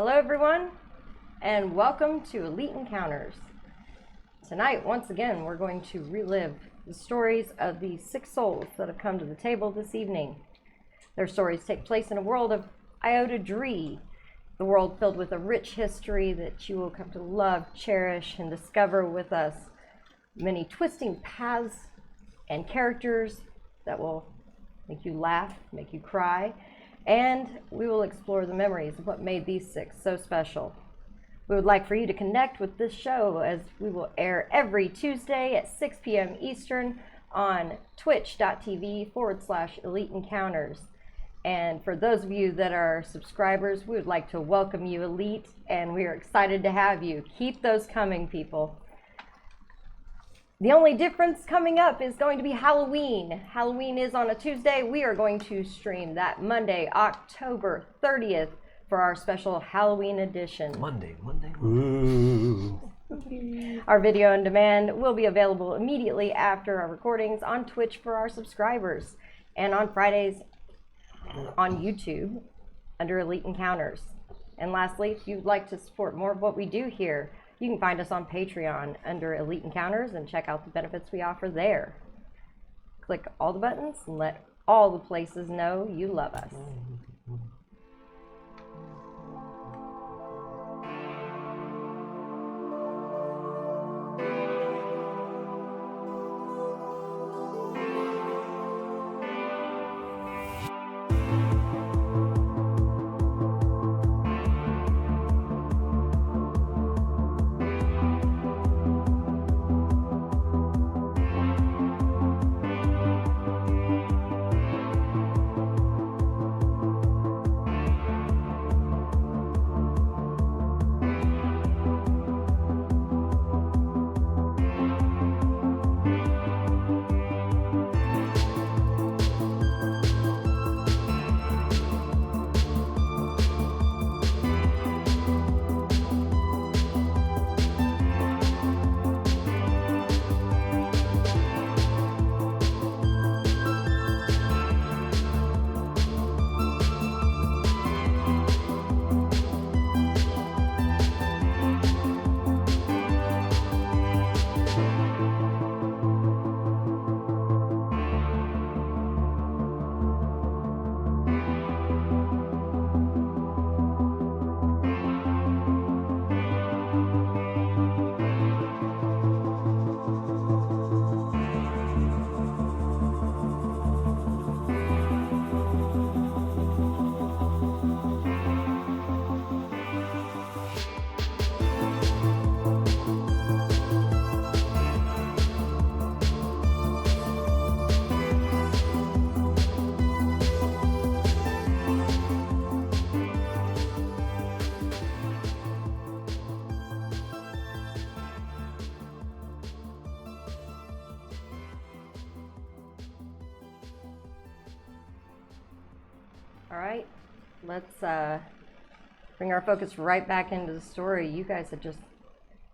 Hello everyone, and welcome to Elite Encounters. Tonight, once again, we're going to relive the stories of the 6 souls that have come to the table this evening. Their stories take place in a world of Iota Dree, the world filled with a rich history that you will come to love, cherish, and discover with us. Many twisting paths and characters that will make you laugh, make you cry, and we will explore the memories of what made these 6 so special. We would like for you to connect with this show as we will air every Tuesday at 6 p.m. Eastern on twitch.tv/Elite Encounters. And for those of you that are subscribers, we would like to welcome you, Elite, and we are excited to have you. Keep those coming, people. The only difference coming up is going to be Halloween. Halloween is on a Tuesday. We are going to stream that Monday, October 30th for our special Halloween edition. Monday. Ooh. Our video on demand will be available immediately after our recordings on Twitch for our subscribers, and on Fridays on YouTube under Elite Encounters. And lastly, if you'd like to support more of what we do here, you can find us on Patreon under Elite Encounters and check out the benefits we offer there. Click all the buttons and let all the places know you love us. All right, let's bring our focus right back into the story. You guys had just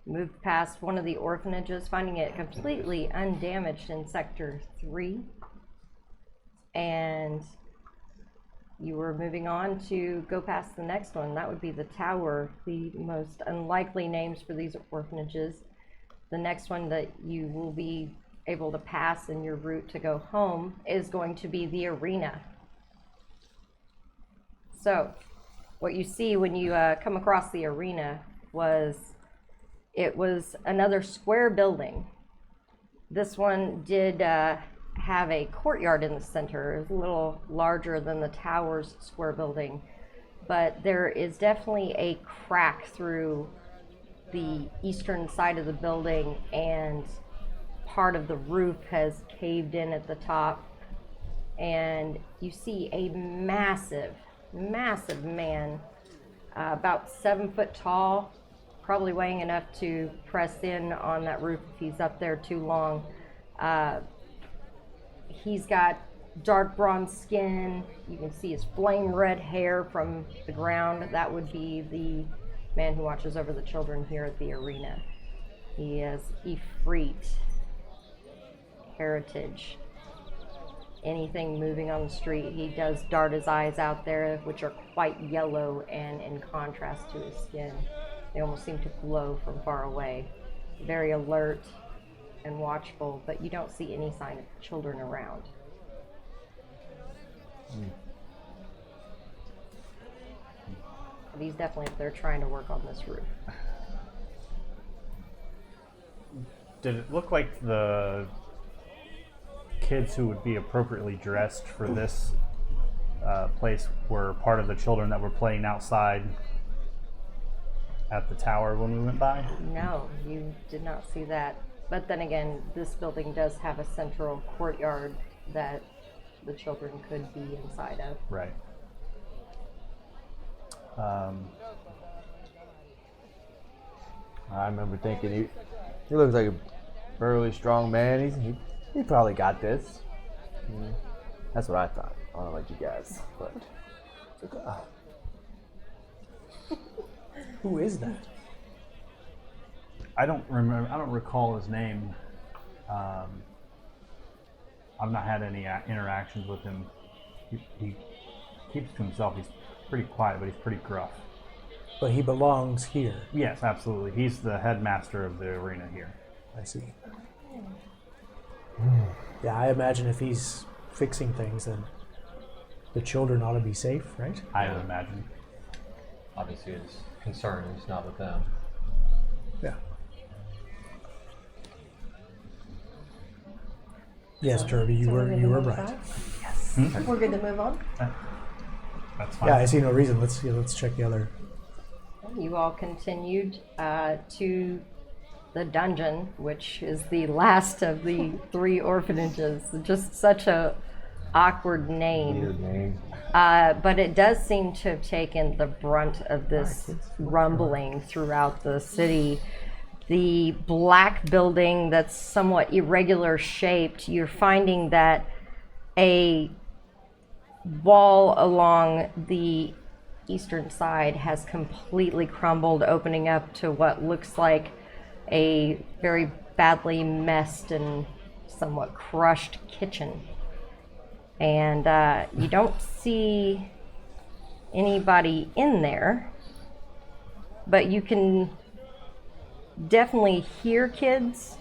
moved past one of the orphanages, finding it completely undamaged in Sector 3. And you were moving on to go past the next one. That would be the Tower, the most unlikely names for these orphanages. The next one that you will be able to pass in your route to go home is going to be the Arena. So, what you see when you come across the Arena was another square building. This one did have a courtyard in the center. It was a little larger than the Tower's square building, but there is definitely a crack through the eastern side of the building, and part of the roof has caved in at the top, and you see a massive man, about 7 foot tall, probably weighing enough to press in on that roof if he's up there too long. He's got dark bronze skin. You can see his flame red hair from the ground. That would be the man who watches over the children here at the Arena. He is Ifrit heritage. anything moving on the street. He does dart his eyes out there, which are quite yellow and in contrast to his skin. They almost seem to glow from far away. Very alert and watchful, but you don't see any sign of children around. These definitely, they're trying to work on this roof. Did it look like the kids who would be appropriately dressed for this place were part of the children that were playing outside at the tower when we went by? No, you did not see that. But then again, this building does have a central courtyard that the children could be inside of. Right. I remember thinking he looks like a burly, strong man. He probably got this. That's what I thought. I don't know like you guys, but Who is that? I don't remember. I don't recall his name. I've not had any interactions with him. He keeps to himself. He's pretty quiet, but he's pretty gruff. But he belongs here. Yes, absolutely. He's the headmaster of the arena here. I see. Yeah, I imagine if he's fixing things, then the children ought to be safe, right? I would imagine. Obviously, his concern is not with them. Yeah. Yes, Derby, you were right. Yes. We're good to move on. That's fine. Yeah, I see no reason. Let's check the other. You all continued to the dungeon, which is the last of the 3 orphanages. Just such a awkward name. weird name. But it does seem to have taken the brunt of this rumbling throughout the city. The black building that's somewhat irregular shaped, you're finding that a wall along the eastern side has completely crumbled, opening up to what looks like a very badly messed and somewhat crushed kitchen. And you don't see anybody in there, but you can definitely hear kids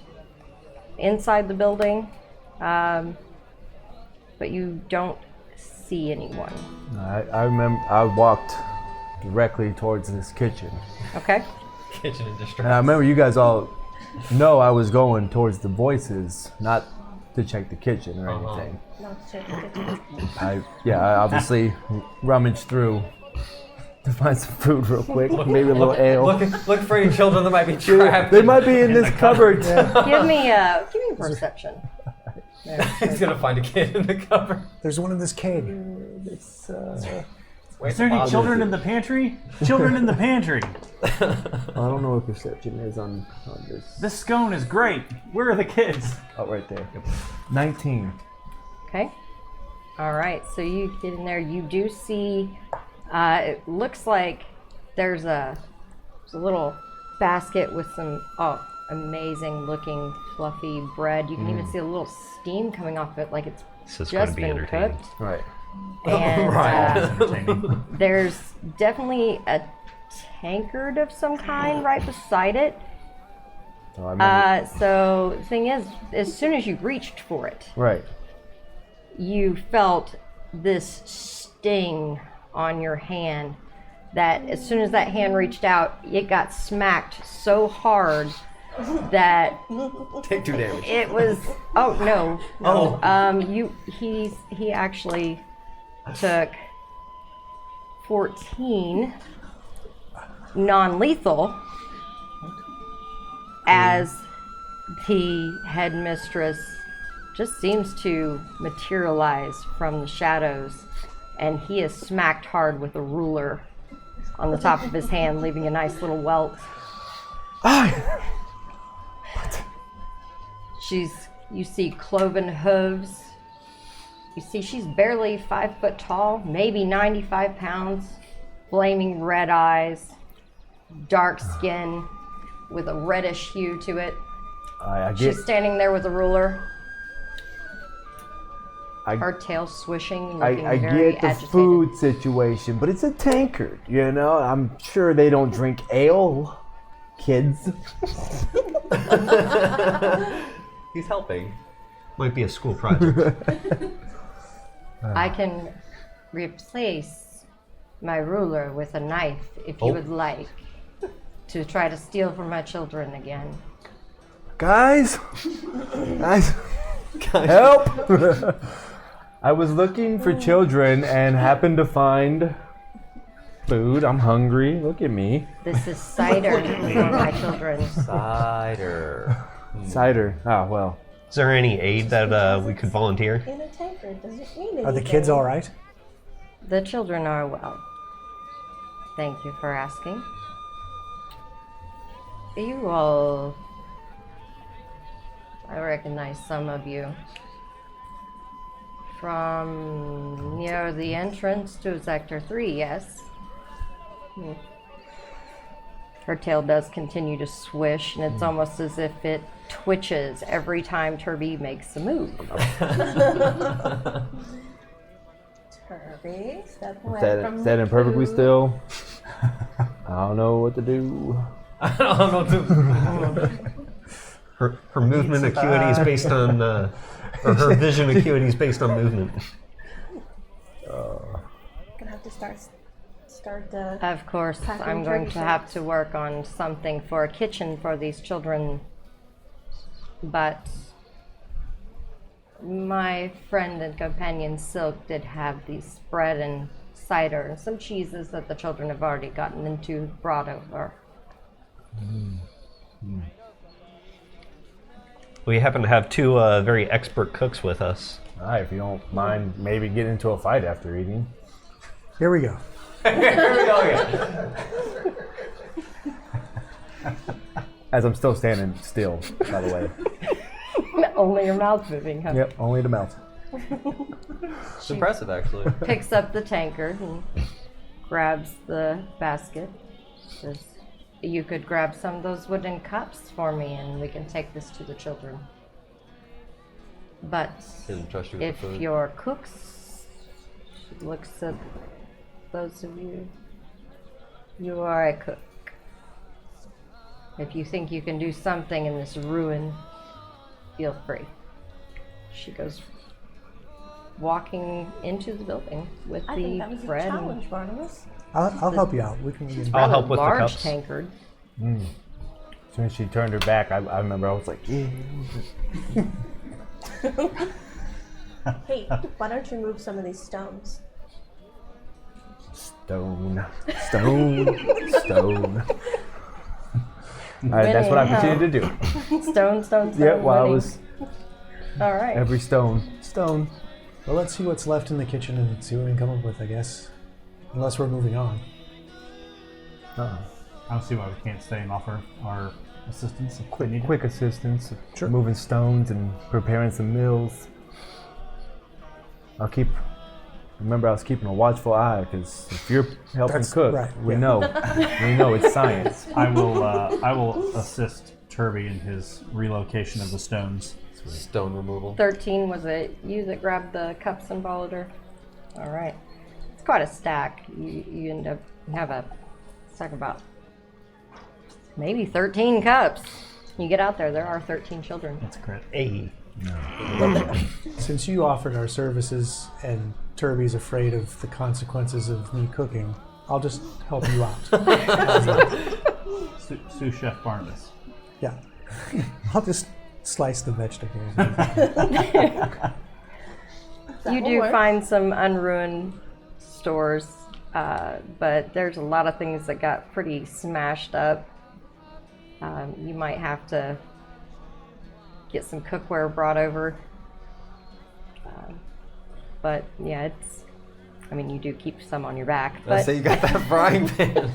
inside the building, but you don't see anyone. I remember I walked directly towards this kitchen, Okay. Kitchen in distress. and I remember you guys all know I was going towards the voices, not to check the kitchen or anything. I obviously rummaged through to find some food real quick, maybe a little ale. Look for any children that might be trapped. They might be in this cupboard. Give me a perception. He's gonna find a kid in the cupboard. There's one in this keg. Wait, Is there any children in the pantry? Children in the pantry. I don't know what perception is on this. This scone is great. Where are the kids? Oh, right there. 19. Okay. All right. So you get in there. You do see. It looks like there's a little basket with some amazing looking fluffy bread. You can even see a little steam coming off it, like it's This is just going to be been entertaining. cooked. Right. And there's definitely a tankard of some kind right beside it. Oh, I remember. So the thing is, as soon as you reached for it, Right. you felt this sting on your hand that as soon as that hand reached out, it got smacked so hard that Take 2 damage. it was he actually took 14 non-lethal as the headmistress just seems to materialize from the shadows, and he is smacked hard with a ruler on the top of his hand, leaving a nice little welt. You see cloven hooves. You see she's barely 5 foot tall, maybe 95 pounds, flaming red eyes, dark skin with a reddish hue to it. I get. She's standing there with a ruler. her tail swishing, I looking very get the agitated. food situation, but it's a tankard, you know? I'm sure they don't drink ale, kids. He's helping. Might be a school project. I can replace my ruler with a knife if you would like to try to steal from my children again. Guys, help! I was looking for children and happened to find food. I'm hungry. Look at me. This is cider for my children. Cider. Cider. Ah, well. Is there any aid that we could volunteer? In a tankard doesn't mean anything. Are the kids all right? The children are well. Thank you for asking. You all... I recognize some of you from near the entrance to Sector 3, yes? Her tail does continue to swish, and it's almost as if it twitches every time Turby makes a move. Turby, step away from Is that the imperfectly food. still? I don't know what to do. I don't know. Her movement acuity is based on, or her vision acuity is based on movement. Gonna have to start. Of course, Packing I'm going turkey to have shapes. to work on something for a kitchen for these children. But my friend and companion Silk did have these bread and cider and some cheeses that the children have already gotten into brought over. We happen to have two very expert cooks with us. All right, if you don't mind, maybe get into a fight after eating. Here we go. As I'm still standing still, by the way. Only your mouth moving, huh? Yep, only the mouth. It's impressive, actually. Picks up the tankard and grabs the basket. Says, you could grab some of those wooden cups for me and we can take this to the children. But Didn't trust you with if the food. your cooks, she looks at those of you, you are a cook. If you think you can do something in this ruin, feel free. She goes walking into the building with I think the that was a bread and challenge, Barnabas. I'll help you out. We can. I'll help with the large cups. tankard. As soon as she turned her back, I remember I was like, yeah. Hey, why don't you move some of these stones? Stone. All right, that's what I Winning, huh? continued to do. Stone. Yeah, while I winning. was All right. every stone. Well, let's see what's left in the kitchen and see what we can come up with, I guess. Unless we're moving on. Uh-uh. I don't see why we can't stay and offer our assistance if we need it. Quick assistance, Sure. moving stones and preparing some meals. Remember, I was keeping a watchful eye because if you're helping That's cook, right, we yeah. know it's science. I will assist Turby in his relocation of the stones. Stone removal. 13, was it you that grabbed the cups and followed her? All right. It's quite a stack. You end up, you have a stack of about maybe 13 cups. You get out there are 13 children. That's correct. Hey. Since you offered our services and Turby's afraid of the consequences of me cooking, I'll just help you out. Sous Chef Barnabas. Yeah. I'll just slice the vegetables. You do find some unruined stores, but there's a lot of things that got pretty smashed up. You might have to get some cookware brought over. But yeah, you do keep some on your back. I But say you got that frying pan.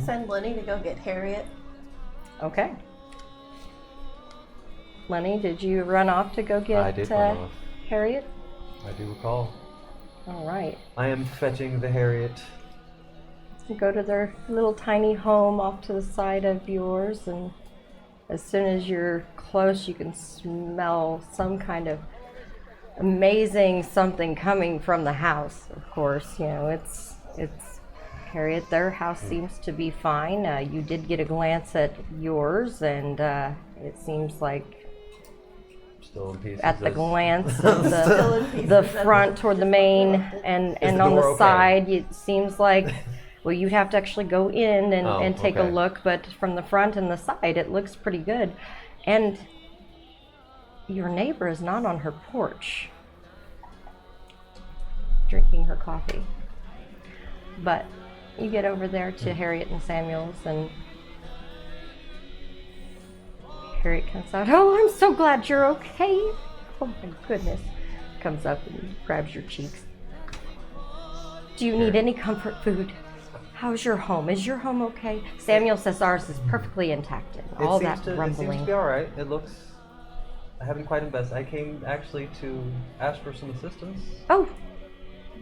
Send Lenny to go get Harriet. okay. Lenny, did you run off to go get I did run off. Harriet? I do recall. All right. I am fetching the Harriet. You go to their little tiny home off to the side of yours, and as soon as you're close, you can smell some kind of amazing something coming from the house. Of course, it's Harriet. Their house seems to be fine. You did get a glance at yours, and it seems like Still in pieces. at the as- glance of the front toward the main and the on the door okay? side, it seems like, well, you'd have to actually go in and take a okay. look, but from the front and the side, it looks pretty good. And your neighbor is not on her porch drinking her coffee. But you get over there to Harriet and Samuel's, and Harriet comes out. Oh, I'm so glad you're okay. Oh my goodness. Comes up and grabs your cheeks. Do you need any comfort food? How's your home? Is your home okay? Samuel says ours is perfectly intact and all that It seems rumbling. to be all right. It looks. I haven't quite invested. I came actually to ask for some assistance. Oh,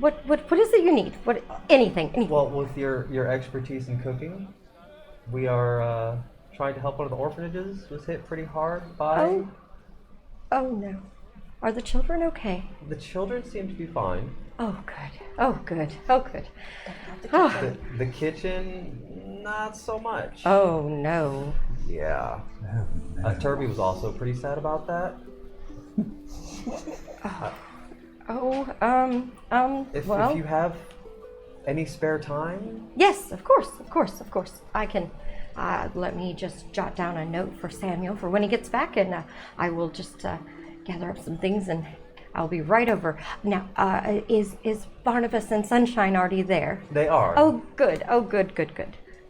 what is it you need? What anything? Well, with your expertise in cooking, we are trying to help one of the orphanages. Was hit pretty hard by. Oh no. Are the children okay? The children seem to be fine. Oh good. Oh good. Oh good. Oh, The kitchen, not so much. oh no. Yeah. Turby was also pretty sad about that. If Well, you have any spare time, yes, of course. I can. Let me just jot down a note for Samuel for when he gets back, and I will just gather up some things, and I'll be right over. Now, is Barnabas and Sunshine already there? they are. Oh, good. Oh, good.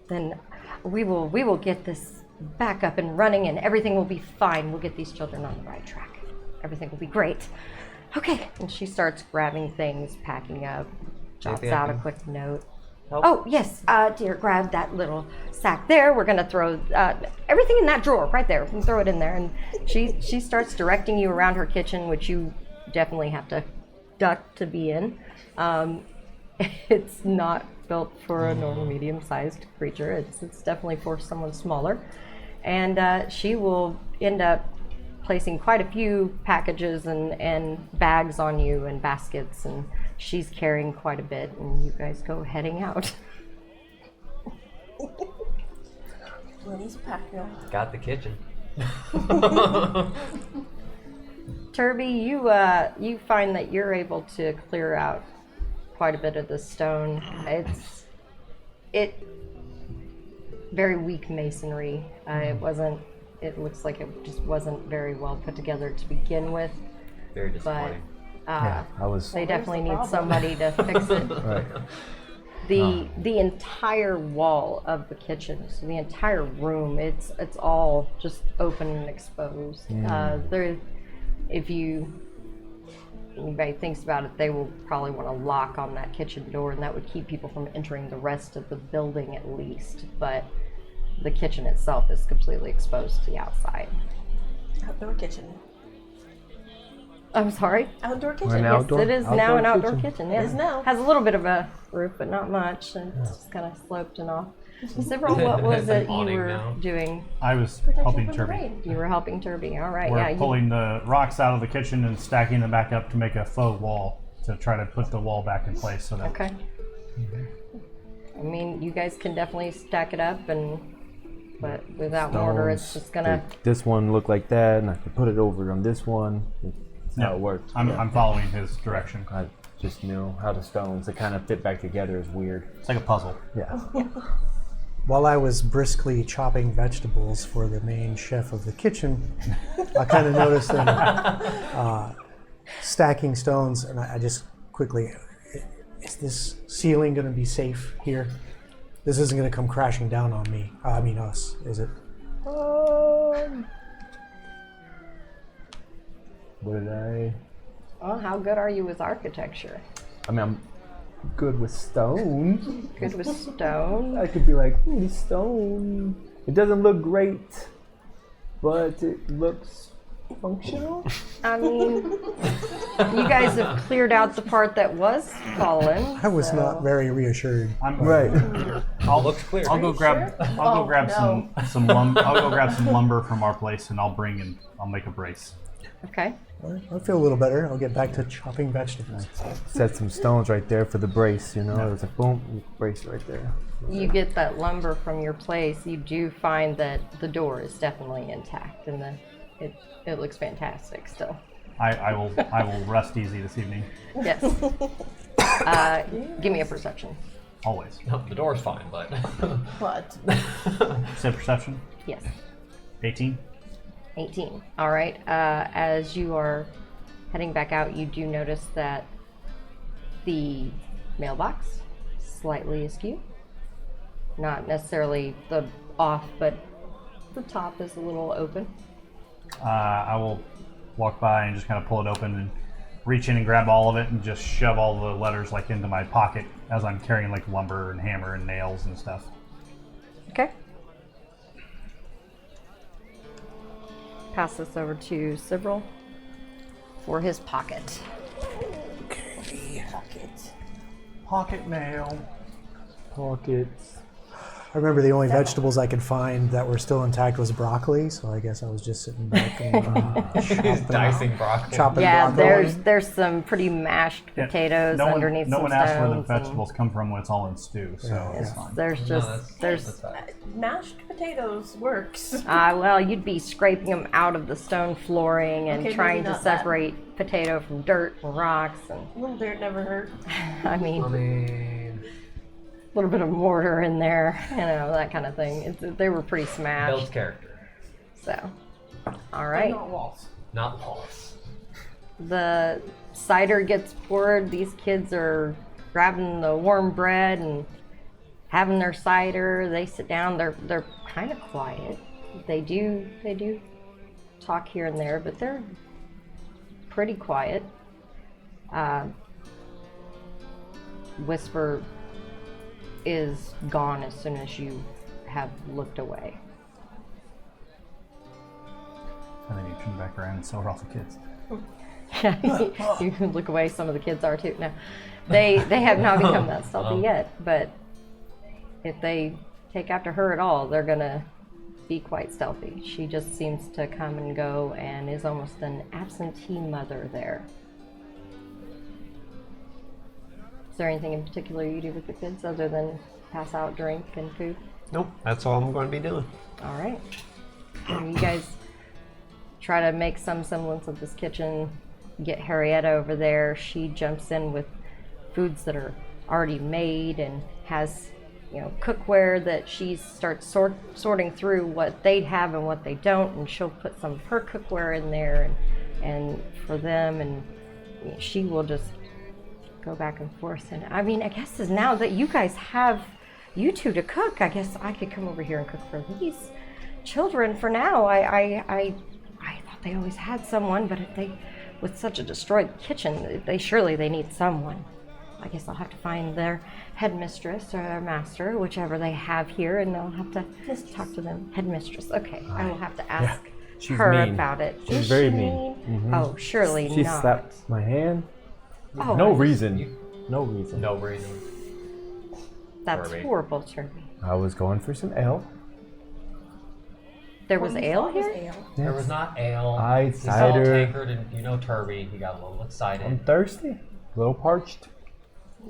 Then we will get this back up and running, and everything will be fine. We'll get these children on the right track. Everything will be great. Okay. And she starts grabbing things, packing up, jots Anything I out a can quick note. help? Oh, yes. Dear, grab that little sack there. We're going to throw everything in that drawer right there. We can throw it in there. And she starts directing you around her kitchen, which you definitely have to duck to be in. It's not built for a normal medium-sized creature. It's definitely for someone smaller. And she will end up placing quite a few packages and bags on you and baskets, and she's carrying quite a bit, and you guys go heading out. Lenny's packing. Got the kitchen. Turby, you find that you're able to clear out quite a bit of the stone. It very weak masonry. It looks like it just wasn't very well put together to begin with, Very but disappointing. I was they definitely need somebody to fix it. right. The entire wall of the kitchen, so the entire room, it's all just open and exposed. If anybody thinks about it, they will probably want to lock on that kitchen door, and that would keep people from entering the rest of the building at least. But the kitchen itself is completely exposed to the outside. Outdoor kitchen. I'm sorry? Outdoor kitchen. Right Yes, now. Outdoor- it is now outdoor an outdoor kitchen. kitchen. Yes. is now. Has a little bit of a roof, but not much, and it's just kind of sloped and off. Zibral, what was it you Awning were now. doing? I was Protection helping from the Turby. rain. You were helping Turby. All right, We're yeah. pulling the rocks out of the kitchen and stacking them back up to make a faux wall to try to put the wall back in place. So that Okay. I mean, you guys can definitely stack it up, but without mortar, it's Stones. just gonna. This one looked like that, and I could put it over on this one. That's how it worked. I'm following his direction. I just knew how the stones that kind of fit back together is weird. It's like a puzzle. Yeah. While I was briskly chopping vegetables for the main chef of the kitchen, I kind of noticed them stacking stones, and I just quickly, is this ceiling going to be safe here? This isn't going to come crashing down on me. I mean us, is it? What did I? Well, how good are you with architecture? I mean, I'm good with stone. Good with stone. I could be like, this stone. It doesn't look great, but it looks functional. I mean, you guys have cleared out the part that was fallen. I was not very reassured. I'm Right. Looks clear. I'll go grab. I'll go grab no. some lumber. I'll go grab some lumber from our place, and I'll make a brace. Okay. I feel a little better. I'll get back to chopping vegetables. Set some stones right there for the brace, you know. There's a boom, brace right there. You get that lumber from your place. You do find that the door is definitely intact, and it looks fantastic still. I will rest easy this evening. Yes. Give me a perception. Always. No, the door's fine, but. But Say perception. Yes. 18. 18. All right. As you are heading back out, you do notice that the mailbox slightly askew. Not necessarily the off, but the top is a little open. I will walk by and just kind of pull it open and reach in and grab all of it and just shove all the letters like into my pocket as I'm carrying like lumber and hammer and nails and stuff. Okay. Pass this over to Sibrel for his pocket. Pocket mail. Pockets. I remember the only vegetables I could find that were still intact was broccoli, so I guess I was just sitting back and Dicing broccoli. chopping Yeah, broccoli. there's some pretty mashed Yeah, potatoes underneath no some one asked where the stones and- vegetables come from when it's all in stew, so it's fine. There's No, just that's there's fine. mashed potatoes works. well, you'd be scraping them out of the stone flooring and Okay, trying maybe to not that. separate potato from dirt and rocks, and A little dirt never hurt. I mean, I a mean, little bit of mortar in there, you know, that kind of thing. They were pretty builds smashed. character, So, all right. Not walls. not walls. The cider gets poured. These kids are grabbing the warm bread and having their cider. They sit down. They're kind of quiet. They do talk here and there, but they're pretty quiet. Whisper is gone as soon as you have looked away. And then you turn back around and so are all the kids. You can look away. Some of the kids are too. No, they have not become that stealthy yet. But if they take after her at all, they're gonna be quite stealthy. She just seems to come and go and is almost an absentee mother there. Is there anything in particular you do with the kids other than pass out drink and food? Nope, that's all I'm going to be doing. All right. You guys try to make some semblance of this kitchen. Get Harrietta over there. She jumps in with foods that are already made and has, you know, cookware that she starts sorting through what they have and what they don't, and she'll put some of her cookware in there and for them, and she will just go back and forth. And I mean, I guess is now that you guys have you two to cook, I guess I could come over here and cook for these children for now. I thought they always had someone, but if they, with such a destroyed kitchen, they need someone. I guess I'll have to find their headmistress or their master, whichever they have here, and I'll have to talk to them. Headmistress. Okay, I will have to ask She's her mean. about it. She's Is very she mean. Mhm. Oh, surely She not. slapped my hand. Oh, No reason. No reason. No reason. that's Turby. horrible, Turby. I was going for some ale. There was ale What was here? ale? There was not ale. I He saw cider. tankard, and you know Turby. He got a little excited. I'm thirsty. A little parched.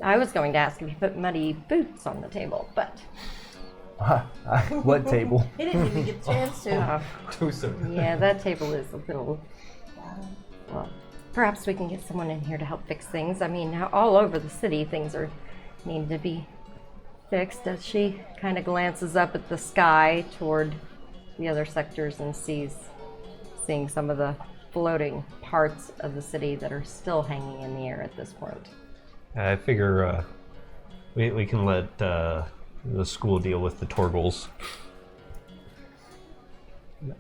I was going to ask if you put muddy boots on the table, but What table? He didn't even get a chance to. Too soon. yeah, that table is a little. Well, perhaps we can get someone in here to help fix things. I mean, all over the city, things need to be fixed. As she kind of glances up at the sky toward the other sectors and seeing some of the floating parts of the city that are still hanging in the air at this point. I figure we can let the school deal with the Torgles. No,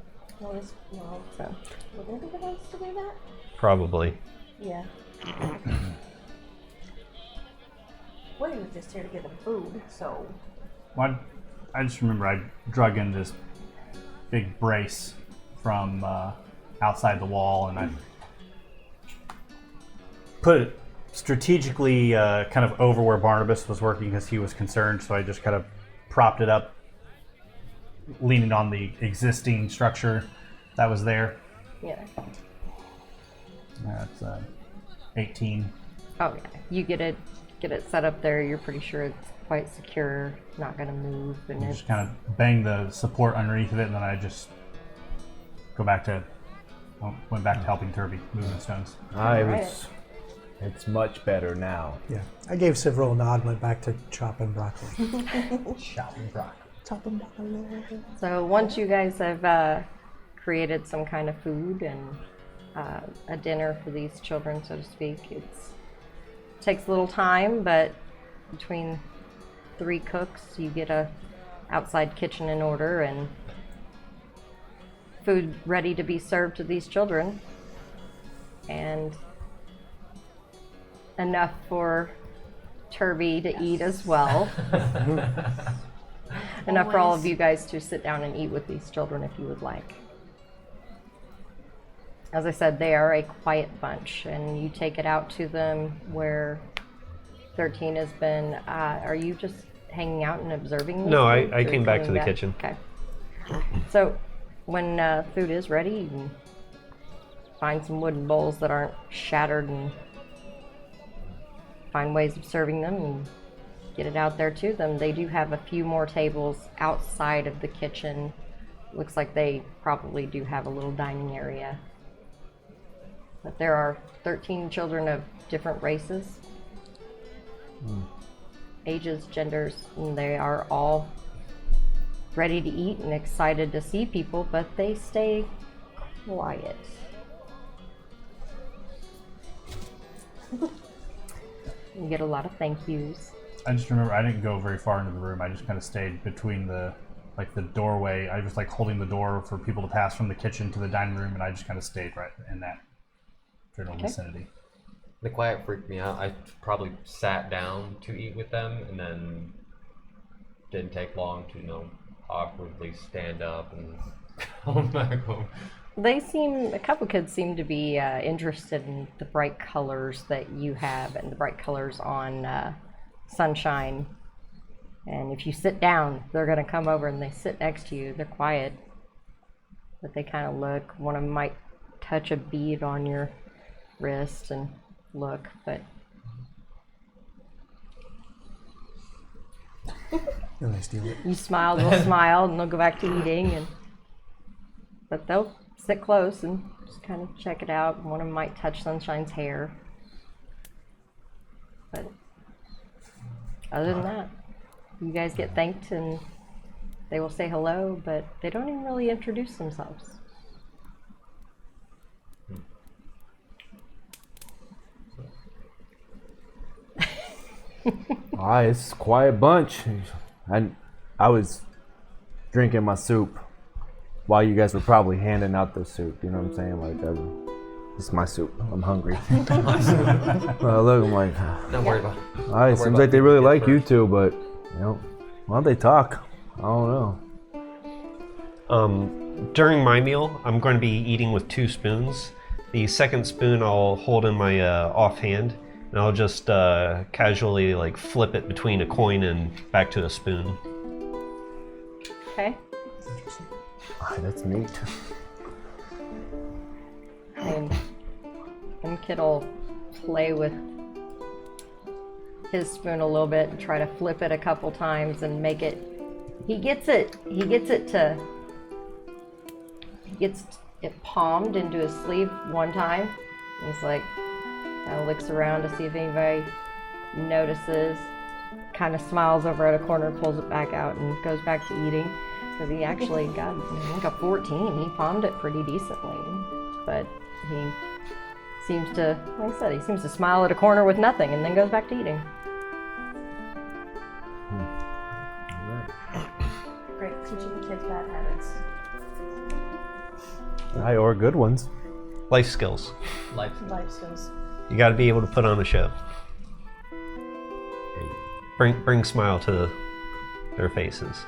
So, would anybody else to do that? Probably. Yeah. Well, he was just here to get him food, so. Well, I just remember I drug in this big brace from outside the wall, and I put it strategically kind of over where Barnabas was working because he was concerned, so I just kind of propped it up, leaning on the existing structure that was there. yeah. That's 18. Oh yeah, you get it set up there. You're pretty sure it's quite secure, not gonna move, and it's Just kind of bang the support underneath of it, and then I just went back to helping Turby moving stones. It's much better now. Yeah. I gave Sivril a nod and went back to chopping broccoli. Chopping broccoli. Chopping broccoli. So once you guys have created some kind of food and a dinner for these children, so to speak, it takes a little time, but between 3 cooks, you get a outside kitchen in order and food ready to be served to these children, and enough for Turby to eat as well. Enough for all of you guys to sit down and eat with these children if you would like. As I said, they are a quiet bunch, and you take it out to them where 13 has been. Are you just hanging out and observing? No, these I foods, or came back to coming the kitchen. Okay. So when food is ready, you can find some wooden bowls that aren't shattered and find ways of serving them and get it out there to them. They do have a few more tables outside of the kitchen. Looks like they probably do have a little dining area. But there are 13 children of different races, ages, genders, and they are all ready to eat and excited to see people, but they stay quiet. You get a lot of thank yous. I just remember I didn't go very far into the room. I just kind of stayed between the doorway. I was like holding the door for people to pass from the kitchen to the dining room, and I just kind of stayed right in that general vicinity. The quiet freaked me out. I probably sat down to eat with them, and then didn't take long to, awkwardly stand up and go back home. A couple kids seem to be interested in the bright colors that you have and the bright colors on Sunshine. And if you sit down, they're going to come over and they sit next to you. They're quiet, but they kind of look. One of them might touch a bead on your wrist and look, but And I steal it. you smile, they'll smile, and they'll go back to eating. But they'll sit close and just kind of check it out. One of them might touch Sunshine's hair. But other than that, you guys get thanked and they will say hello, but they don't even really introduce themselves. It's a quiet bunch. I was drinking my soup while you guys were probably handing out the soup. You know what I'm saying? Like, it's my soup. I'm hungry. Look, I'm like, Don't worry about it. it seems like they really like you two, but why don't they talk? I don't know. During my meal, I'm going to be eating with 2 spoons. The second spoon I'll hold in my offhand, and I'll just casually flip it between a coin and back to a spoon. Okay? That's neat. And Kid will play with his spoon a little bit and try to flip it a couple times and make it. He gets it palmed into his sleeve one time. He's like, kind of looks around to see if anybody notices. Kind of smiles over at a corner, pulls it back out, and goes back to eating. Because he actually got, a 14. He palmed it pretty decently. But he seems to, like I said, he seems to smile at a corner with nothing and then goes back to eating. Great, teaching the kids bad habits. Or good ones. Life skills. Life. Life skills. You got to be able to put on a show. Bring smile to their faces.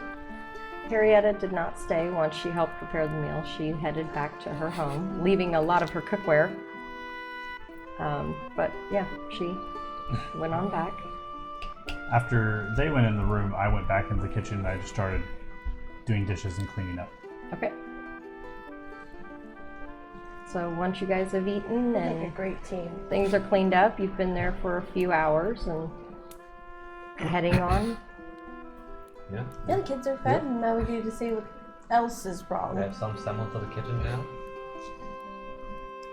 Harrietta did not stay once she helped prepare the meal. She headed back to her home, leaving a lot of her cookware. But yeah, she went on back. After they went in the room, I went back into the kitchen and I just started doing dishes and cleaning up. Okay. So once you guys have eaten Make a and great team. things are cleaned up, you've been there for a few hours and heading on. Yeah. Yeah, the kids are fed, and now we need to see what else is We wrong. have some semblance of the kitchen now.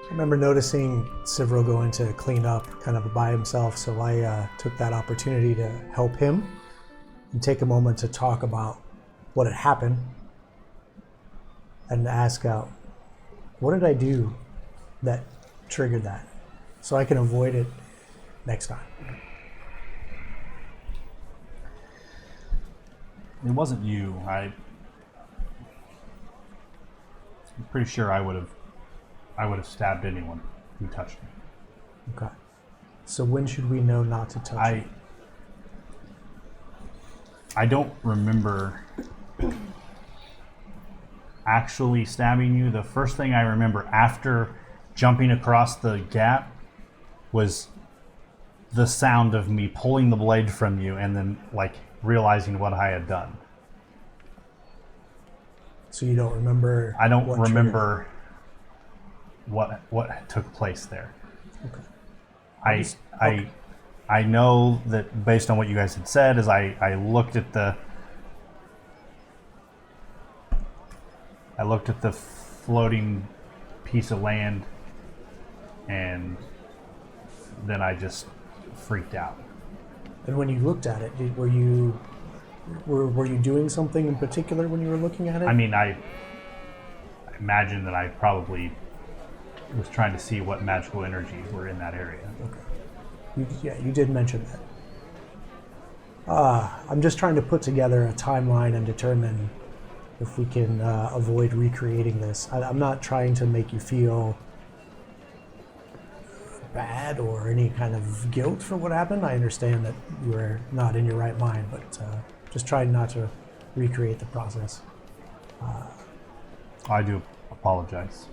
I remember noticing Sivro going to clean up kind of by himself, so I took that opportunity to help him and take a moment to talk about what had happened and ask what did I do that triggered that so I can avoid it next time. It wasn't you. I'm pretty sure I would have stabbed anyone who touched me. Okay. So when should we know not to touch it? I don't remember actually stabbing you. The first thing I remember after jumping across the gap was the sound of me pulling the blade from you and then like realizing what I had done. So you don't remember? I don't what remember what took place there. Okay. I know that based on what you guys had said, as I looked at the floating piece of land, and then I just freaked out. And when you looked at it, were you doing something in particular when you were looking at it? I mean, I imagine that I probably was trying to see what magical energies were in that area. Okay. You did mention that. I'm just trying to put together a timeline and determine if we can avoid recreating this. I'm not trying to make you feel bad or any kind of guilt for what happened. I understand that you were not in your right mind, but just trying not to recreate the process. I do apologize.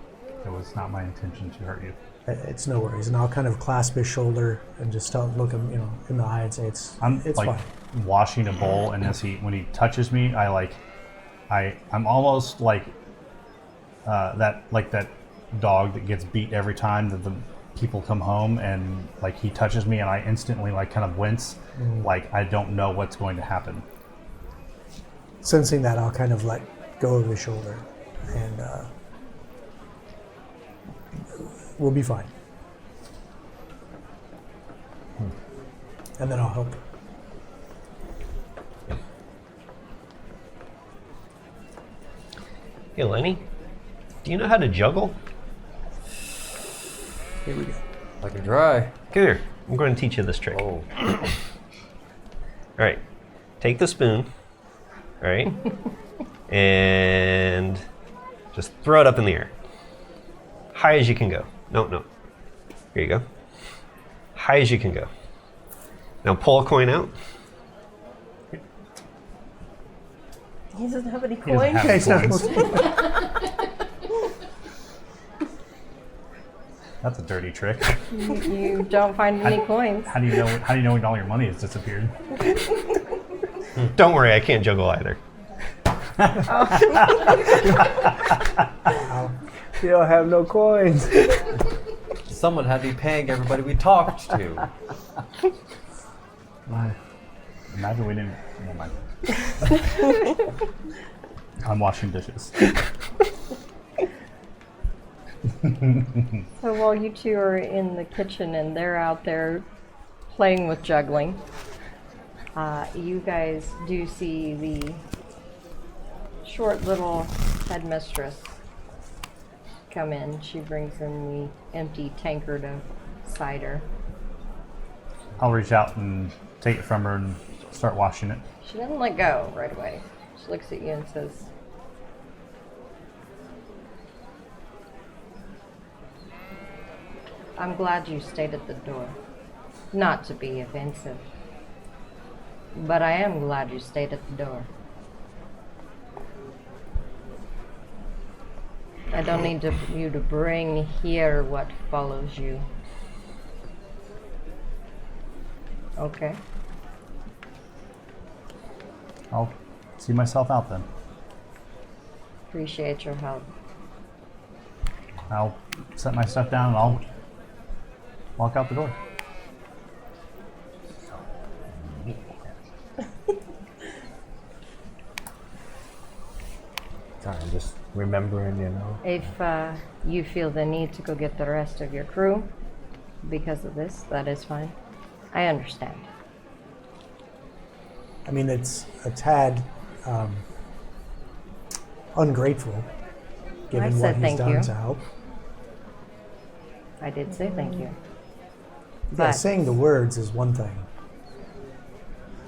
It was not my intention to hurt you. It's no worries, and I'll kind of clasp his shoulder and just look him, in the eye and say it's like fine. washing a bowl, and when he touches me, I'm almost like that dog that gets beat every time that the people come home, and like he touches me, and I instantly like kind of wince, like I don't know what's going to happen. Sensing that, I'll kind of let go of his shoulder, and we'll be fine. And then I'll help. Hey, Lenny, do you know how to juggle? Here we go. I can try. Come here. I'm going to teach you this trick. Oh. All right. Take the spoon. All right. And just throw it up in the air. High as you can go. No. Here you go. High as you can go. Now pull a coin out. He doesn't have any He doesn't coins. have Okay, so coins. That's a dirty trick. You don't find any coins. How do you know when all your money has disappeared? Don't worry, I can't juggle either. You don't have no coins. Someone had to be paying everybody we talked to. Imagine we didn't. Never mind. I'm washing dishes. So while you two are in the kitchen and they're out there playing with juggling, you guys do see the short little headmistress come in. She brings in the empty tankard of cider. I'll reach out and take it from her and start washing it. She doesn't let go right away. She looks at you and says, "I'm glad you stayed at the door. Not to be offensive, but I am glad you stayed at the door. I don't need you to bring here what follows you. Okay. I'll see myself out then. Appreciate your help." I'll set my stuff down and I'll walk out the door. Sorry, I'm just remembering, you know. If you feel the need to go get the rest of your crew because of this, that is fine. I understand. I mean, it's a tad ungrateful, given what said he's thank done you. to help. I did say thank you. Yeah, But saying the words is one thing.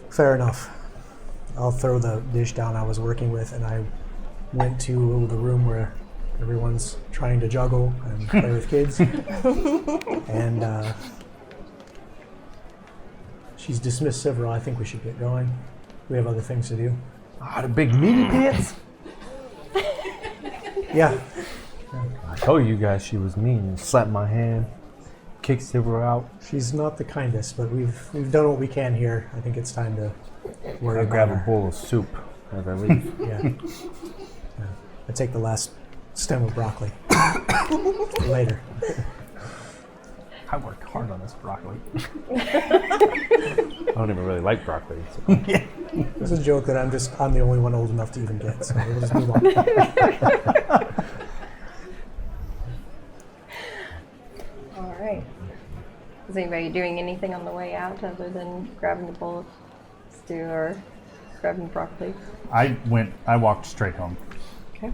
Fair enough. I'll throw the dish down I was working with, and I went to the room where everyone's trying to juggle and play with kids. And she's dismissed several. I think we should get going. We have other things to do. Ah, the big meaty pants. Yeah. I told you guys she was mean. Slapped my hand, kicked Silver out. She's not the kindest, but we've done what we can here. I think it's time to worry I about grab a her. bowl of soup as I leave. Yeah. I take the last stem of broccoli. Later. I worked hard on this broccoli. I don't even really like broccoli. So. It's a joke that I'm the only one old enough to even get, so we'll just move on. all right. Is anybody doing anything on the way out other than grabbing the bowl of stew or grabbing the broccoli? I walked straight home. Okay.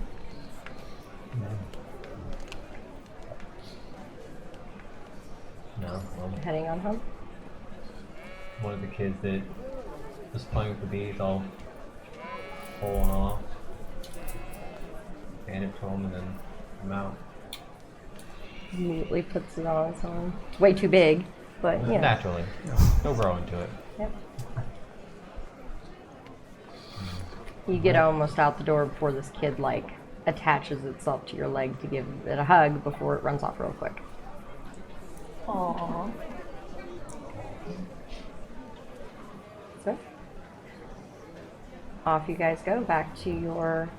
No, Heading on home. one of the kids that was playing with the bees, I'll pull one off, hand it to him, and then I'm out. Immediately puts it on its own. It's way too big, but you know. Naturally. He'll grow into it. Yep. You get almost out the door before this kid like attaches itself to your leg to give it a hug before it runs off real quick. Aww. So off you guys go back to your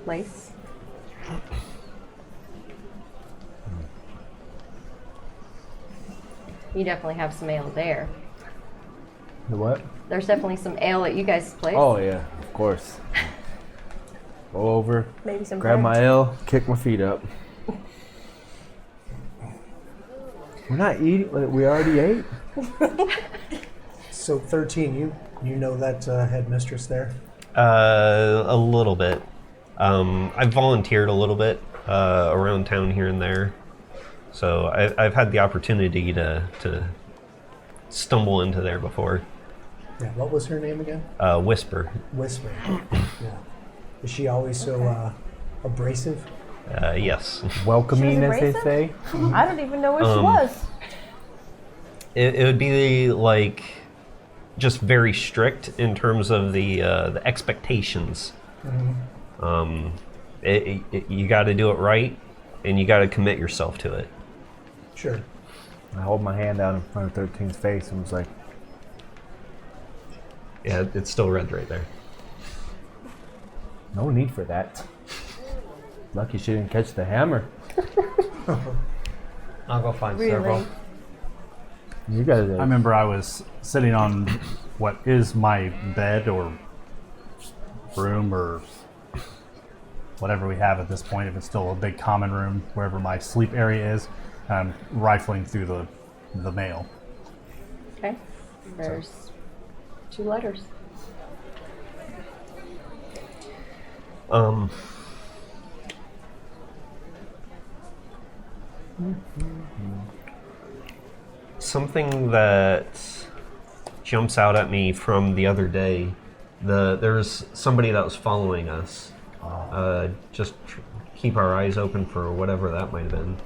place. You definitely have some ale there. The what? There's definitely some ale at you guys' place. Oh yeah, of course. Go over, Maybe some grab bread. my ale, kick my feet up. We're not eating. We already ate. So 13, you know that headmistress there? A little bit. I've volunteered a little bit around town here and there, so I've had the opportunity to stumble into there before. Yeah. What was her name again? Whisper. Whisper. Yeah. Is she always so abrasive? Yes. Welcoming, She was as they abrasive? say. I don't even know where she was. It would be like just very strict in terms of the expectations. You got to do it right, and you got to commit yourself to it. Sure. I hold my hand out in front of 13's face and was like, Yeah, it's still red right there. "No need for that. Lucky she didn't catch the hammer." I'll go find Really? several. You guys. I remember I was sitting on what is my bed or room or whatever we have at this point, if it's still a big common room, wherever my sleep area is, and I'm rifling through the mail. Okay. There's 2 letters. Something that jumps out at me from the other day, there's somebody that was following us. Just keep our eyes open for whatever that might have been.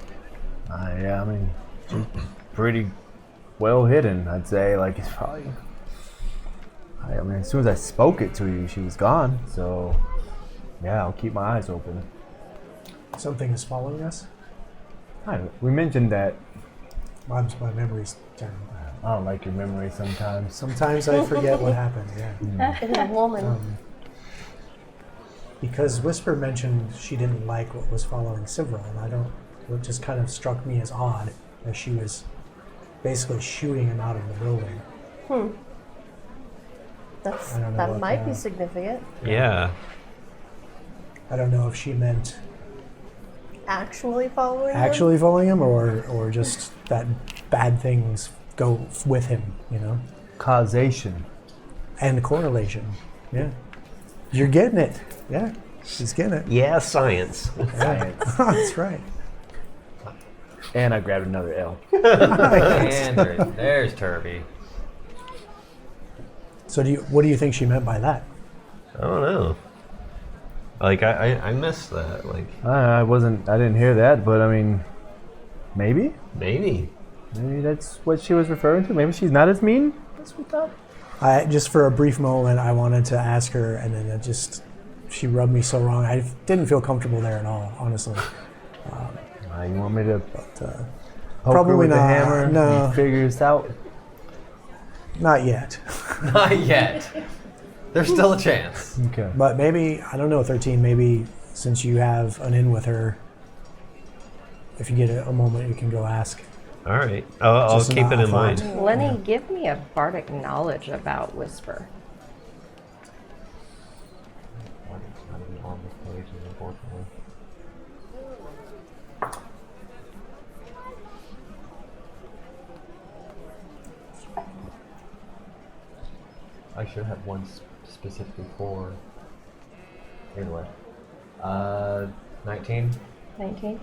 Yeah, I mean, she's pretty well hidden, I'd say. Like, it's probably. I mean, as soon as I spoke it to you, she was gone. So, yeah, I'll keep my eyes open. Something is following us? We mentioned that. My memory's terrible. I don't like your memory sometimes. Sometimes I forget what happened, yeah. It's a woman. because Whisper mentioned she didn't like what was following Sivra, and it just kind of struck me as odd as she was basically shooting him out of the building. I don't know That what might be the- significant. Yeah. I don't know if she meant Actually following him? actually following him or just that bad things go with him, you know? Causation. And correlation. Yeah. You're getting it. Yeah. She's getting it. Yeah, science. Science. That's right. And I grabbed another L. And there's Turby. So what do you think she meant by that? I don't know. Like, I missed that. Like, I didn't hear that, but I mean, maybe? maybe. Maybe that's what she was referring to. Maybe she's not as mean as we thought. Just for a brief moment, I wanted to ask her, and then she rubbed me so wrong. I didn't feel comfortable there at all, honestly. You want me to poke Probably her with not. the hammer No. and figure this out? Not yet. Not yet. There's still a chance. Okay. But maybe, I don't know, 13, maybe since you have an in with her, if you get a moment, you can go ask. All right. I'll Just keep it not in mind. fun. Lenny, give me a bardic knowledge about Whisper. It's not even on this page, unfortunately. I should have one specifically for. Anyway, 19. 19.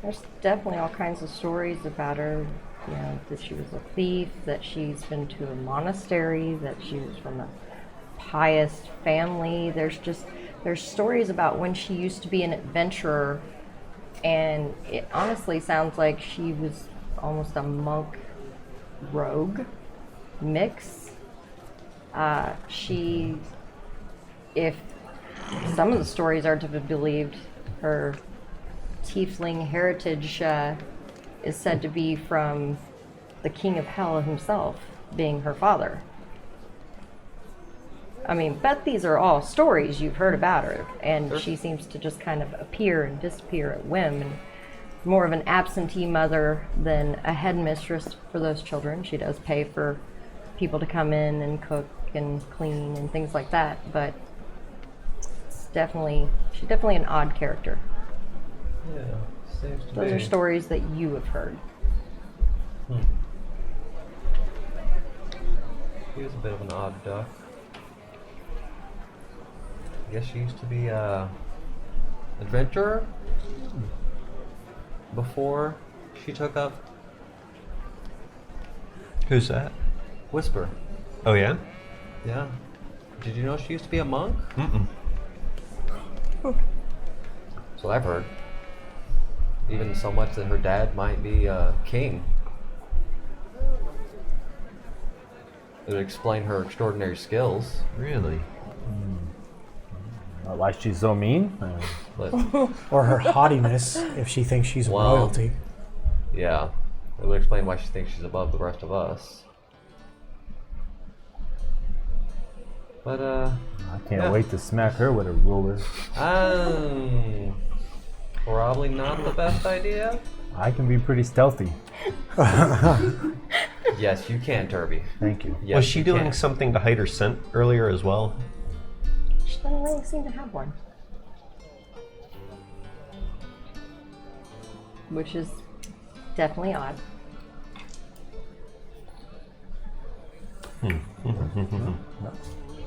There's definitely all kinds of stories about her. You know, that she was a thief, that she's been to a monastery, that she was from a pious family. There's stories about when she used to be an adventurer, and it honestly sounds like she was almost a monk rogue mix. If some of the stories are to be believed, her tiefling heritage is said to be from the king of hell himself, being her father. I mean, but these are all stories you've heard about her, and she seems to just kind of appear and disappear at whim, and more of an absentee mother than a headmistress for those children. She does pay for people to come in and cook and clean and things like that, but she's definitely an odd character. Yeah, seems to Those are stories that you have heard. He was a bit of an odd duck. I guess she used to be a adventurer before she took up Who's that? Whisper. Oh, yeah? Yeah. Did you know she used to be a monk? Mm-mm. That's what I've heard. Even so much that her dad might be a king. It would explain her extraordinary skills, Really? Why she's so mean? but Or her haughtiness, if she thinks she's Wow. royalty. yeah, it would explain why she thinks she's above the rest of us. But I can't Yeah. wait to smack her with a ruler. Probably not the best idea. I can be pretty stealthy. Yes, you can, Turby. Thank you. Yes, Was she you doing can. something to hide her scent earlier as well? She doesn't really seem to have one. Which is definitely odd.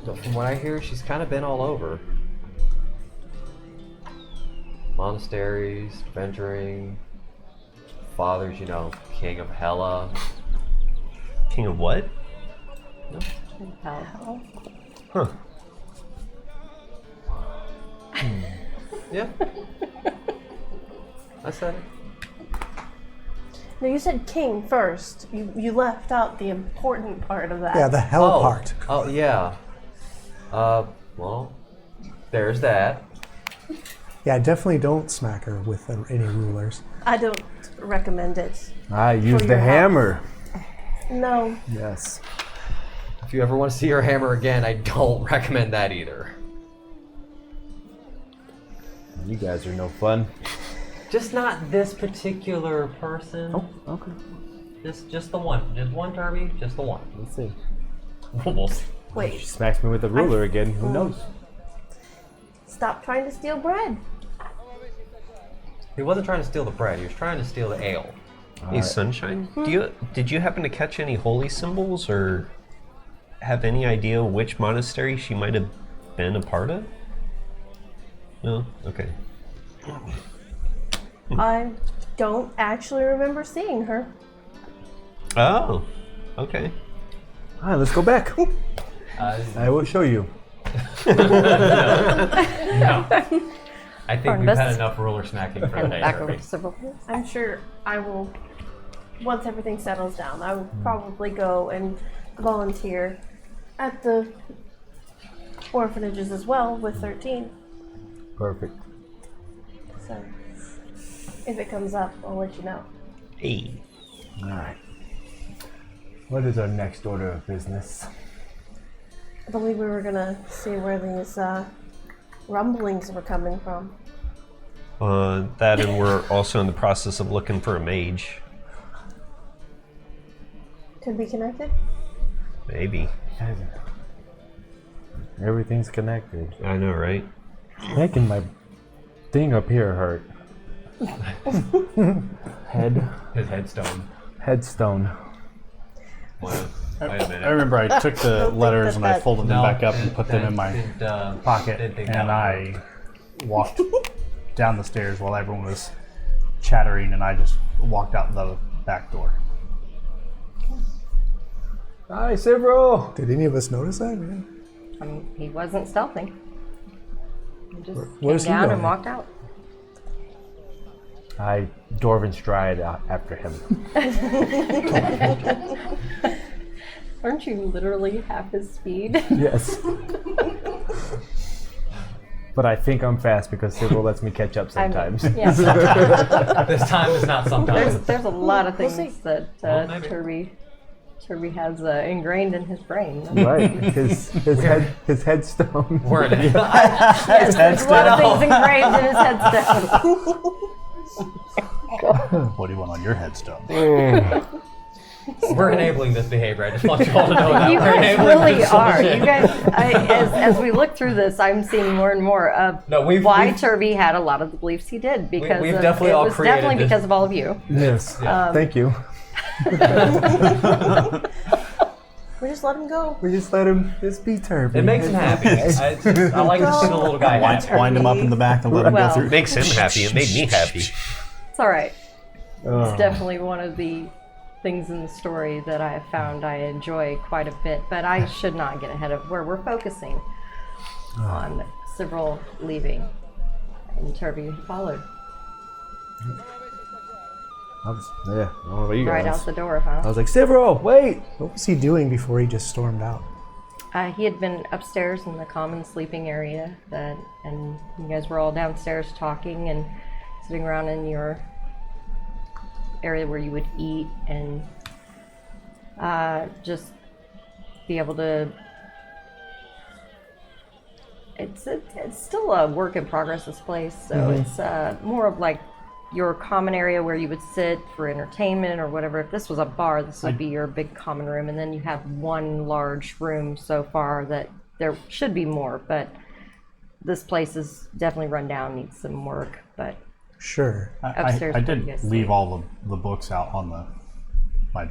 But from what I hear, she's kind of been all over. Monasteries, adventuring, father's, king of Hela. King of what? Hell. Huh. Yeah. I said it. No, you said king first. You left out the important part of that. Yeah, the hell part. Oh, yeah. Well, there's that. Yeah, definitely don't smack her with any rulers. I don't recommend it. I use For the your hammer. No. Yes. If you ever want to see her hammer again, I don't recommend that either. You guys are no fun. Just not this particular person. Oh, okay. Just the one. Just one Turby. Just the one. Let's see. We'll see. She Wait, smacks me with a ruler again. Who knows? stop trying to steal bread. He wasn't trying to steal the bread. He was trying to steal the ale. Hey, Sunshine. Did you happen to catch any holy symbols, or have any idea which monastery she might have been a part of? No. Okay. I don't actually remember seeing her. Oh. Okay. All right, let's go back. I will show you. No. I think we've had Barnabas. enough ruler smacking for the And day. back over Turby. to several things. I'm sure I will, once everything settles down, I will probably go and volunteer at the orphanages as well with 13. Perfect. So if it comes up, I'll let you know. Hey. All right. What is our next order of business? I believe we were gonna see where these rumblings were coming from. That, and we're also in the process of looking for a mage. Could be connected? Maybe. Everything's connected. I know, right? Making my thing up here hurt. His headstone. Headstone. Wait a minute. I remember I took the letters and I folded them No, back up and put them in my pocket, didn't think that and would I walked down the stairs while everyone was chattering, and I just walked out the back door. Hi, Sivro. Did any of us notice that? Yeah. I mean, he wasn't stealthing. He just Where's came he down going? and walked out. I Dwarven stride after him. Aren't you literally half his speed? Yes. But I think I'm fast because Sivro lets me catch up sometimes. Yeah. This time is not sometimes. There's a lot of things see. that Well, maybe. Turby has ingrained in his brain. Right. His headstone. We're in it. Yes, there's a lot of things engraved in his headstone. What do you want on your headstone? We're enabling this behavior. I just want you all to know that. You We're guys enabling really this are. bullshit. You guys, as we look through this, I'm seeing more and more of No, why Turby had a lot of the beliefs he did. Because we've of, definitely it all was created definitely this. because of all of you. Yes. Thank you. We just let him go. We just let him just be Turby. It makes him happy. I like to see the little guy happy. Wind him up in the back and let him Well, go through. Makes him happy. It made me happy. It's all right. It's definitely one of the things in the story that I have found I enjoy quite a bit, but I should not get ahead of where we're focusing on Cyril leaving and Turby followed I don't know about you right guys. out the door, huh? I was like, Sivro, wait! What was he doing before he just stormed out? He had been upstairs in the common sleeping area, and you guys were all downstairs talking and sitting around in your area where you would eat and just be able to. It's still a work in progress, this place, so it's more of like your common area where you would sit for entertainment or whatever. If this was a bar, this would be your big common room, and then you have one large room so far that there should be more, but this place is definitely run down, needs some work, but Sure. Upstairs, I what do did you guys leave see? all the books out on my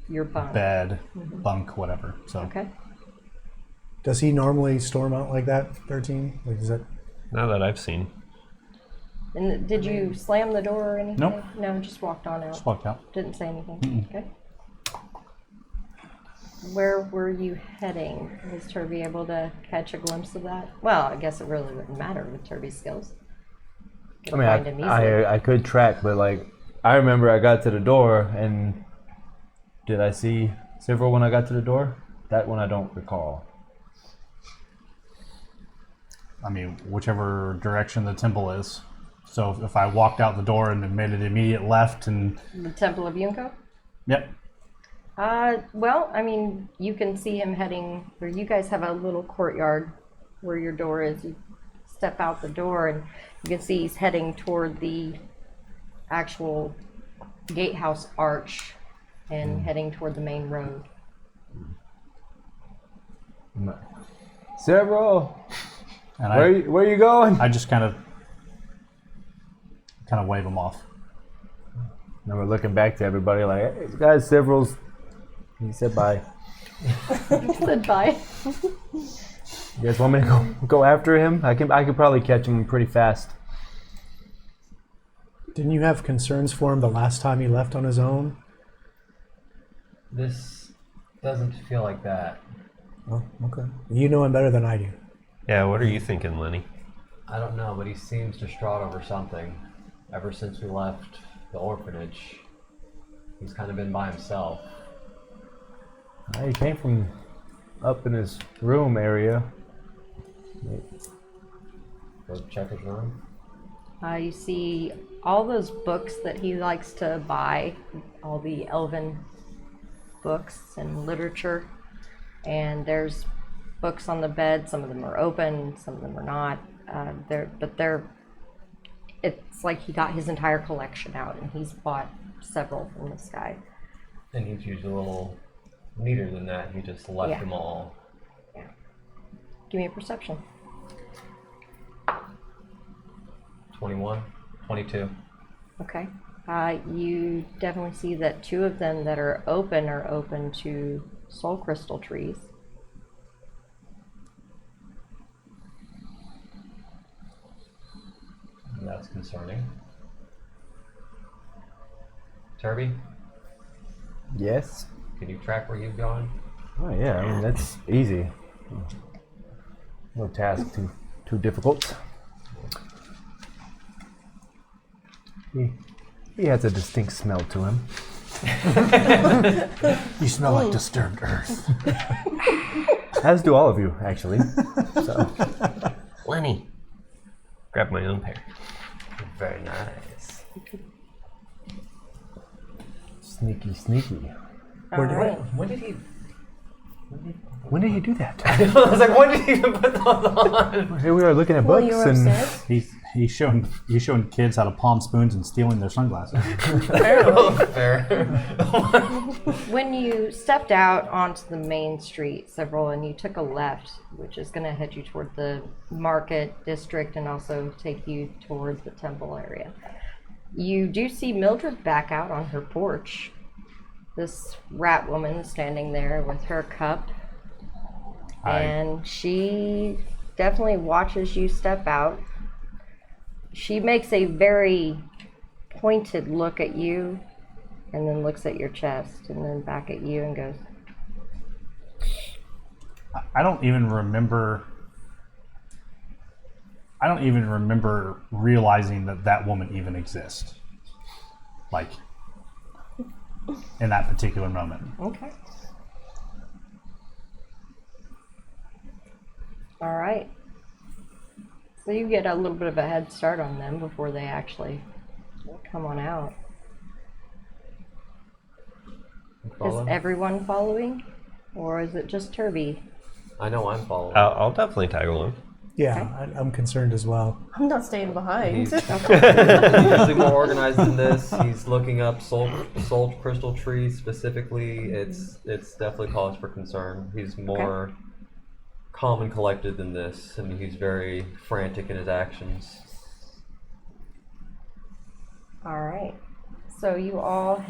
your bunk. bed, bunk, whatever. So Okay. Does he normally storm out like that, 13? Like, is that... Not that I've seen. And did you slam the door or anything? Nope. No, just walked on out. just walked out. Didn't say anything. Okay. Where were you heading? Was Turby able to catch a glimpse of that? Well, I guess it really wouldn't matter with Turby's skills. I mean, Find him easily. I could track, but like, I remember I got to the door, and did I see Sivro when I got to the door? That one I don't recall. I mean, whichever direction the temple is. So if I walked out the door and then made an immediate left, and The Temple of Yunko? yep, Well, I mean, you can see him heading, or you guys have a little courtyard where your door is. You step out the door, and you can see he's heading toward the actual gatehouse arch and heading toward the main road. Several. And Where you going? I just kind of wave him off. And we're looking back to everybody like, hey, guys, Several's. He said bye. Said bye. You guys want me to go after him? I could probably catch him pretty fast. Didn't you have concerns for him the last time he left on his own? This doesn't feel like that. Oh, okay. You know him better than I do. Yeah, what are you thinking, Lenny? I don't know, but he seems distraught over something. Ever since we left the orphanage, he's kind of been by himself. He came from up in his room area. Go check his room. You see all those books that he likes to buy, all the elven books and literature. And there's books on the bed. Some of them are open, some of them are not. It's like he got his entire collection out, and he's bought several from this guy. And he's usually a little neater than that. He just left them all. Yeah. Give me a perception. 21, 22. Okay. You definitely see that two of them that are open to soul crystal trees. That's concerning. Turby, Yes. can you track where you've gone? Oh yeah, I mean that's easy. No task too difficult. He has a distinct smell to him. You smell like disturbed earth. As do all of you, actually. So Lenny. Grab my own pair. Very nice. sneaky. All right. When did he? When did he do that? I was like, when did he even put those on? Here we are looking at Well, books you were and upstairs. He's showing kids how to palm spoons and stealing their sunglasses. Fair. When you stepped out onto the main street, several, and you took a left, which is going to head you toward the market district and also take you towards the temple area, you do see Mildred back out on her porch. This rat woman standing there with her cup. And she definitely watches you step out. She makes a very pointed look at you and then looks at your chest and then back at you and goes, I don't even remember realizing that woman even exists. Like, in that particular moment. okay. All right. So you get a little bit of a head start on them before they actually come on out. Is everyone following? Or is it just Turby? I know I'm following. I'll definitely tag along. Yeah, I'm concerned as well. I'm not staying behind. He's usually more organized than this. He's looking up soul crystal trees specifically. It's definitely cause for concern. He's more calm and collected than this, and he's very frantic in his actions. All right. So you all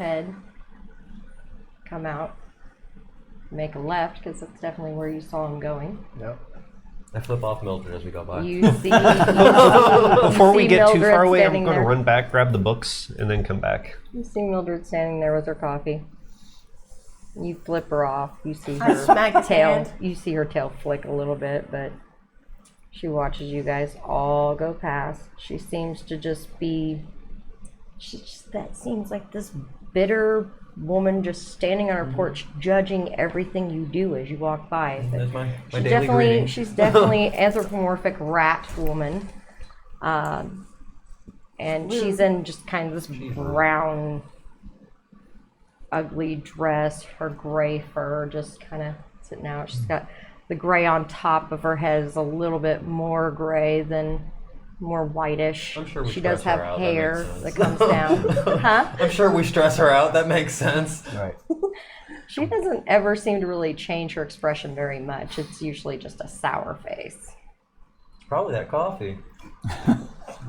come out, make a left because that's definitely where you saw him going. Yep. I flip off Mildred as we go by. You see. Before we get too Mildred far away, I'm standing going to there. run back, grab the books, and then come back. You see Mildred standing there with her coffee. You flip her off. You see I her smack his tail. hand. You see her tail flick a little bit, but she watches you guys all go past. She seems to just be. That seems like this bitter woman just standing on her porch, judging everything you do as you walk by. But That's my she's daily greeting. she's definitely anthropomorphic rat woman, and she's in just kind of this brown, ugly dress. Her gray fur just kind of sitting out. She's got the gray on top of her head is a little bit more gray than more whitish. I'm sure we she does stress have her out, that hair makes that sense. comes down. Huh? I'm sure we stress her out. That makes sense. Right. She doesn't ever seem to really change her expression very much. It's usually just a sour face. It's probably that coffee.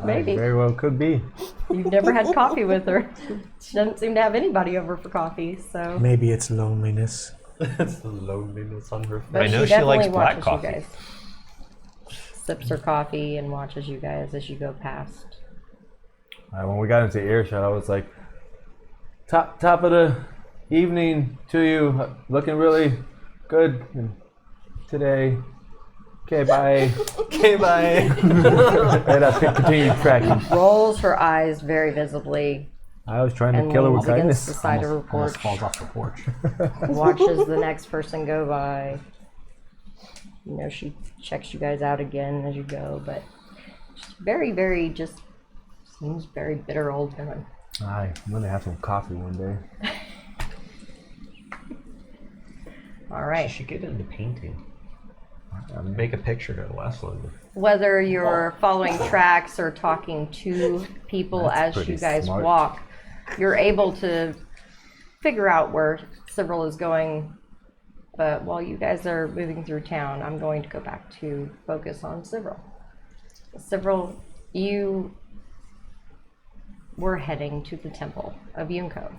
Maybe. Very well could be. You've never had coffee with her. She doesn't seem to have anybody over for coffee, so. Maybe it's loneliness. It's the loneliness on her face. But I know she definitely likes black watches coffee. You guys. Sips her coffee and watches you guys as you go past. When we got into earshot, I was like, top of the evening to you. Looking really good today. Okay, bye. Okay, bye. And I continued tracking. Rolls her eyes very visibly I was trying and to kill her with leans against kindness. the side of her Almost porch. falls off the porch. Watches the next person go by. You know, she checks you guys out again as you go, but she's very just seems very bitter old woman. I'm gonna have some coffee one day. All I right. should get into painting. Make a picture to last longer. Whether you're following tracks or talking to people That's as pretty you guys smart. walk, you're able to figure out where Cyril is going. But while you guys are moving through town, I'm going to go back to focus on Cyril. Cyril, you were heading to the temple of Yunko.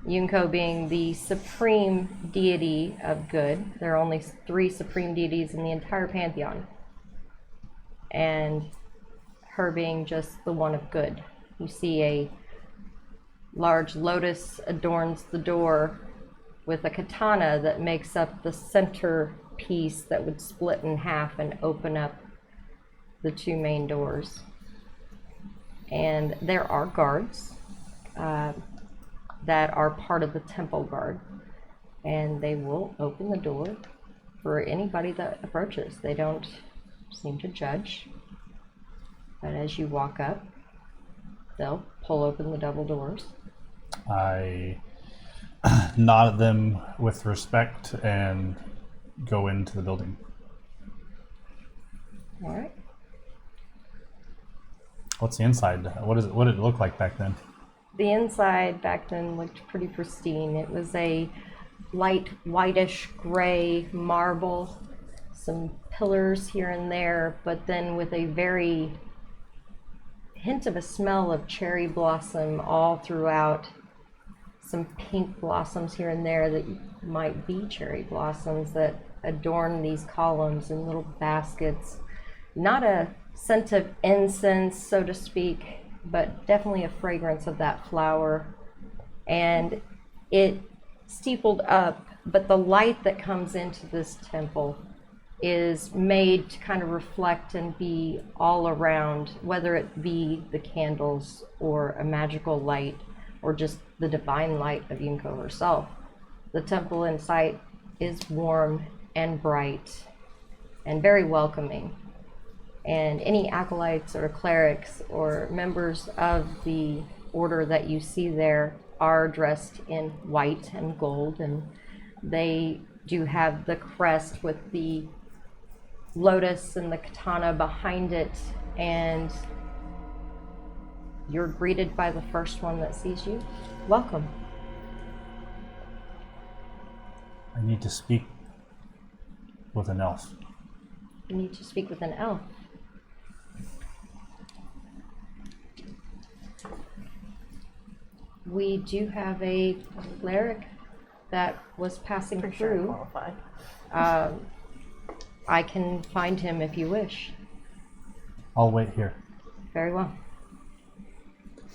Yunko being the supreme deity of good. There are only 3 supreme deities in the entire pantheon. And her being just the one of good. You see a large lotus adorns the door with a katana that makes up the center piece that would split in half and open up the 2 main doors. And there are guards that are part of the temple guard, and they will open the door for anybody that approaches. They don't seem to judge, but as you walk up, they'll pull open the double doors. I nod at them with respect and go into the building. All right. What's the inside? What did it look like back then? The inside back then looked pretty pristine. It was a light whitish gray marble, some pillars here and there, but then with a very hint of a smell of cherry blossom all throughout. Some pink blossoms here and there that might be cherry blossoms that adorn these columns in little baskets. Not a scent of incense, so to speak, but definitely a fragrance of that flower. And it steepled up, but the light that comes into this temple is made to kind of reflect and be all around, whether it be the candles or a magical light or just the divine light of Yunko herself. The temple in sight is warm and bright and very welcoming. And any acolytes or clerics or members of the order that you see there are dressed in white and gold, and they do have the crest with the lotus and the katana behind it, and you're greeted by the first one that sees you. Welcome. I need to speak with an elf. You need to speak with an elf. We do have a cleric that was passing Pretty sure I'm through. qualified. I can find him if you wish. I'll wait here. Very well.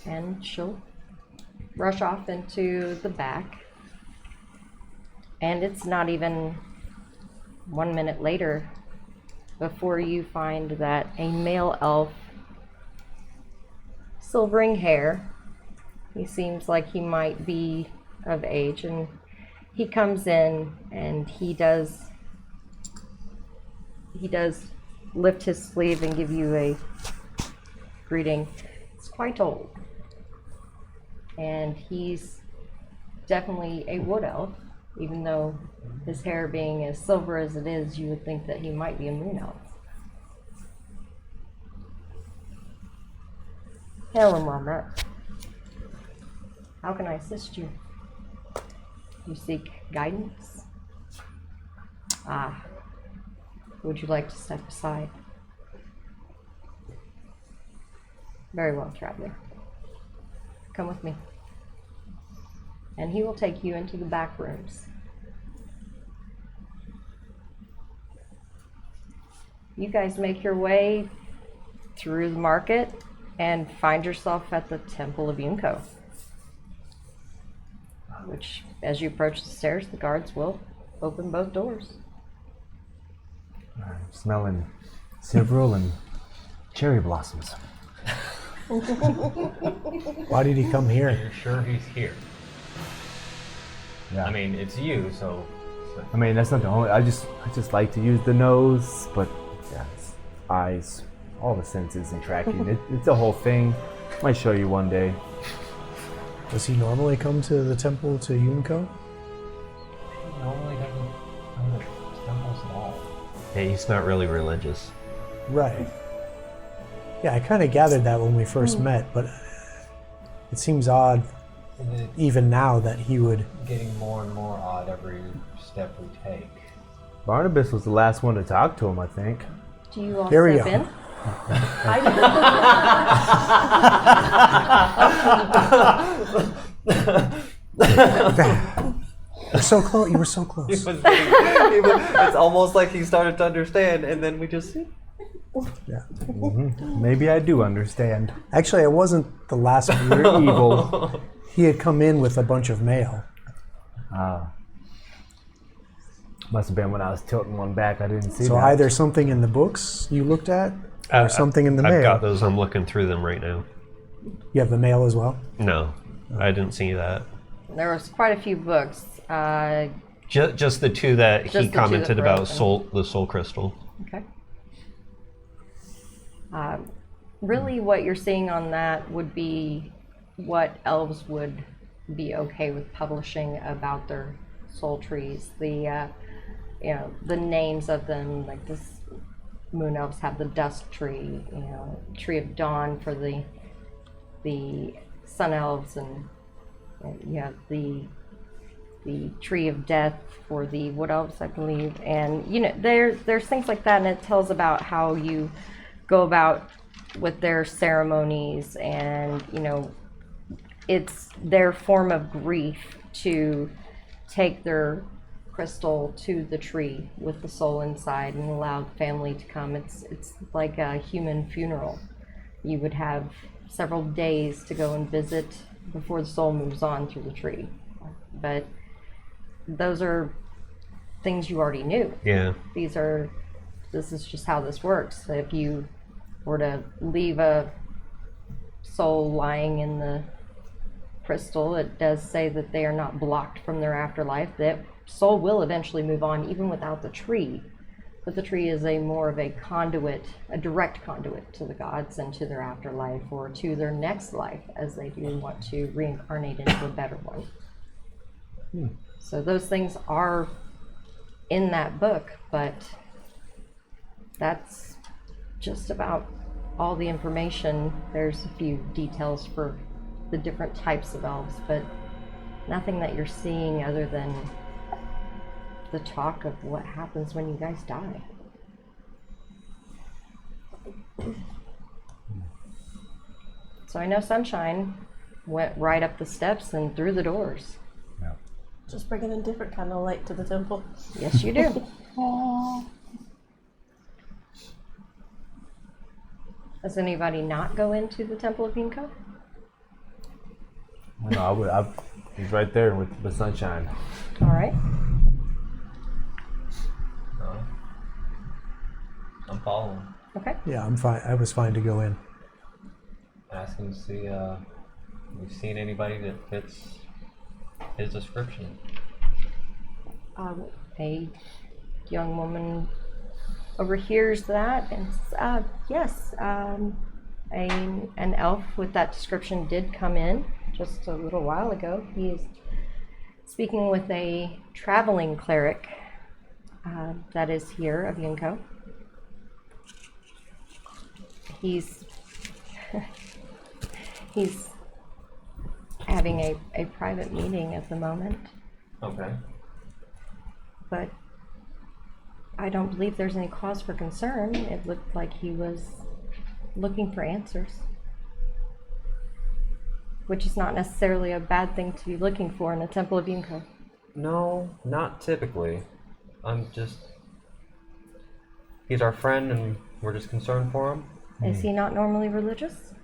And she'll rush off into the back. And it's not even 1 minute later before you find that a male elf, silvering hair, he seems like he might be of age, and he comes in and he does lift his sleeve and give you a greeting. It's quite old, and he's definitely a wood elf. Even though his hair being as silver as it is, you would think that he might be a moon elf. Hello, Marmot. How can I assist you? You seek guidance? Ah. Would you like to step aside? Very well, traveler. Come with me. And he will take you into the back rooms. You guys make your way through the market and find yourself at the Temple of Yunko, which, as you approach the stairs, the guards will open both doors. I'm smelling several and cherry blossoms. Why did he come here? You're sure he's here? Yeah. I mean, it's you, so. I mean, that's not the only. I just like to use the nose, but yeah, it's eyes, all the senses and tracking. It's a whole thing. Might show you one day. Does he normally come to the temple to Yunko? He normally doesn't come to temples at all. Yeah, he's not really religious. Right. Yeah, I kind of gathered that when we first met, but it seems odd even now that he would... Getting more and more odd every step we take. Barnabas was the last one to talk to him, I think. Do you all Here we step go. in? You're so close. You were so close. It's almost like he started to understand, and then we just. Yeah. Maybe I do understand. Actually, I wasn't the last one. You're evil. He had come in with a bunch of mail. Must have been when I was tilting one back. I didn't see So that. either something in the books you looked at, or something in the mail. I've got those. I'm looking through them right now. You have the mail as well? No, I didn't see that. There was quite a few books. Just the two that Just he the two commented that were about, open. the soul crystal. Okay. Really, what you're seeing on that would be what elves would be okay with publishing about their soul trees. The the names of them, like this moon elves have the dusk tree, tree of dawn for the sun elves, and you have the tree of death for the wood elves, I believe. And there's things like that, and it tells about how you go about with their ceremonies, and it's their form of grief to take their crystal to the tree with the soul inside and allow the family to come. It's like a human funeral. You would have several days to go and visit before the soul moves on through the tree. But those are things you already knew. Yeah. This is just how this works. If you were to leave a soul lying in the crystal, it does say that they are not blocked from their afterlife. That soul will eventually move on even without the tree. But the tree is more of a conduit, a direct conduit to the gods and to their afterlife, or to their next life, as they do want to reincarnate into a better one. So those things are in that book, but that's just about all the information. There's a few details for the different types of elves, but nothing that you're seeing other than the talk of what happens when you guys die. So I know Sunshine went right up the steps and through the doors. Just bringing a different kind of light to the temple. Yes, you do. Does anybody not go into the Temple of Yunko? I was right there with the Sunshine. All right. I'm following. Okay. Yeah, I'm fine. I was fine to go in. Asking to see, we've seen anybody that fits his description. A young woman overhears that and says, yes, an elf with that description did come in just a little while ago. He speaking with a traveling cleric that is here of Yunko. He's having a private meeting at the moment, Okay. but I don't believe there's any cause for concern. It looked like he was looking for answers, which is not necessarily a bad thing to be looking for in the Temple of Yunko. No, not typically. He's our friend and we're just concerned for him. Is he not normally religious?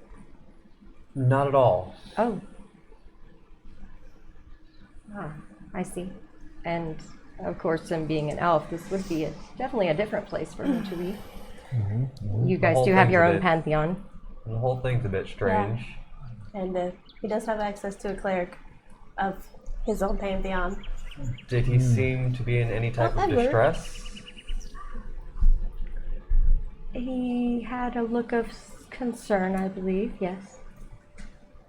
Not at all. Oh. I see. And of course, him being an elf, this would be definitely a different place for him to be. You guys whole do have thing's your a own bit- pantheon. The whole thing's a bit strange. And he does have access to a cleric of his own pantheon. Did he seem to be in any type of Edward. distress? He had a look of concern, I believe, yes.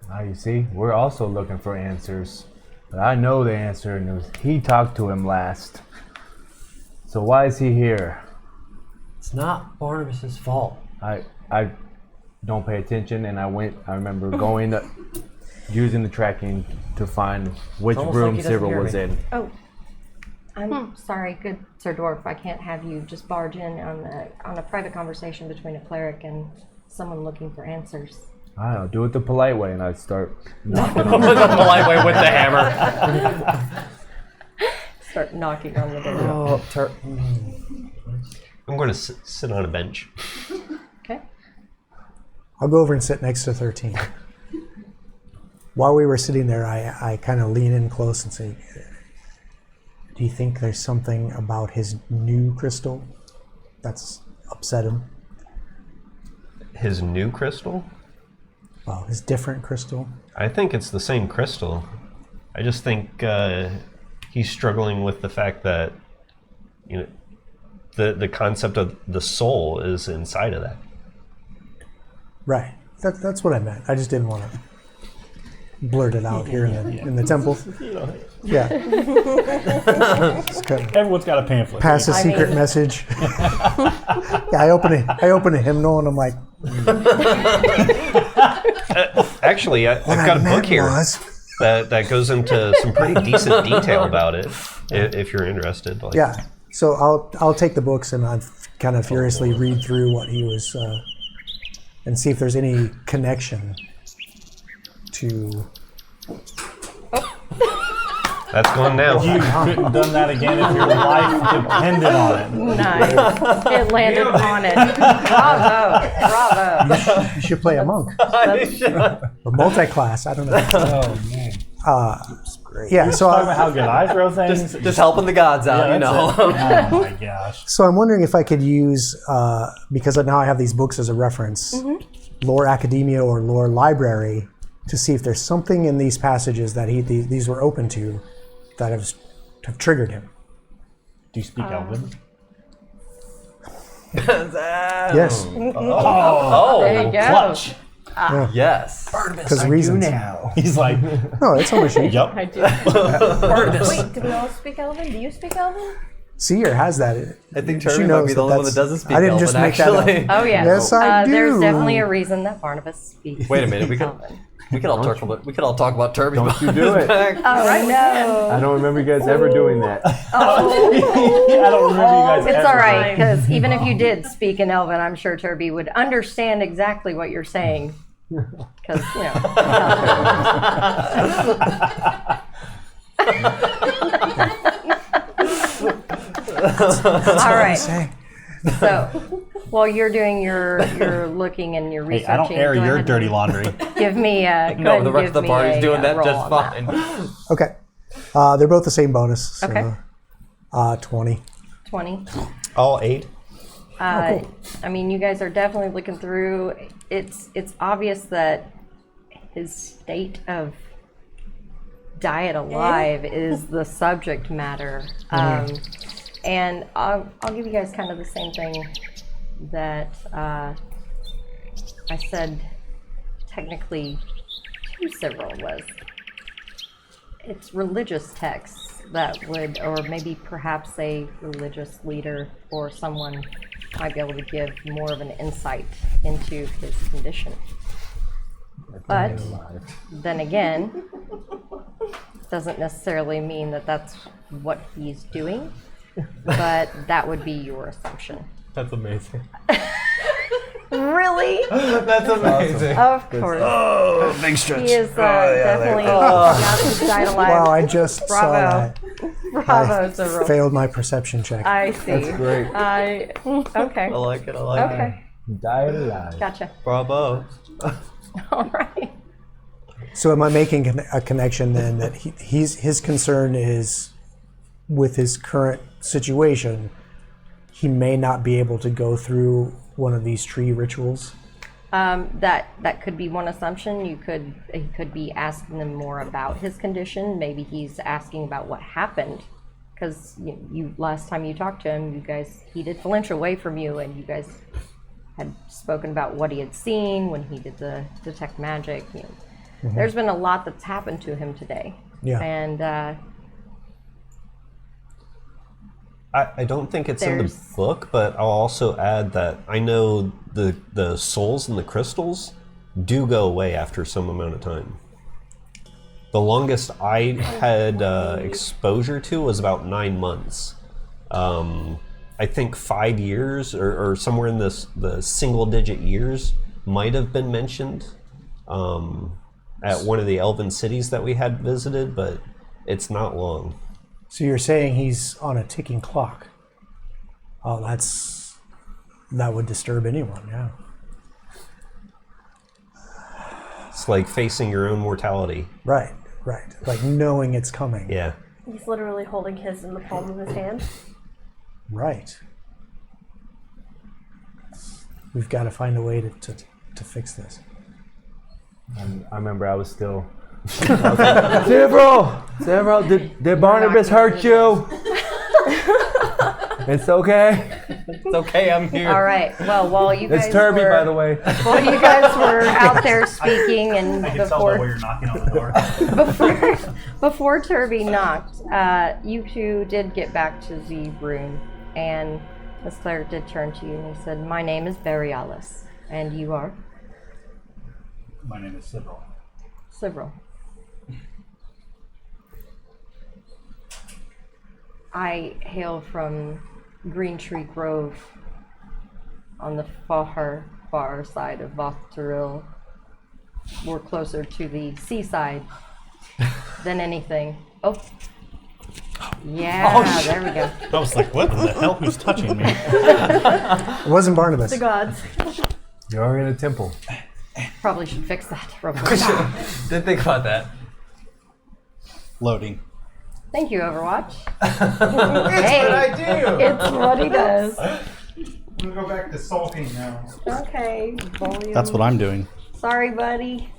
Now you see, we're also looking for answers. But I know the answer, and it was he talked to him last. So why is he here? It's not Barnabas's fault. I don't pay attention, and I remember going using the tracking to find which almost room like he doesn't Cyril hear was me. in. Oh, I'm sorry, good Sir Dwarf. I can't have you just barge in on a private conversation between a cleric and someone looking for answers. I don't know, do it the polite way, and I start knocking on The polite way with the hammer. Start knocking on the door. Oh, I'm going to sit on a bench. Okay. I'll go over and sit next to 13. While we were sitting there, I kind of lean in close and say, do you think there's something about his new crystal that's upset him? His new crystal? Well, his different crystal? I think it's the same crystal. I just think he's struggling with the fact that, you know, the concept of the soul is inside of that. Right. That's what I meant. I just didn't want to blurt it out here in the temple. Yeah. Just kind of Everyone's got a pamphlet. pass a I secret mean- message. Yeah, I open a hymnal and I'm like, Actually, I've what got I a book meant here was. that goes into some pretty decent detail about it, if you're interested. Like, Yeah. So I'll take the books and I'll kind of furiously read through what he was and see if there's any connection to. That's gone now. You couldn't have done that again if your life depended on it. Nice. It landed on it. Bravo. You should play a monk or multi-class. I don't know. Oh man. Yeah. So Talk about how good I throw things. just helping the gods out, you know. That's it. Oh my gosh. So I'm wondering if I could use, because now I have these books as a reference, Lore Academia or Lore Library, to see if there's something in these passages that these were open to that have triggered him. Do you speak Elven? Yes, Oh, There you go. clutch. yes. because reasons. Now. He's like, No, it's on my sheet. yep. I do. Wait, do we all speak Elven? Do you speak Elven? Seer has that. I think She Turby might knows be the only one that that's- doesn't speak I didn't Elven, just make that up. actually. Oh, yeah. Yes, I do. There's definitely a reason that Barnabas speaks. Wait a minute, we could all talk about Turby. Don't you do it. Oh, no. I don't remember you guys ever doing that. I don't remember you guys It's ever all right, because even if you did speak in Elven, I'm sure Turby would understand exactly what you're saying. Because, you know. All right. Say, So, while you're doing your looking and your Hey, researching, I don't air go your ahead dirty and laundry. Give me go No, ahead the and rest give of the me party's a, doing that roll just on that. fine. okay, they're both the same bonus. So, Okay. 20. 20. All 8? I mean, you guys are definitely looking through. It's obvious that his state of diet alive is the subject matter. And I'll give you guys kind of the same thing that I said technically to Cyril was. it's religious texts that would, or maybe perhaps a religious leader or someone might be able to give more of an insight into his condition. But then again, doesn't necessarily mean that that's what he's doing, but that would be your assumption. That's amazing. Really? That's amazing. Of course. Oh, big stretch. He is definitely not the died alive. Wow, I just saw Bravo. that. Bravo, I Cyril. failed my perception check. I see. That's great. Okay. I like it. I like it. Okay. Died alive. Gotcha. Bravo. All right. So am I making a connection then that his concern is with his current situation, he may not be able to go through one of these tree rituals? That could be one assumption. He could be asking them more about his condition. Maybe he's asking about what happened, because you last time you talked to him, he did flinch away from you, and you guys had spoken about what he had seen when he did the detect magic. There's been a lot that's happened to him today. Yeah. And I don't think it's in the There's- book, but I'll also add that I know the souls and the crystals do go away after some amount of time. The longest I had exposure to was about 9 months. I think 5 years or somewhere in the single-digit years might have been mentioned at one of the elven cities that we had visited, but it's not long. So you're saying he's on a ticking clock? Oh, that would disturb anyone, yeah. It's like facing your own mortality. Right. Like knowing it's coming. Yeah. He's literally holding his in the palm of his hand. Right. We've got to find a way to fix this. I remember I was still. Several, did Barnabas hurt you? It's okay. It's okay. I'm here. all right. Well, while you guys It's Turby, were, by the way. while you guys were out there speaking, and I can tell by where you're knocking on the door. before Turby knocked, you two did get back to the room, and Miss Cleric did turn to you and he said, "My name is Borealis, and you are?" My name is Cyril. Several. I hail from Green Tree Grove on the far side of Vothteril. We're closer to the seaside than anything. Oh. Yeah, there we go. I was like, what the hell? Who's touching me? It wasn't Barnabas. The gods. You're in a temple. Probably should fix that real quick. Didn't think about that. Loading. Thank you, Overwatch. Hey, what I do. It's what he does. I'm gonna go back to sulking now. Okay, volume. That's what I'm doing. Sorry, buddy.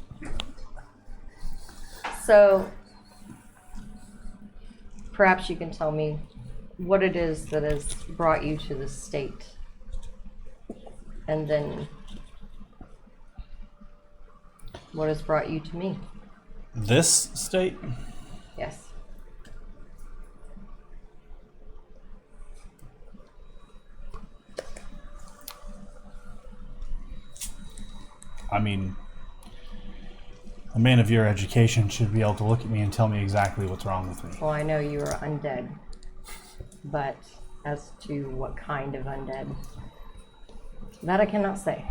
So, perhaps you can tell me what it is that has brought you to this state. And then, what has brought you to me? This state? Yes. I mean, a man of your education should be able to look at me and tell me exactly what's wrong with me. Well, I know you are undead, but as to what kind of undead, that I cannot say.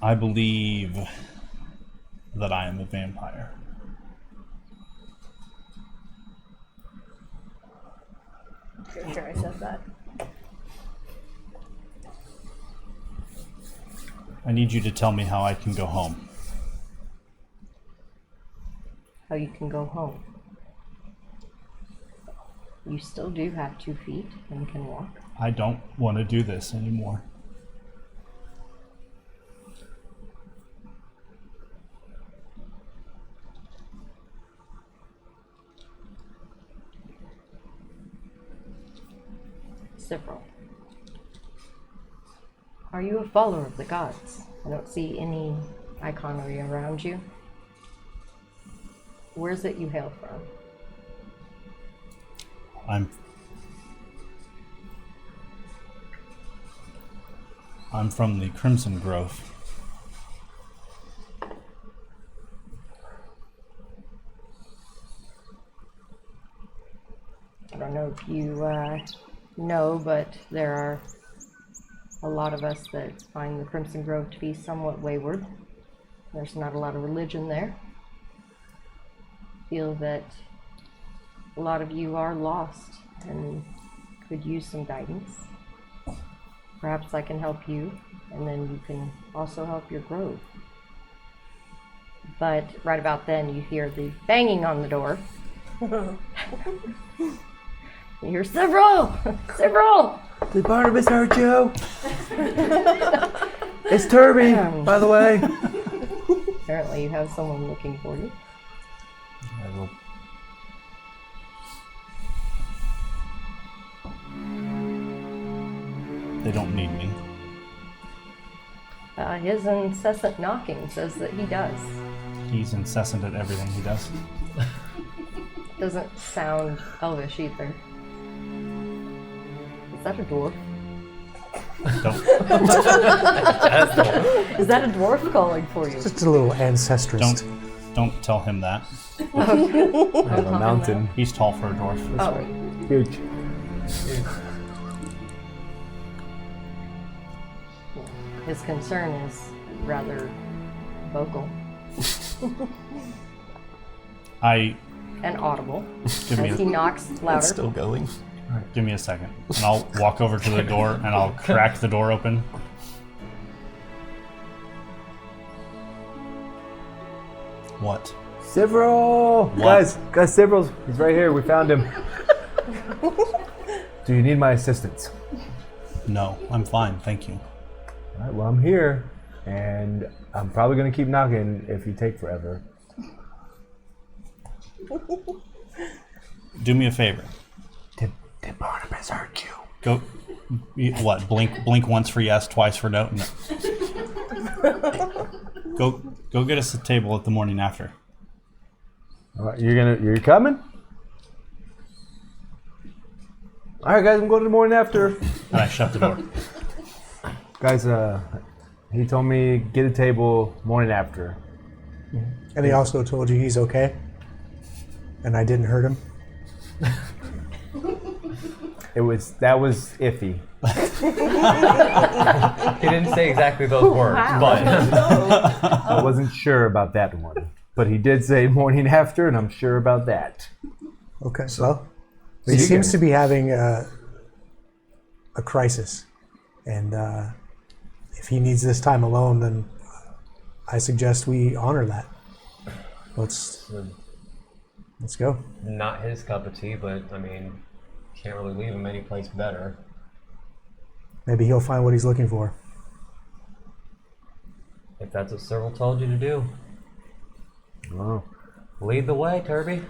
I believe that I am a vampire. Pretty sure I said that. I need you to tell me how I can go home. How you can go home. You still do have 2 feet and can walk. I don't want to do this anymore. Several. Are you a follower of the gods? I don't see any iconry around you. Where is it you hail from? I'm from the Crimson Grove. I don't know if you know, but there are a lot of us that find the Crimson Grove to be somewhat wayward. There's not a lot of religion there. Feel that a lot of you are lost and could use some guidance. Perhaps I can help you, and then you can also help your grove. But right about then, you hear the banging on the door. You hear several! Several! Did Barnabas hurt you? It's Turby, by the way. Apparently you have someone looking for you. I will. They don't need me. His incessant knocking says that he does. He's incessant at everything he does. Doesn't sound elvish either. Is that a dwarf? Don't, Is that a dwarf calling for you? Just a little ancestrist. don't tell him that. I have a mountain. He's tall for a dwarf. Oh, Huge. his concern is rather vocal and audible Give me as he knocks louder. It's still going. Give me a second, and I'll walk over to the door and I'll crack the door open. What? Several! Guys, Several. He's right here. We found him. Do you need my assistance? No, I'm fine, thank you. All right, well, I'm here, and I'm probably going to keep knocking if you take forever. Do me a favor. Did Barnabas hurt you? Go. What? Blink once for yes, twice for no. No. Go get us a table at the morning after. All right, you're coming? All right, guys, I'm going to the morning after. And I shut the door. Guys, he told me get a table morning after. And he also told you he's okay? And I didn't hurt him? That was iffy. He didn't say exactly those words, but I wasn't sure about that one. But he did say morning after, and I'm sure about that. Okay, well, he seems to be having a crisis. And if he needs this time alone, then I suggest we honor that. Let's go. not his cup of tea. But I mean, can't really leave him any place better. Maybe he'll find what he's looking for. If that's what Cyril told you to do, Oh, lead the way, Turby.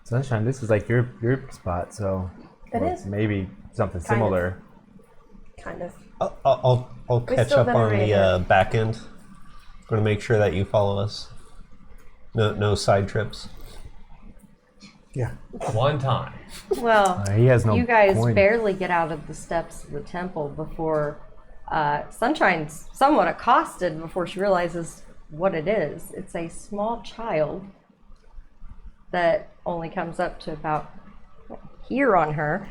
Sunshine, this is like your spot, so It or is. maybe something Kind of. similar. Kind of. I'll catch still up better on right the here. back end. Going to make sure that you follow us. No side trips. Yeah. One time. Well, He has no you guys coin. barely get out of the steps of the temple before Sunshine's somewhat accosted before she realizes what it is. It's a small child that only comes up to about here on her.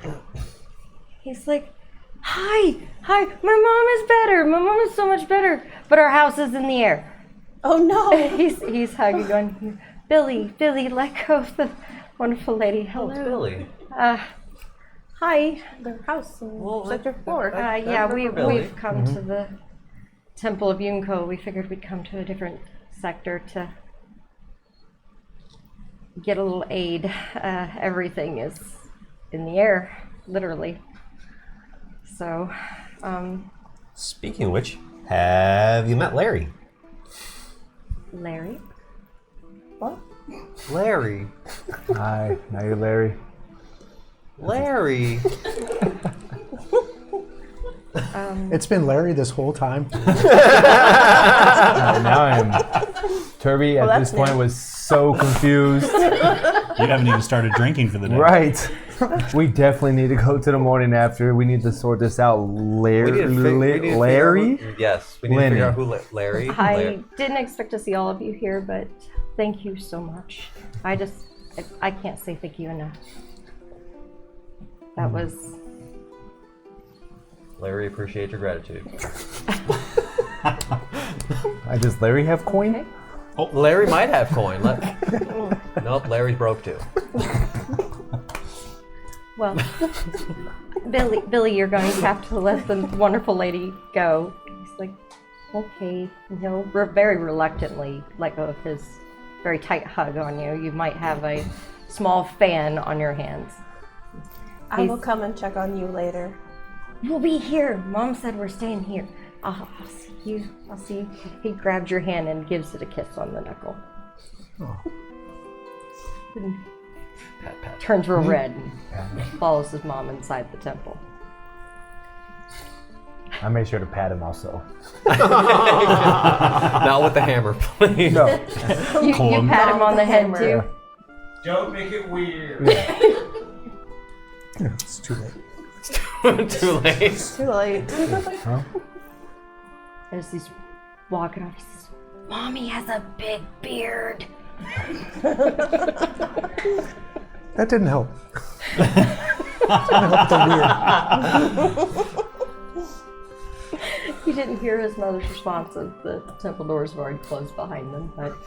He's like, hi, my mom is better. My mom is so much better, but our house is in the air. Oh no! He's hugging, going, Billy, let go of the wonderful lady. Oh, Hello. it's Billy. Hi. Their house in Well, sector 4. Yeah, remember Billy. we've come to the Temple of Yunko. We figured we'd come to a different sector to get a little aid. Everything is in the air, literally. So, Speaking of which, have you met Larry? Larry? What? Larry. Hi, now you're Larry. Larry. It's been Larry this whole time. Now I am Turby Well, at this that's point new. was so confused. You haven't even started drinking for the day. Right. We definitely need to go to the morning after. We need to sort this out. Larry? Yes, we need to Lenny. figure out who Larry. I didn't expect to see all of you here, but thank you so much. I can't say thank you enough. That was. Larry, appreciate your gratitude. Does Larry have coin? Okay. Oh, Larry might have coin. Nope, Larry's broke too. Well, Billy, you're going to have to let the wonderful lady go. He's like, okay, very reluctantly let go of his very tight hug on you. You might have a small fan on your hands. I will come and check on you later. We'll be here. Mom said we're staying here. I'll see you. I'll see you. He grabs your hand and gives it a kiss on the knuckle. Oh. Pat, pat. Turns real red and follows his mom inside the temple. I made sure to pat him also. Not with the hammer, please. No. You pat him on the head too. Don't make it weird. It's too late. Too late. Too late. As he's walking off, he says, Mommy has a big beard. That didn't help. Didn't help the weird. He didn't hear his mother's response as the temple doors have already closed behind them, but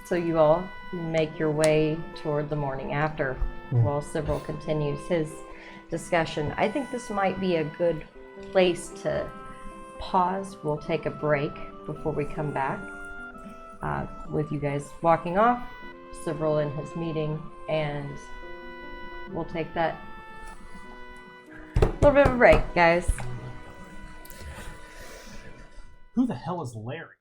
so you all make your way toward the morning after while Cyril continues his discussion. I think this might be a good place to pause. We'll take a break before we come back with you guys walking off, Cyril in his meeting, and we'll take that little bit of a break, guys. Who the hell is Larry?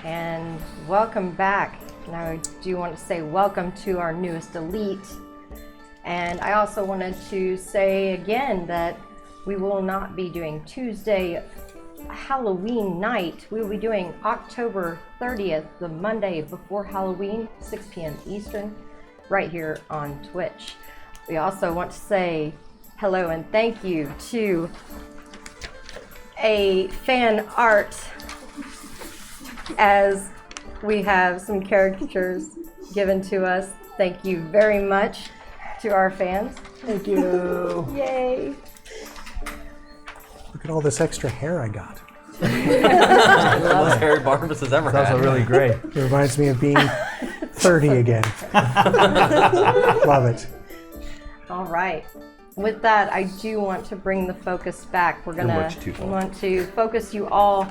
And welcome back. Now I do want to say welcome to our newest elite. And I also wanted to say again that we will not be doing Tuesday Halloween night. We will be doing October 30th, the Monday before Halloween, 6 p.m. Eastern, right here on Twitch. We also want to say hello and thank you to a fan art, as we have some caricatures given to us. Thank you very much to our fans. Thank you. Yay. Look at all this extra hair I got. The most hairy Barnabas has ever That's had. also really great. It reminds me of being 30 again. Love it. All right. With that, I do want to bring the focus back. We're gonna want to focus you all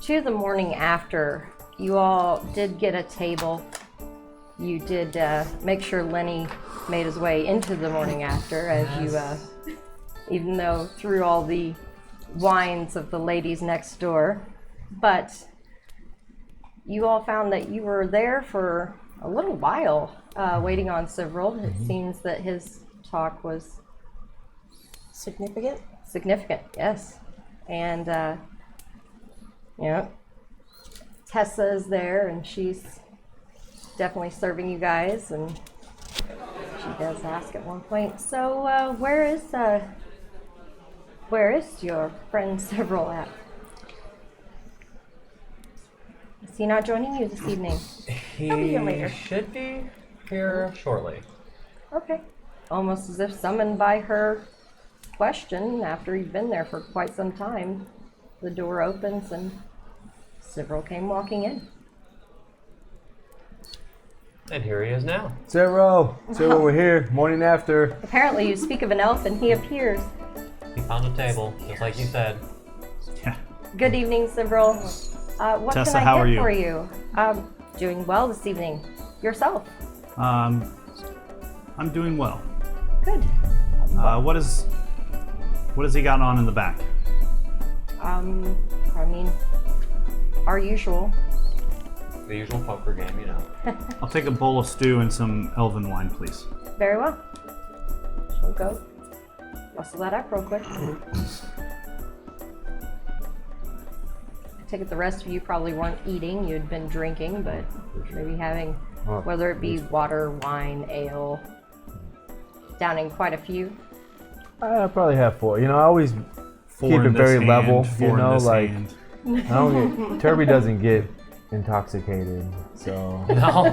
to the morning after. You all did get a table. You did make sure Lenny made his way into the morning after, as you, even though through all the wines of the ladies next door. But you all found that you were there for a little while, waiting on Several. It seems that his talk was Significant? significant, yes. And, Tessa is there, and she's definitely serving you guys, and she does ask at one point, so, where is your friend Several at? Is he not joining you this evening? He be here later. should be here shortly. Okay. Almost as if summoned by her question, after you've been there for quite some time, the door opens and Several came walking in. And here he is now. Zero, we're here. Morning after. Apparently you speak of an elf and he appears. He found a table, just like you said. Yeah. Good evening, Sibril. What Tessa, can I how get are you? for you? Doing well this evening. Yourself? I'm doing well. Good. What has he got on in the back? I mean, our usual. The usual poker game, you know. I'll take a bowl of stew and some elven wine, please. Very well. She'll go. Rustle that up real quick. I take it the rest of you probably weren't eating. You'd been drinking, but maybe having, whether it be water, wine, ale, downing quite a few. I probably have 4. You know, I always Four keep in it this very hand, level. four You in know, this like hand. I don't get, Turby doesn't get intoxicated, so No.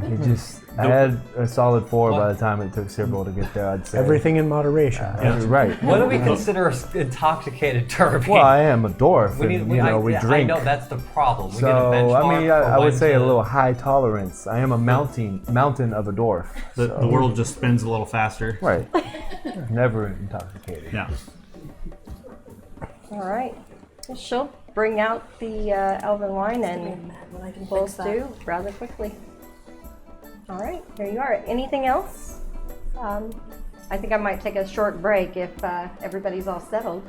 he just. I had a solid 4 by the time it took Sibril to get there. I'd say Everything in moderation. right. What do we consider an intoxicated turban? Well, I am a dwarf, we and you know we I drink. know that's the problem. We So get a benchmark I mean, for I would when say a to- little high tolerance. I am a mountain of a dwarf. The world just spins a little faster. Right. Never intoxicated. Yeah. All right. She'll bring out the elven wine and When I can bowl fix that. stew rather quickly. All right, here you are. Anything else? I think I might take a short break if everybody's all settled.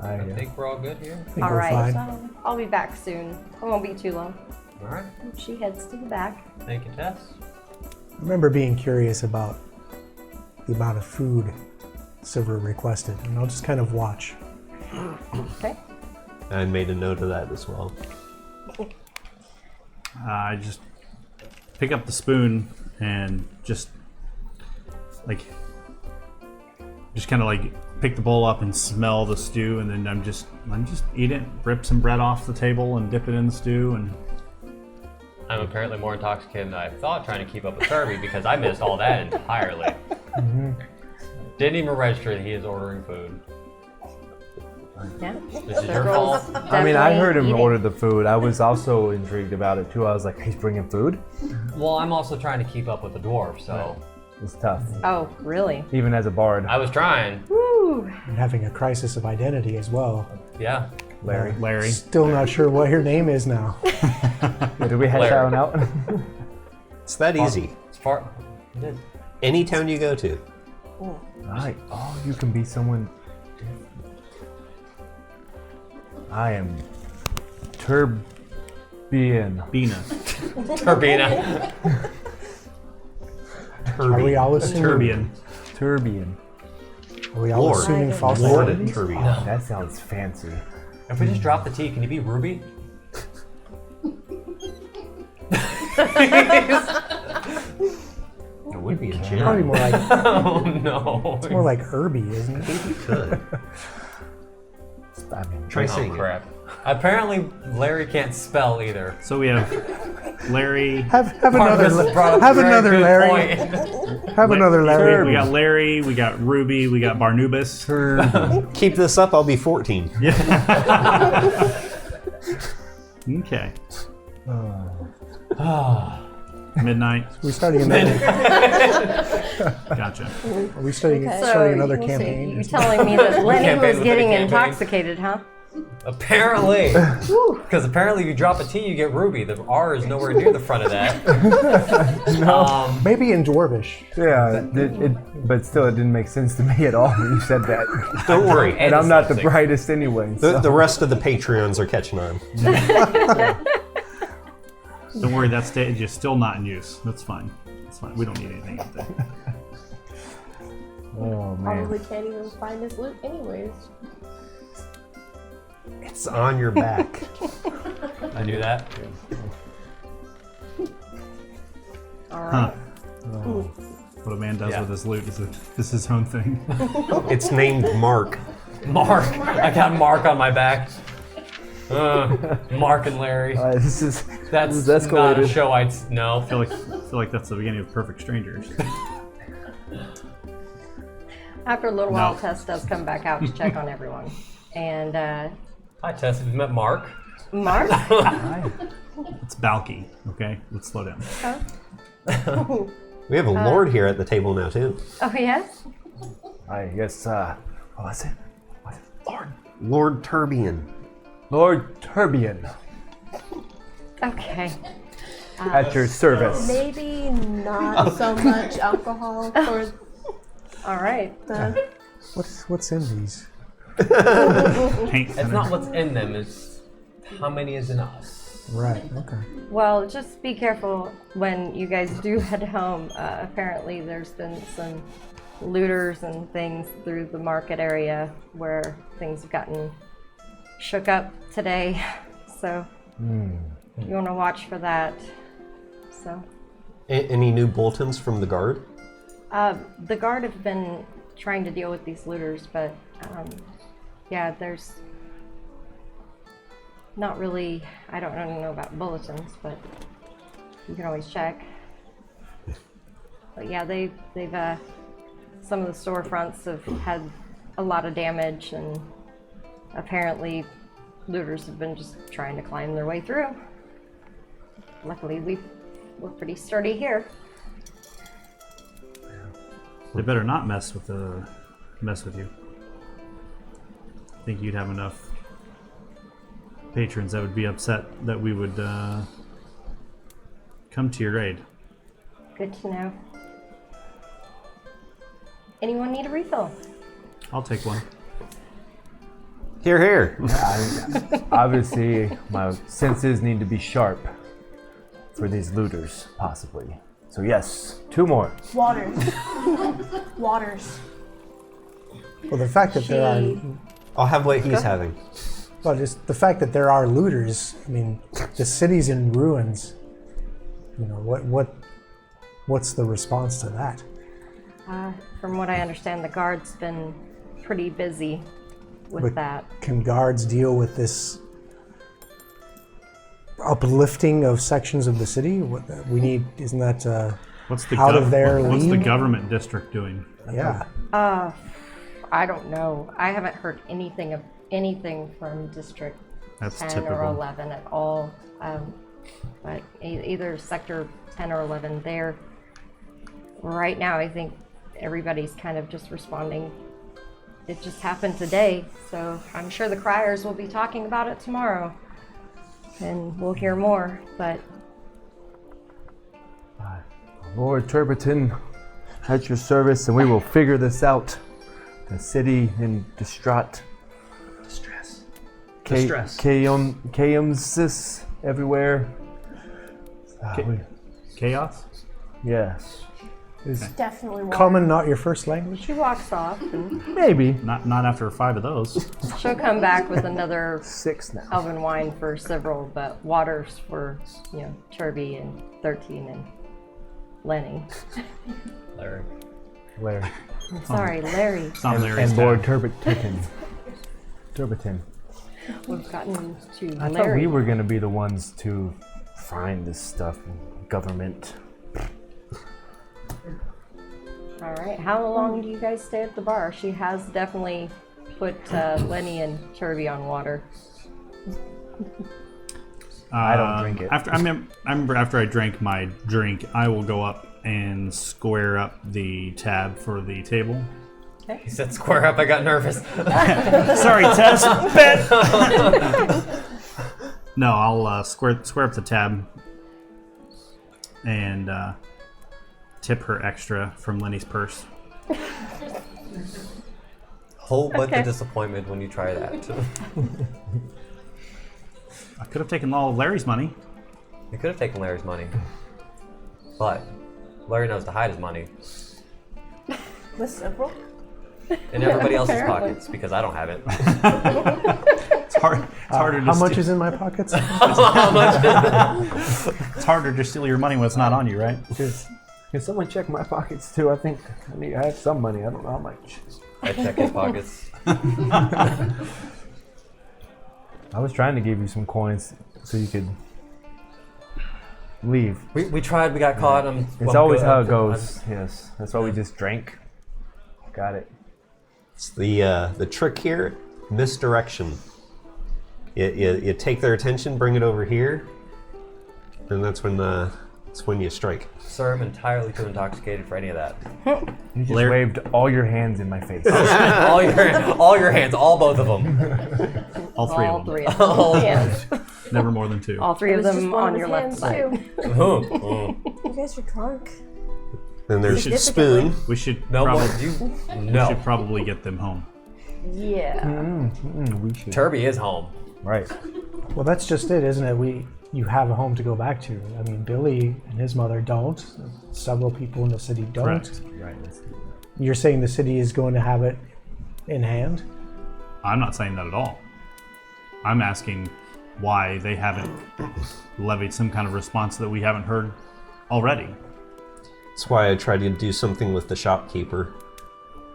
I think we're all good here. I think All we're right, fine. I'll be back soon. It won't be too long. All right. She heads to the back. Thank you, Tess. I remember being curious about the amount of food Silver requested, and I'll just kind of watch. Okay. I made a note of that as well. I just pick up the spoon and just kind of like pick the bowl up and smell the stew, and then I'm just eat it, rip some bread off the table and dip it in the stew, and I'm apparently more intoxicated than I thought trying to keep up with Kirby because I missed all that entirely. Didn't even register that he is ordering food. Yeah. This is your fault. I mean, I heard him Definitely order the food. I was also intrigued about it too. I was like, he's bringing food? Well, I'm also trying to keep up with the dwarf, so It's tough, Oh, really? even as a bard. I was trying. Woo! And having a crisis of identity as well. Yeah. Larry. Still not sure what your name is now. Did we hash that one out? It's that easy. It's far. It is. Any town you go to. Right. Oh, you can be someone different. I am Turbian. Bina. Turbina. Are we all assuming? Turbian. Turbian. Are we all Lord. assuming false Lord identities? Turbine. That sounds fancy. If we just drop the T, can you be Ruby? It would be a Probably gem. more like Oh no. more like Herbie, isn't it? You could. I mean, Try Oh saying it. crap. Apparently Larry can't spell either. So we have Larry. Have Barnabas another brought up a have very another good Larry. point. Have another Larry. We got Larry, we got Ruby, we got Barnabas. Keep this up, I'll be 14. Okay. Midnight. We're starting another. Gotcha. Are we starting another we'll see. campaign? You telling me that Lenny Campaign was within a getting campaign. intoxicated, huh? Apparently. Because apparently if you drop a T, you get Ruby. The R is nowhere near the front of that. Maybe in Dwarvish. yeah, but still, it didn't make sense to me at all when you said that. Don't worry. And I'm not the dyslexic. brightest anyway. So. The rest of the Patreons are catching on. Don't worry, that stage is still not in use. That's fine. That's fine. We don't need anything up there. Oh man. Probably can't even find his loot anyways. It's on your back. I knew that. All right. What a man does Yeah. with his loot is his own thing. It's named Mark. Mark. I got Mark on my back. Mark and Larry. This is That's this is not a escalated. show I'd know. I feel like that's the beginning of Perfect Strangers. After a little while, No. Tess does come back out to check on everyone. And Hi, Tess. Have you met Mark? Mark? It's Balky. Okay, let's slow down. We have a lord here at the table now, too. Oh, yes? Yes, what was it? Lord Turbian. Lord Turbian, Okay. at your service. Maybe not so much alcohol for All right. the. What's in these? Paint It's not what's in them, it's how many is in us. Right. Okay. Well, just be careful when you guys do head home. Apparently, there's been some looters and things through the market area where things have gotten shook up today. So you want to watch for that. So Any new bulletins from the guard? the guard have been trying to deal with these looters, but yeah, there's not really. I don't know about bulletins, but you can always check. But yeah, they've some of the storefronts have had a lot of damage, and apparently looters have been just trying to climb their way through. Luckily, we're pretty sturdy here. They better not mess with you. I think you'd have enough patrons that would be upset that we would come to your aid. Good to know. Anyone need a refill? I'll take one. Here, here. Obviously, my senses need to be sharp for these looters, possibly. So yes, 2 more. Waters. Waters. Well, the fact that there are, I'll have what he's having. well, just the fact that there are looters. I mean, the city's in ruins. You know what's the response to that? From what I understand, the guard's been pretty busy with But that. Can guards deal with this uplifting of sections of the city? What we need isn't that What's the out of their What's the league? government district doing? Yeah. I don't know. I haven't heard anything from District That's 10 typical. or 11 at all. But either Sector 10 or 11, they're right now. I think everybody's kind of just responding. It just happened today, so I'm sure the criers will be talking about it tomorrow, and we'll hear more. But Lord Turbiton, at your service, and we will figure this out. The city in distress. Distress. Chaos everywhere. Chaos? Yes. Is Definitely water. common not your first language? she walks off, and Maybe. Not after 5 of those. she'll come back with another 6 now. elven wine for several, but waters for, Turby and 13 and Lenny. Larry. Larry. I'm sorry, Larry. It's not Larry's And Lord tab. Turbiton. We've gotten to I thought Larry. we were going to be the ones to find this stuff. Government. All right. How long do you guys stay at the bar? She has definitely put Lenny and Turby on water. I don't drink it. I remember after I drank my drink, I will go up and square up the tab for the table. He said square up, I got nervous. Sorry, Tess. Bet. No, I'll square up the tab and tip her extra from Lenny's purse. Whole bunch Okay. of disappointment when you try that. I could have taken all of Larry's money. You could have taken Larry's money. But Larry knows to hide his money With several. in everybody else's Apparently. pockets because I don't have it. It's harder to How much steal. is in my pockets? It's harder to steal your money when it's not on you, right? Can someone check my pockets too? I think I have some money. I don't know how much. I check his pockets. I was trying to give you some coins so you could leave. We tried, we got caught. It's always how it goes. Yes, that's why we just drank. Got it. It's the trick here, misdirection. You take their attention, bring it over here, and that's when It's when you strike. Sir, I'm entirely too intoxicated for any of that. You just Larry- waved all your hands in my face. all your hands, all both of them. All three All of them. three of them. Yes. Never more than 2. All three It of was just them one on of your his left hands, side. too. Oh, You guys are drunk. Then there's Significantly. spoon. We should no more. we No. should probably get them home. Yeah. We should. Turby is home. Right. Well, that's just it, isn't it? You have a home to go back to. I mean, Billy and his mother don't. Several people in the city don't. Correct. Right. Let's do that. You're saying the city is going to have it in hand? I'm not saying that at all. I'm asking why they haven't levied some kind of response that we haven't heard already. That's why I tried to do something with the shopkeeper.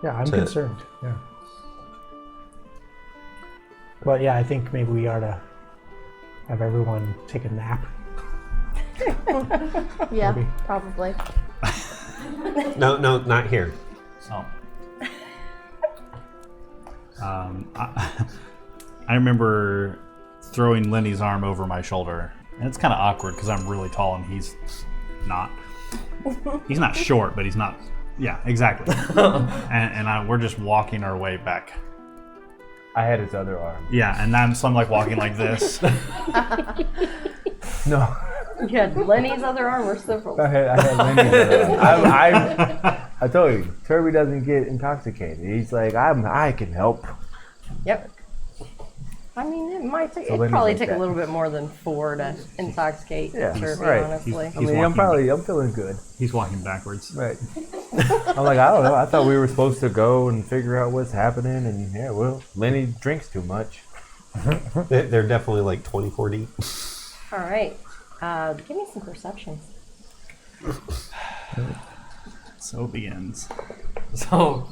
Yeah, I'm To- concerned. Yeah. But yeah, I think maybe we ought to have everyone take a nap. Yeah, Maybe. probably. No, not here. Oh. I remember throwing Lenny's arm over my shoulder, and it's kind of awkward because I'm really tall and he's not. He's not short, but he's not. Yeah, exactly. and we're just walking our way back. I had his other arm. Yeah, and so I'm like walking like this. No. You had Lenny's other arm or several. I had Lenny's other arm. I told you, Turby doesn't get intoxicated. He's like, I can help. Yep. I mean, it might take. So It'd Lenny's probably like take that. a little bit more than 4 to intoxicate Turby, right. honestly. He's I mean, walking. I'm feeling good. He's walking backwards. Right. I'm like, I don't know. I thought we were supposed to go and figure out what's happening, and yeah, well, Lenny drinks too much. They're definitely like 24 deep. All right. Give me some perceptions. So it begins. So.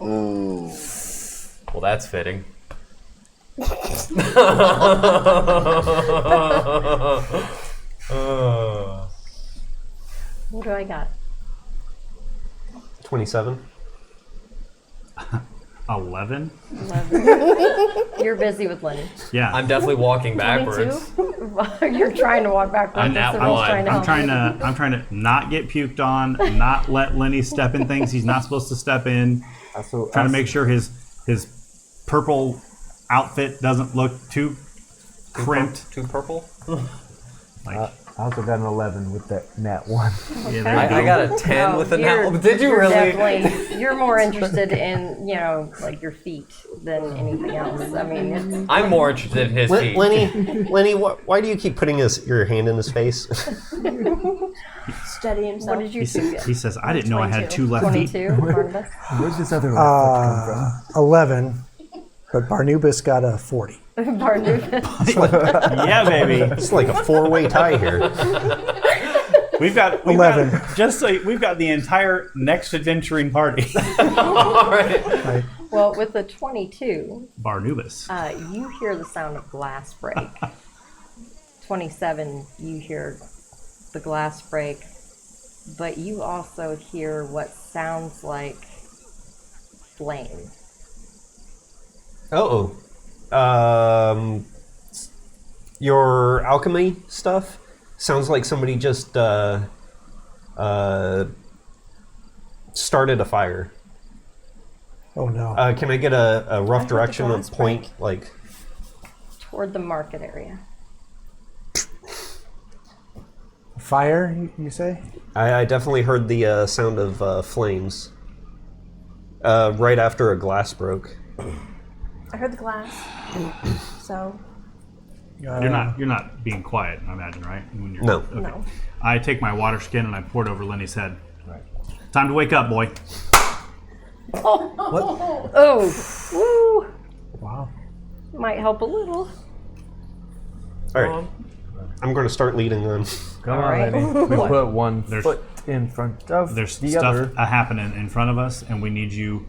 Well, that's fitting. What do I got? 27. 11? 11. You're busy with Lenny. Yeah. I'm definitely walking backwards. 22. You're trying to walk backwards. I'm and that Cyril's one. trying to help you. I'm trying to not get puked on, not let Lenny step in things he's not supposed to step in. Trying to make sure his purple outfit doesn't look too crimped. Too purple? I also got an 11 with that nat 1. Yeah, there you go. I got a 10 with a you're- nat. Did you you're really? Definitely, you're more interested in, like your feet than anything else. I mean, it's, I'm more interested in his feet. Lenny, why do you keep putting your hand in his face? Steady himself. what did you He, do? he says, I didn't know I had 2 left feet. 22, Barnabas? Where's this other left foot come 11, but Barnubas got a 40. Barnabas. Yeah, baby. It's like a 4-way tie here. We've got 11. We've got the entire next adventuring party. All right. Well, with the 22, Barnubas. you hear the sound of glass break. 27, you hear the glass break, but you also hear what sounds like flame. Uh-oh. Your alchemy stuff sounds like somebody just started a fire. Oh no. Can I get a rough heard the direction glass of point? Like, Toward the market area. Fire, you say? I definitely heard the sound of flames right after a glass broke. I heard the glass. So, You're not being quiet, I imagine, right? When you're, No. Okay. no. I take my water skin and I pour it over Lenny's head. Right. Time to wake up, boy. Oh, woo! Wow. Might help a little. All right. I'm going to start leading them. Come All on, right. Lenny. We put one There's- foot in front of There's the stuff other. happening in front of us, and we need you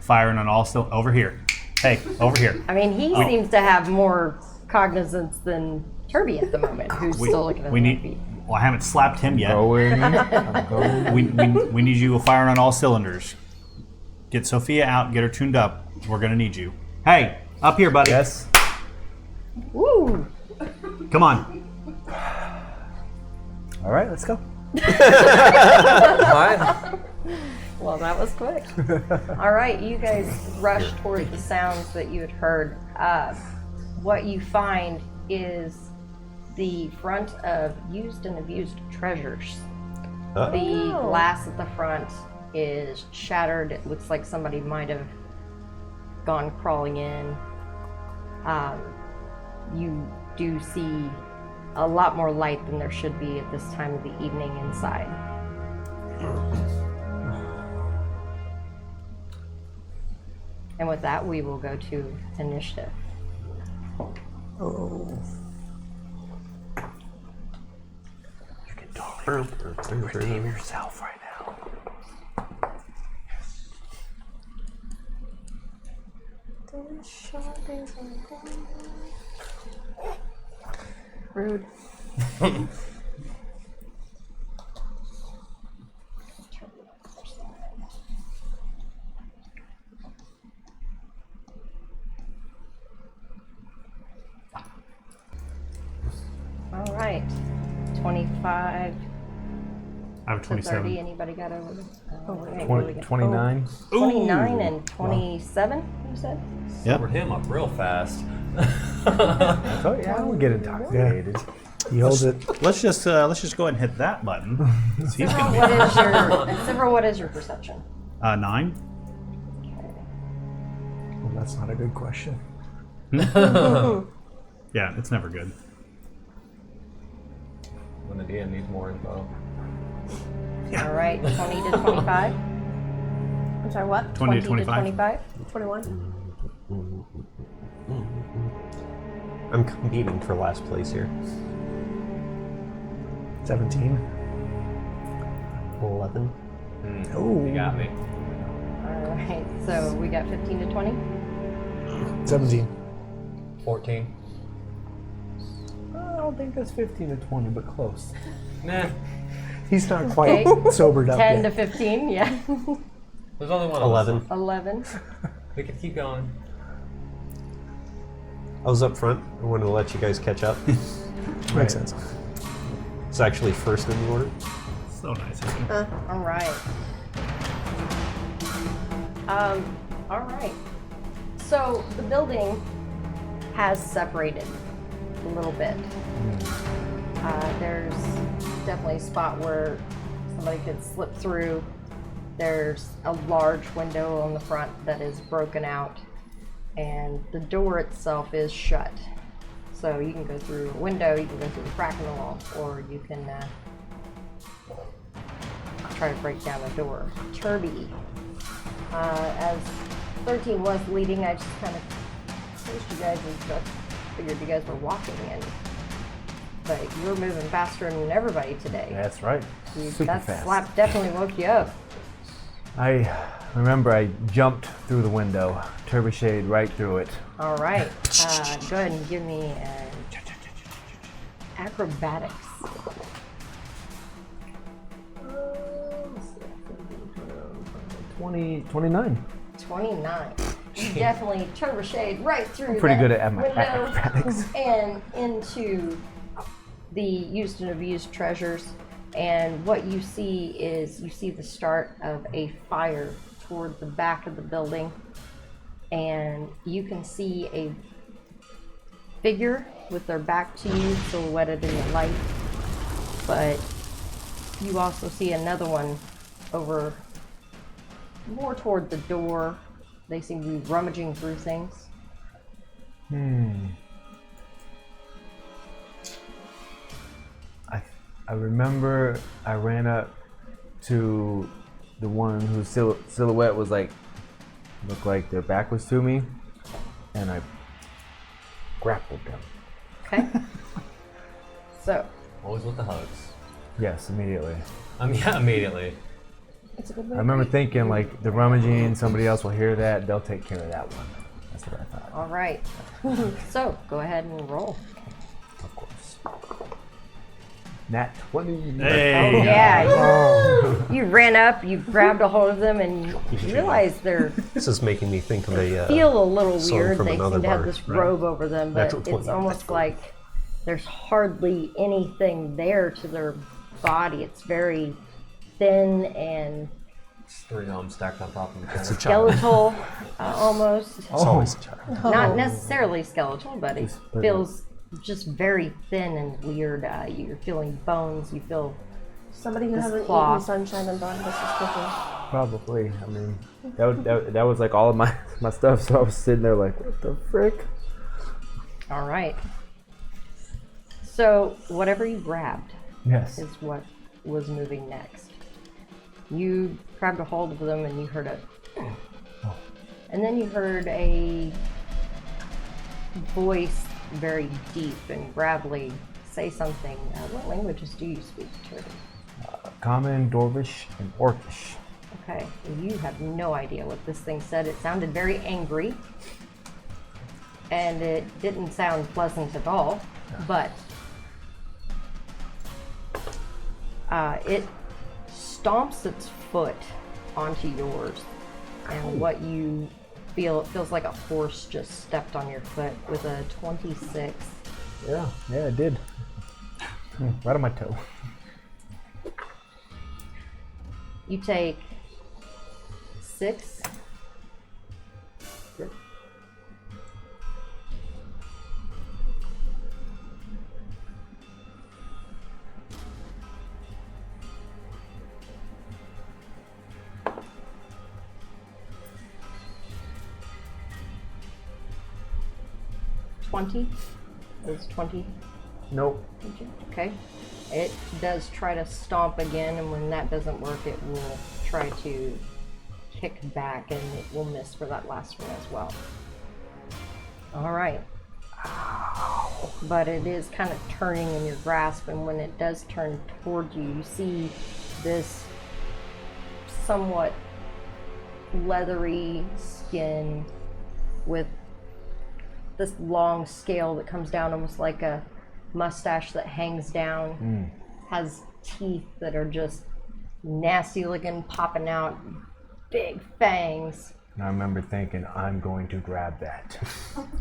firing on all still over here. Hey, over here. I mean, he seems to have more cognizance than Turby at the moment, who's still looking at We the need. feet. Well, I haven't slapped him yet. Going. I'm going. We need you firing on all cylinders. Get Sophia out. Get her tuned up. We're gonna need you. Hey, up here, buddy. Yes. Woo! Come on. All right, let's go. Fine. Well, that was quick. All right, you guys rush towards the sounds that you had heard. What you find is the front of used and abused treasures. The glass at the front is shattered. It looks like somebody might have gone crawling in. You do see a lot more light than there should be at this time of the evening inside. And with that, we will go to initiative. Oh. You can totally redeem yourself right now. Rude. All right, 25 I have to 27. 30. Anybody got over the? Okay, 29. 29 and 27. You said? Sobered him up real fast. Oh yeah, I would get intoxicated. He holds it. Let's just go ahead and hit that button. He's Several, what is your perception? 9. Well, that's not a good question. Yeah, it's never good. When the DM needs more info. All right, 20 to 25. I'm sorry, what? 20 to 20 to 25. 25. 21. I'm competing for last place here. 17. 11. Oh. You got me. All right, so we got 15 to 20. 17. 14. I don't think that's 15 to 20, but close. Nah. He's not quite Okay. sobered up 10 to yet. 15, yeah. There's only one. 11. 11. We could keep going. I was up front. I wanted to let you guys catch up. Makes sense. It's actually first in the order. So nice. All right. All right. So the building has separated a little bit. There's definitely a spot where somebody could slip through. There's a large window on the front that is broken out, and the door itself is shut. So you can go through a window, you can go through a crack in the wall, or you can try to break down the door. Turby, as 13 was leading, I just kind of pushed you guys and stuff. Figured you guys were walking in, but you were moving faster than everybody today. That's right. Super That fast. slap definitely woke you up. I remember I jumped through the window, turboshade right through it. All right, go ahead and give me acrobatics. 29. 29. You definitely turboshade right through. I'm pretty that good at window acrobatics. and into the used and abused treasures. And what you see is the start of a fire toward the back of the building, and you can see a figure with their back to you, silhouetted in the light. But you also see another one over more toward the door. They seem to be rummaging through things. I remember I ran up to the one whose silhouette was like, looked like their back was to me, and I grappled them. Okay. So, Always with the hugs. Yes, immediately. Yeah, immediately. It's a good I remember thinking like the rummaging, somebody else will hear that, they'll take care of that one. That's what I thought. all right. So, go ahead and roll. Of course. Nat 20. Hey. Oh, yeah. You ran up, you grabbed a hold of them, and you realize they're This is making me think of a feel a little song weird. from They another seem to have bar. this robe over them, but Natural it's 20. almost like there's hardly anything there to their body. It's very thin and It's 3 of them stacked on top of each other. skeletal, almost. It's always a child. Not necessarily skeletal, but it feels just very thin and weird. You're feeling bones. You feel Somebody who This hasn't claw. eaten sunshine and thought this is cooking. Probably. I mean, that was like all of my stuff. So I was sitting there like, what the frick? all right. So whatever you grabbed Yes. is what was moving next. You grabbed a hold of them and you heard a, and then you heard a voice, very deep and gravelly, say something. What languages do you speak, Turtle? Common, Dwarvish, and Orcish. Okay, you have no idea what this thing said. It sounded very angry, and it didn't sound pleasant at all, but it stomps its foot onto yours, and what you feel, it feels like a horse just stepped on your foot with a 26. Yeah, it did. Right on my toe. You take 6. $20 is 20. Nope. Okay. It does try to stomp again, and when that doesn't work, it will try to kick back, and it will miss for that last one as well. All right. But it is kind of turning in your grasp, and when it does turn toward you, you see this somewhat leathery skin with this long scale that comes down almost like a mustache that hangs down, has teeth that are just nasty looking, popping out, big fangs. I remember thinking, I'm going to grab that.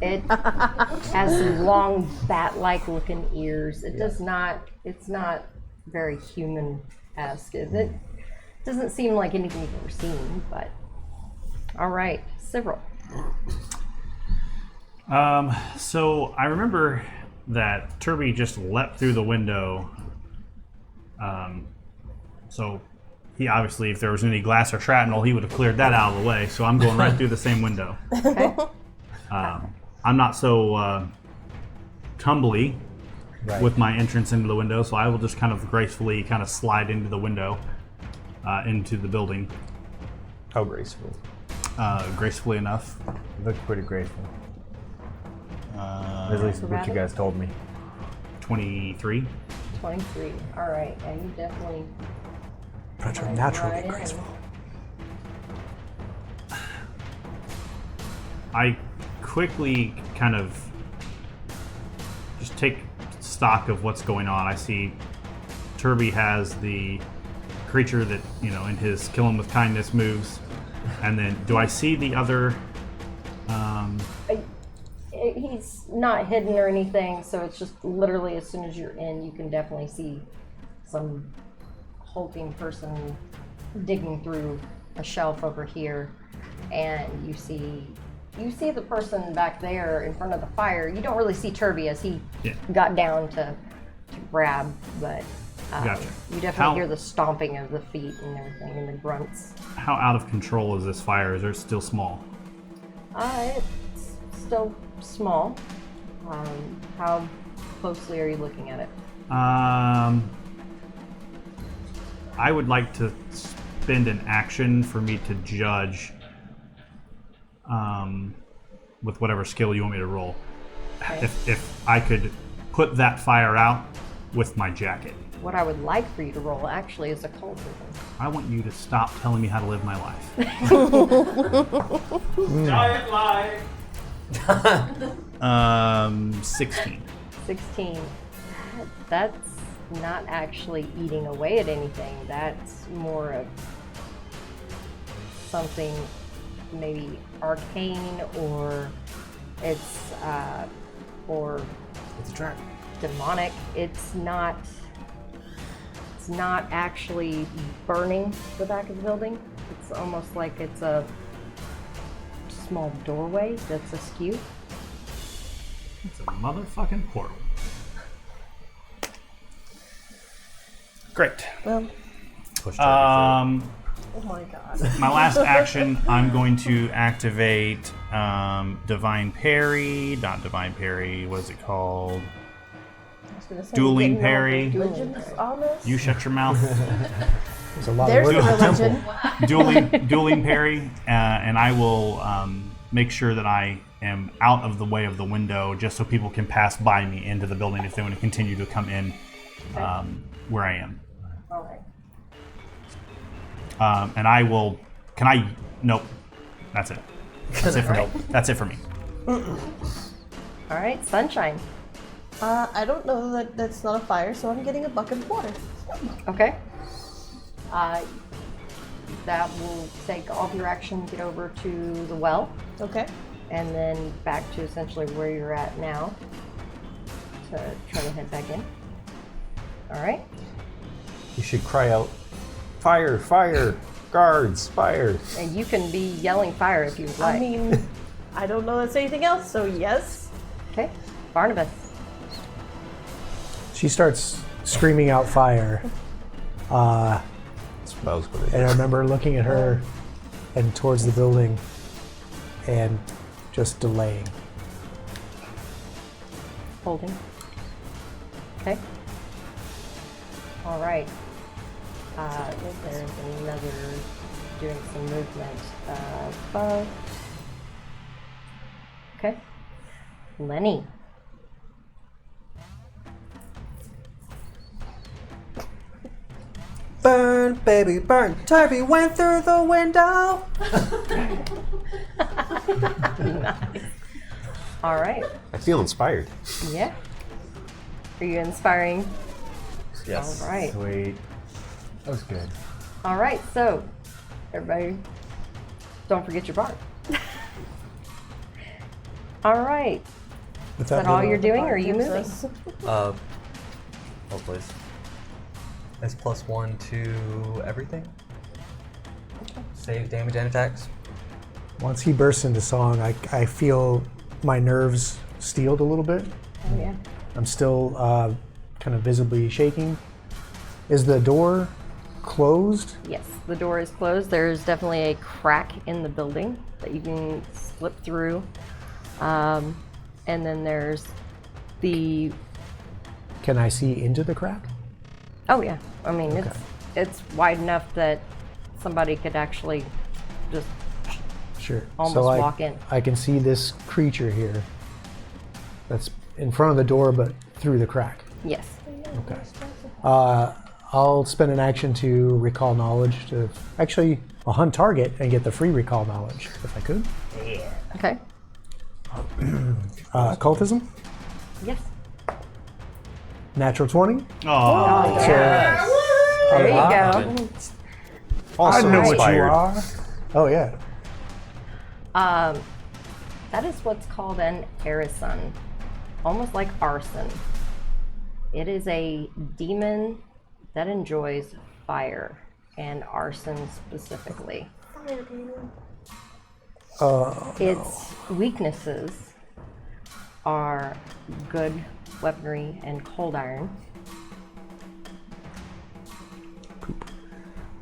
It has some long bat-like looking ears. It does not, it's not very human-esque. It doesn't seem like anything you've ever seen, but all right, Cyril. So I remember that Turby just leapt through the window. So he obviously, if there was any glass or shrapnel, he would have cleared that out of the way. So I'm going right through the same window. Okay. I'm not so tumbly with my entrance into the window, so I will just kind of gracefully kind of slide into the window, into the building. How graceful. Gracefully enough. You look pretty graceful. At least what you guys told me. 23. 23. All right. Yeah, you definitely. But you're Right, naturally right in. graceful. I quickly kind of just take stock of what's going on. I see Turby has the creature that, you know, in his kill him with kindness moves. And then do I see the other He's not hidden or anything, so it's just literally as soon as you're in, you can definitely see some hulking person digging through a shelf over here, and you see the person back there in front of the fire. You don't really see Turby as he got down to grab, but Gotcha. you definitely hear the stomping of the feet and everything and the grunts. how out of control is this fire? Is it still small? It's still small. How closely are you looking at it? I would like to spend an action for me to judge with whatever skill you want me to roll. Okay. If I could put that fire out with my jacket. What I would like for you to roll actually is occultism. I want you to stop telling me how to live my life. Giant lie. 16. 16. That's not actually eating away at anything. That's more of something maybe arcane, or it's It's a trap. demonic. It's not it's not actually burning the back of the building. It's almost like it's a small doorway that's askew. It's a motherfucking portal. Great. Well, oh my god. My last action, I'm going to activate Divine Parry. Not Divine Parry. What is it called? I was gonna say, Dueling getting all parry. the religions on this. You shut your mouth. There's a lot There's of the work. religion. dueling parry, and I will make sure that I am out of the way of the window, just so people can pass by me into the building if they want to continue to come in where I am. All right. And I will. Can I? Nope. That's it. That's it for me. That's it for me. All right, Sunshine. I don't know that that's not a fire, so I'm getting a bucket of water. Okay. That will take all of your action to get over to the well, Okay. and then back to essentially where you're at now to try to head back in. All right. You should cry out, fire, fire, guards, fire. And you can be yelling fire if you would like. I mean, I don't know that's anything else, so yes. Okay. Barnabas. She starts screaming out fire. That's what I was going to And I remember looking at her and towards the building and just delaying. Holding. Okay. All right. There's another doing some movement above. Okay. Lenny. Burn, baby, burn. Turby went through the window. Nice. All right. I feel inspired. Yeah. Are you inspiring? Yes. All right. Sweet. That was good. All right. So, everybody, don't forget your bar. All right. Is Is that all you're doing, or are you moving? Hold please. It's +1 to everything. Save, damage, and attacks. Once he bursts into song, I feel my nerves steeled a little bit. Oh yeah. I'm still kind of visibly shaking. Is the door closed? Yes, the door is closed. There's definitely a crack in the building that you can slip through. And then there's the. Can I see into the crack? Oh yeah. I mean, it's wide enough that somebody could actually just Sure. almost walk in. I can see this creature here that's in front of the door but through the crack. Yes. Okay. I'll spend an action to recall knowledge to actually I'll hunt target and get the free recall knowledge if I could. Okay. Occultism, Yes. natural 20. Oh, There you go. Also inspired. are. Oh yeah. That is what's called an arison, almost like arson. It is a demon that enjoys fire, and arson specifically. Its weaknesses are good weaponry and cold iron.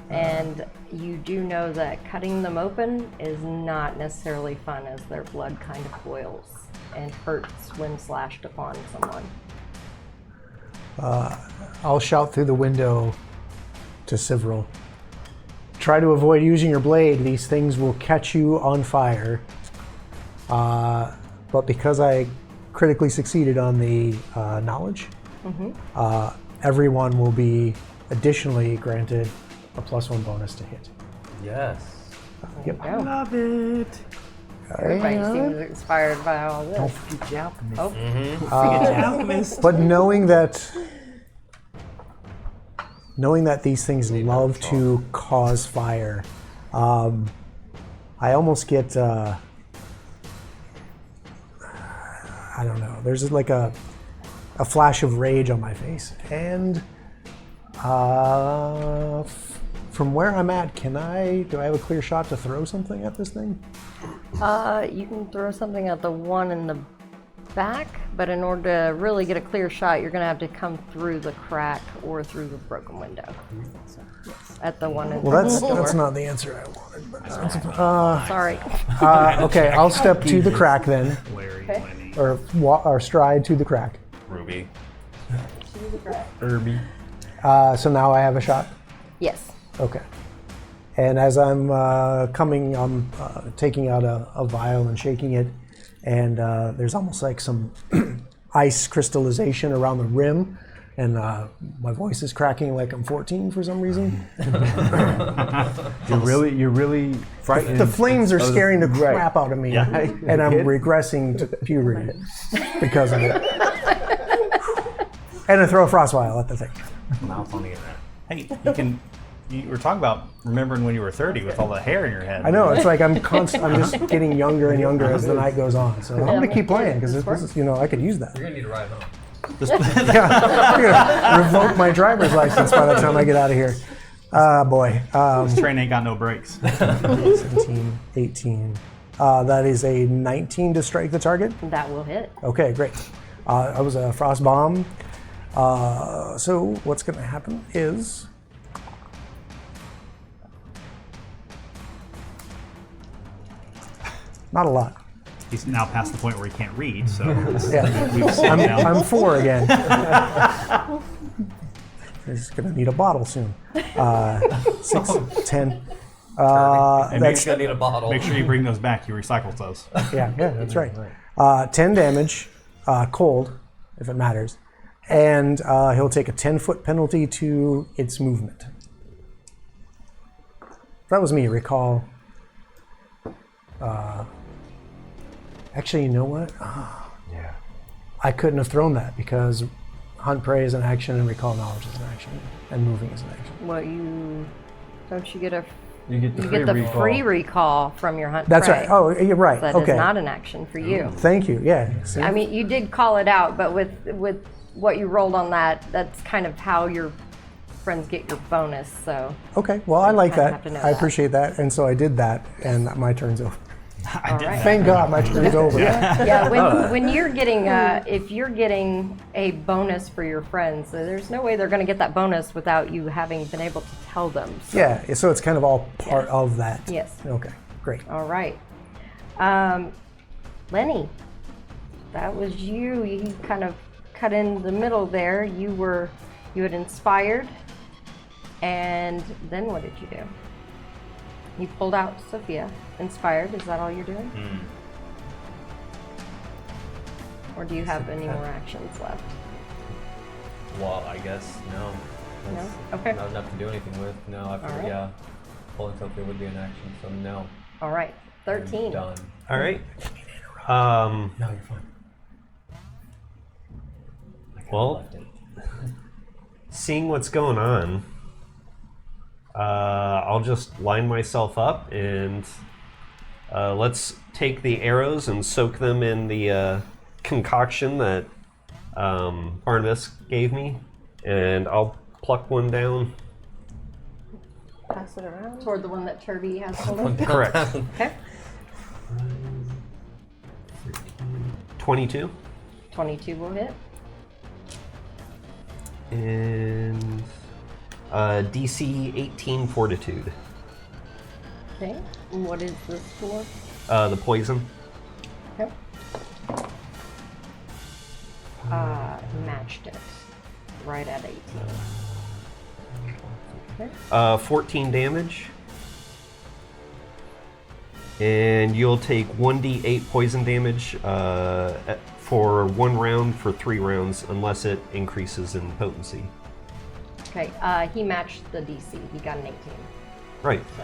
And you do know that cutting them open is not necessarily fun, as their blood kind of boils and hurts when slashed upon someone. I'll shout through the window to Sivril. Try to avoid using your blade. These things will catch you on fire. But because I critically succeeded on the knowledge, everyone will be additionally granted a +1 bonus to hit. Yes. Yep. Go. love it. Everybody seems inspired by all this. Don't forget your alchemist. Oh, Alchemist. But knowing that these things love to cause fire, I almost get I don't know. There's like a flash of rage on my face, and From where I'm at, do I have a clear shot to throw something at this thing? You can throw something at the one in the back, but in order to really get a clear shot, you're gonna have to come through the crack or through the broken window. So, yes, at the one in Well, the door. that's not the answer I wanted. But Sorry. okay, I'll step to the crack then, Larry, Okay. Lenny, or stride to the crack. Ruby. Irby. So now I have a shot. Yes. Okay. And as I'm coming, I'm taking out a vial and shaking it, and there's almost like some ice crystallization around the rim, and my voice is cracking like I'm 14 for some reason. You're really frightened. The flames are of the- scaring the right. crap out of me, Yeah. and I'm Kid? regressing to puberty because of it. And I throw a frost vial at the thing. Mouth on the internet. Hey, you were talking about remembering when you were 30 with all the hair in your head. I know, it's like I'm just getting younger and younger as the night goes on. So I'm going to keep playing because this is, I could use that. You're gonna need to ride home. I'm going to revoke my driver's license by the time I get out of here. Boy. This train ain't got no brakes. 17, 18. That is a 19 to strike the target. That will hit. Okay, great. That was a frost bomb. So what's going to happen is... Not a lot. He's now past the point where he can't read, so Yeah. we've slowed down. I'm 4 again. He's going to need a bottle soon. 6, 10. And That's, Make's gonna need a bottle. Make sure you bring those back. You recycled those. yeah, that's right. 10 damage, cold, if it matters. And he'll take a 10-foot penalty to its movement. That was me, recall. Actually, you know what? Yeah. I couldn't have thrown that because hunt prey is an action and recall knowledge is an action and moving is an action. Well, don't you get a You get the you free get the recall. free recall from your hunt That's prey. right. Oh, you're right. That Okay. is not an action for you. Thank you. Yeah. See? I mean, you did call it out, but with what you rolled on that, that's kind of how your friends get your bonus. So Okay. Well, I like kinda that. have to know I that. appreciate that, and so I did that, and my turn's over. I did right. that. Thank God, my turn's over. yeah, when you're getting if you're getting a bonus for your friends, there's no way they're going to get that bonus without you having been able to tell them. So, Yeah. So it's kind of all part of that. Yes. Okay. Great. All right. Lenny, that was you. You kind of cut in the middle there. You had inspired, and then what did you do? You pulled out Sophia. Inspired. Is that all you're doing? Or do you have any more actions left? Well, I guess no. That's Okay. Not enough to do anything with. No, I figured, right. yeah. Pulling something would be an action, so no. All right. I'm 13. done. All right. No, you're fine. I kinda Well- left it. Seeing what's going on, I'll just line myself up and let's take the arrows and soak them in the concoction that Barnabas gave me, and I'll pluck one down. Pass it around. Toward the one that Turby has hold of. Correct. Okay. 22. 22 will hit. And DC 18 Fortitude. Okay. And what is this for? The poison. Okay. Matched it. Right at 18. Okay. 14 damage. And you'll take 1d8 poison damage for 1 round for 3 rounds, unless it increases in potency. Okay. He matched the DC. He got an 18. Right. So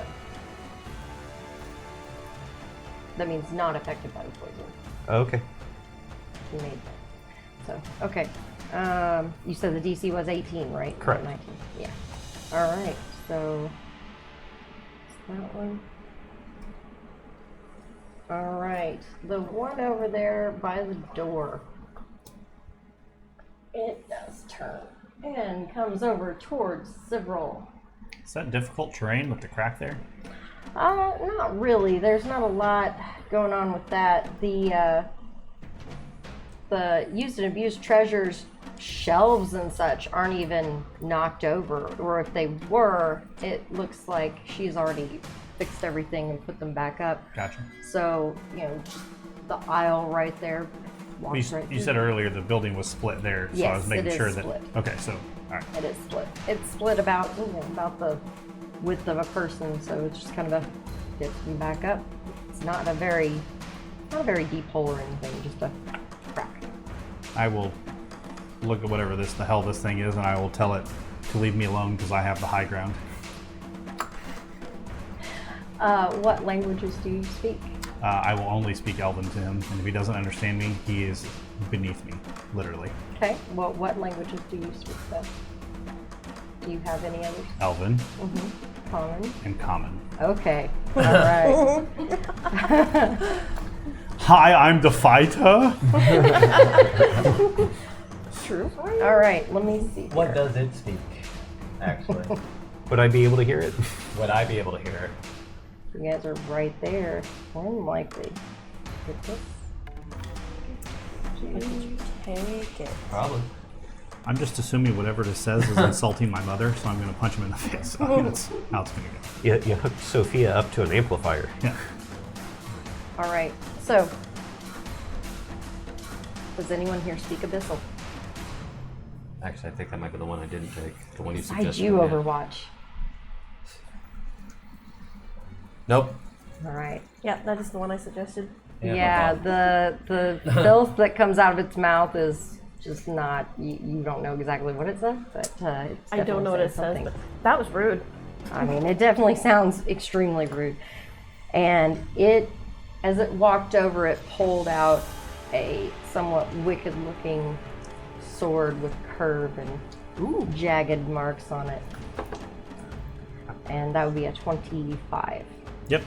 that means not affected by the poison. Okay. He made that. So okay. You said the DC was 18, right? Not Correct. 19. Yeah. All right. So that one. All right. The one over there by the door. It does turn and comes over towards Sivril. Is that difficult terrain with the crack there? Not really. There's not a lot going on with that. The used and abused treasures shelves and such aren't even knocked over, or if they were, it looks like she's already fixed everything and put them back up. Gotcha. So, just the aisle right there. You said earlier the building was split there, so I was making sure that. Split. Okay, so all right. It is split. It's split about about the width of a person, so it's just kind of a get them back up. It's not a very deep hole or anything, just a crack. I will look at whatever the hell this thing is, and I will tell it to leave me alone because I have the high ground. What languages do you speak? I will only speak Elven to him, and if he doesn't understand me, he is beneath me, literally. Okay. Well, what languages do you speak then? Do you have any others? Elven Common. and Common. Okay. All right. Hi, I'm the fighter. True. All right. Let me see. What does it speak, actually? Would I be able to hear it? Would I be able to hear it? You guys are right there. More than likely. Get this. Take it. Probably. I'm just assuming whatever this says is insulting my mother, so I'm going to punch him in the face. I think that's how it's going to go. You hooked Sophia up to an amplifier. Yeah. All right. So, does anyone here speak Abyssal? Actually, I think that might be the one I didn't take. The one you I suggested. do yeah. Overwatch. Nope. All right. Yeah, that is the one I suggested. Yeah, the filth that comes out of its mouth is just not. You don't know exactly what it says, but it's I don't know what it says, something. but that was rude. I mean, it definitely sounds extremely rude. And as it walked over, it pulled out a somewhat wicked-looking sword with curve and jagged marks on it. And that would be a 25. Yep.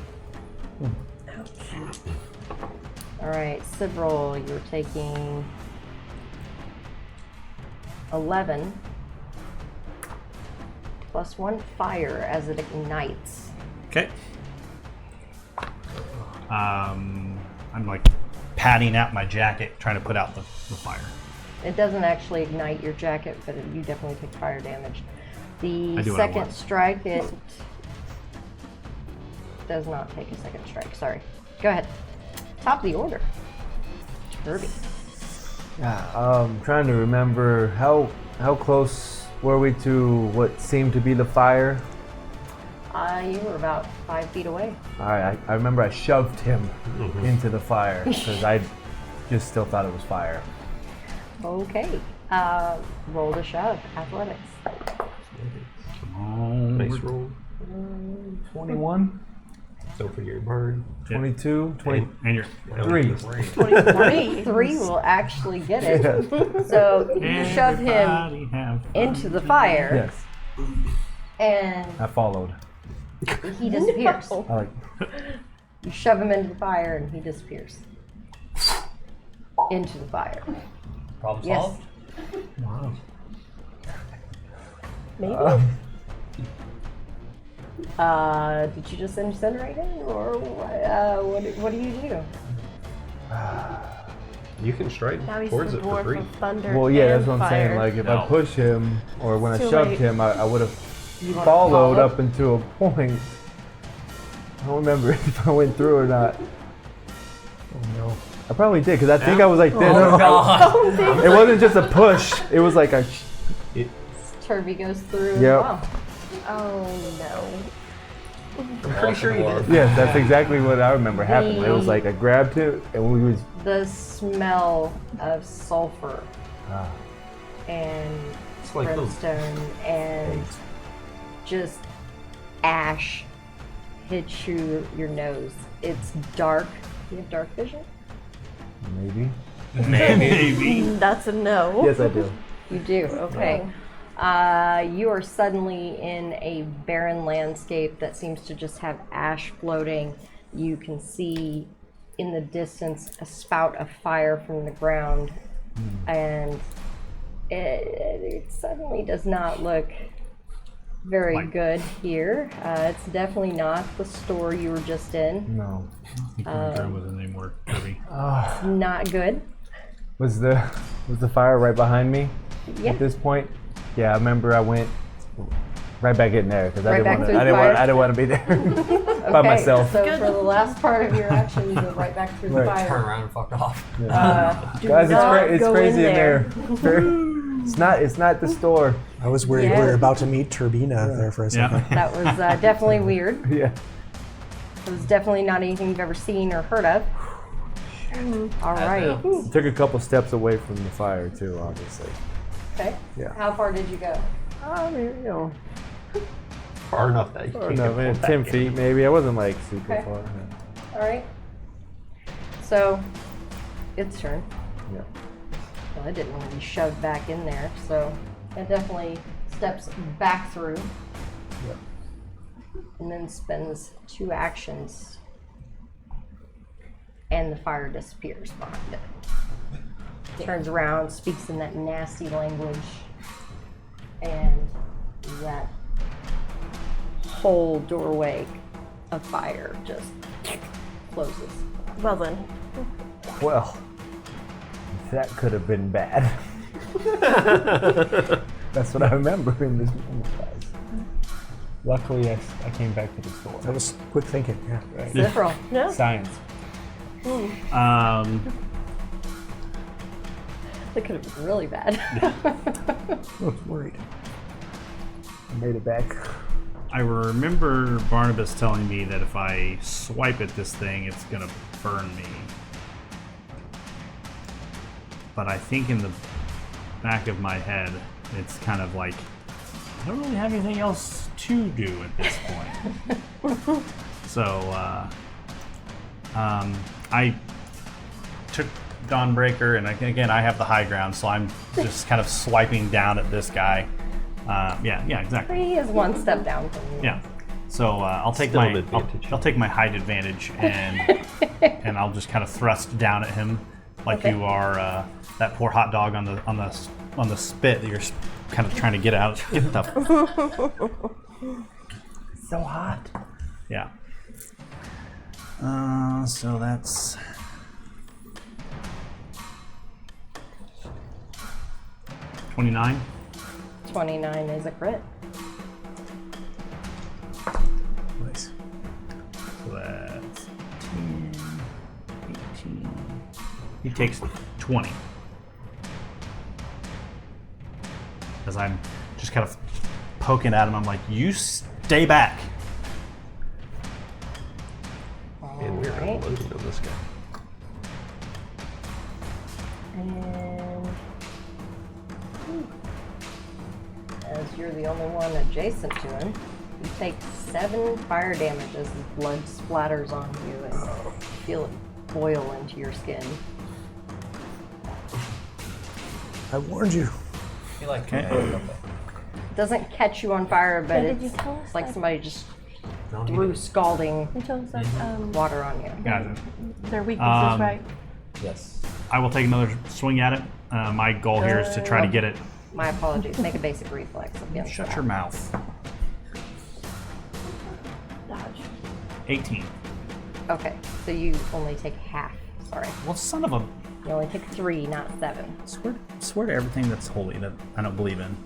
All right, Sivril, you're taking 11 plus 1 fire as it ignites. Okay. I'm like patting out my jacket, trying to put out the fire. It doesn't actually ignite your jacket, but you definitely take fire damage. The I do what I second want. strike, it does not take a second strike. Sorry. Go ahead. Top of the order. Kirby. Yeah, trying to remember how close were we to what seemed to be the fire? You were about 5 feet away. All right, I remember I shoved him into the fire because I just still thought it was fire. Okay. Roll to shove. Athletics. Nice roll. 21, So for your bird. 22, 23. And you're 3 will actually get it. So you shove him into the fire, Yes, and I followed. he disappears. I like. You shove him into the fire, and he disappears. Into the fire. Problem Yes. solved? Wow. Maybe. Did you just incinerate him, or what do you do? You can strike Now he's towards the it for dwarf free. of thunder. Well, yeah, and that's what I'm fire. saying. Like, if I push him, or when I Too shoved late. him, I would have You wanna followed follow? up until a point. I don't remember if I went through or not. Oh no. I probably did, because I think I was like this. Oh, God. It wasn't just a push. It was like a. Turby goes through as Yep. well. Oh I'm pretty sure you did. Yes, that's exactly what I remember happened. It was like I grabbed him, and we was. The smell of sulfur Ah. and It's like those. brimstone and just ash hits your nose. It's dark. Do you have dark vision? Maybe. Maybe. no. That's a no. Yes, I do. You do, okay. You are suddenly in a barren landscape that seems to just have ash floating. You can see in the distance a spout of fire from the ground, and It suddenly does not look very Like- good here. It's definitely not the store you were just in. No. You couldn't throw with it anymore, Kirby. It's not good. Was the fire right behind me Yeah. at this point? Yeah, I remember I went right back in there because Right I back didn't through want the fire? I didn't want to be there by myself. So for the last part of your action, you go right back through the Right. Turn fire. around and fucked off. Do Guys, not it's go crazy in there. there. It's not the store. I was worried Yeah. we were about to meet Turbina there for a second. Yeah. That was definitely weird. Yeah. It was definitely not anything you've ever seen or heard of. All right. Took a couple steps away from the fire too, obviously. Okay. Yeah. How far did you go? I mean, you know, Far enough that you or can't no, get man, pulled 10 back feet in. maybe. I wasn't like super Okay. far. All right. So, its turn. Yeah. Well, I didn't want to be shoved back in there, so it definitely steps back through. And then spends 2 actions. And the fire disappears behind it. Turns around, speaks in that nasty language, and that whole doorway of fire just closes. Well then. Well, that could have been bad. That's what I remember in this moment, guys. Luckily, I came back to the store. That was quick thinking, yeah. Right. Cipherl. No. Science. That could have been really bad. I was worried. I made it back. I remember Barnabas telling me that if I swipe at this thing, it's gonna burn me. But I think in the back of my head, it's kind of like, I don't really have anything else to do at this point. So, I took Dawnbreaker, and again, I have the high ground, so I'm just kind of swiping down at this guy. Yeah, exactly. He is one step down from you. Yeah. So I'll take Still my an advantage. I'll take my height advantage and and I'll just kind of thrust down at him like Okay. you are that poor hot dog on the spit that you're kind of trying to get out. Get the So hot. yeah. So that's 29. 29 is a crit. Nice. So that's 10, 18. He takes 20. As I'm just kind of poking at him, I'm like, you stay back. And we're Alright. unloading on this guy. And as you're the only one adjacent to him, you take 7 fire damage as the blood splatters on you and you feel it boil into your skin. I warned you. I feel like Okay. It doesn't catch you on fire, but Did you it's tell us like that? somebody just No, threw scalding You told us that water on you. Gotcha. their weaknesses, Um, right? Yes. I will take another swing at it. My goal here is to try to get it. My apologies. Make a basic reflex against Shut that. your mouth. Dodge. 18. Okay, so you only take half. Sorry. Well, son of a. You only take 3, not 7. Swear to everything that's holy that I don't believe in.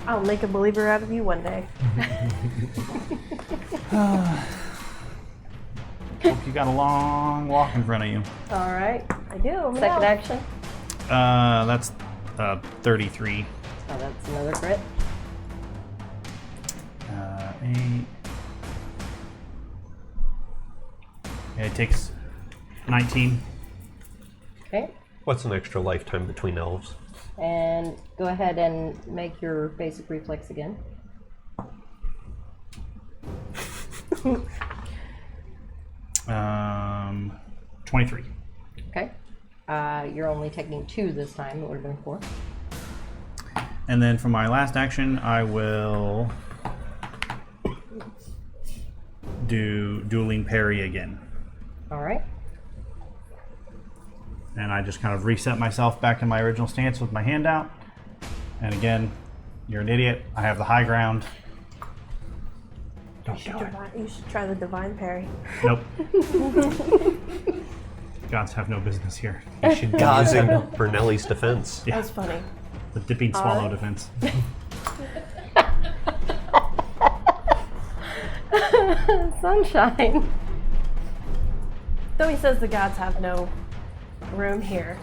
I'll make a believer out of you one day. Hope you got a long walk in front of you. All right. I do. Second action. That's 33. Oh, that's another crit. 8. Yeah, it takes 19. Okay. What's an extra lifetime between elves? And go ahead and make your basic reflex again. 23. Okay. You're only taking 2 this time. It would have been 4. And then for my last action, I will do dueling parry again. All right. And I just kind of reset myself back in my original stance with my hand out. And again, you're an idiot. I have the high ground. You should try the divine parry. Nope. Gods have no business here. You should be using Bernelli's defense. Yeah. That's funny. The dipping swallow defense. Sunshine. Though he says the gods have no room here,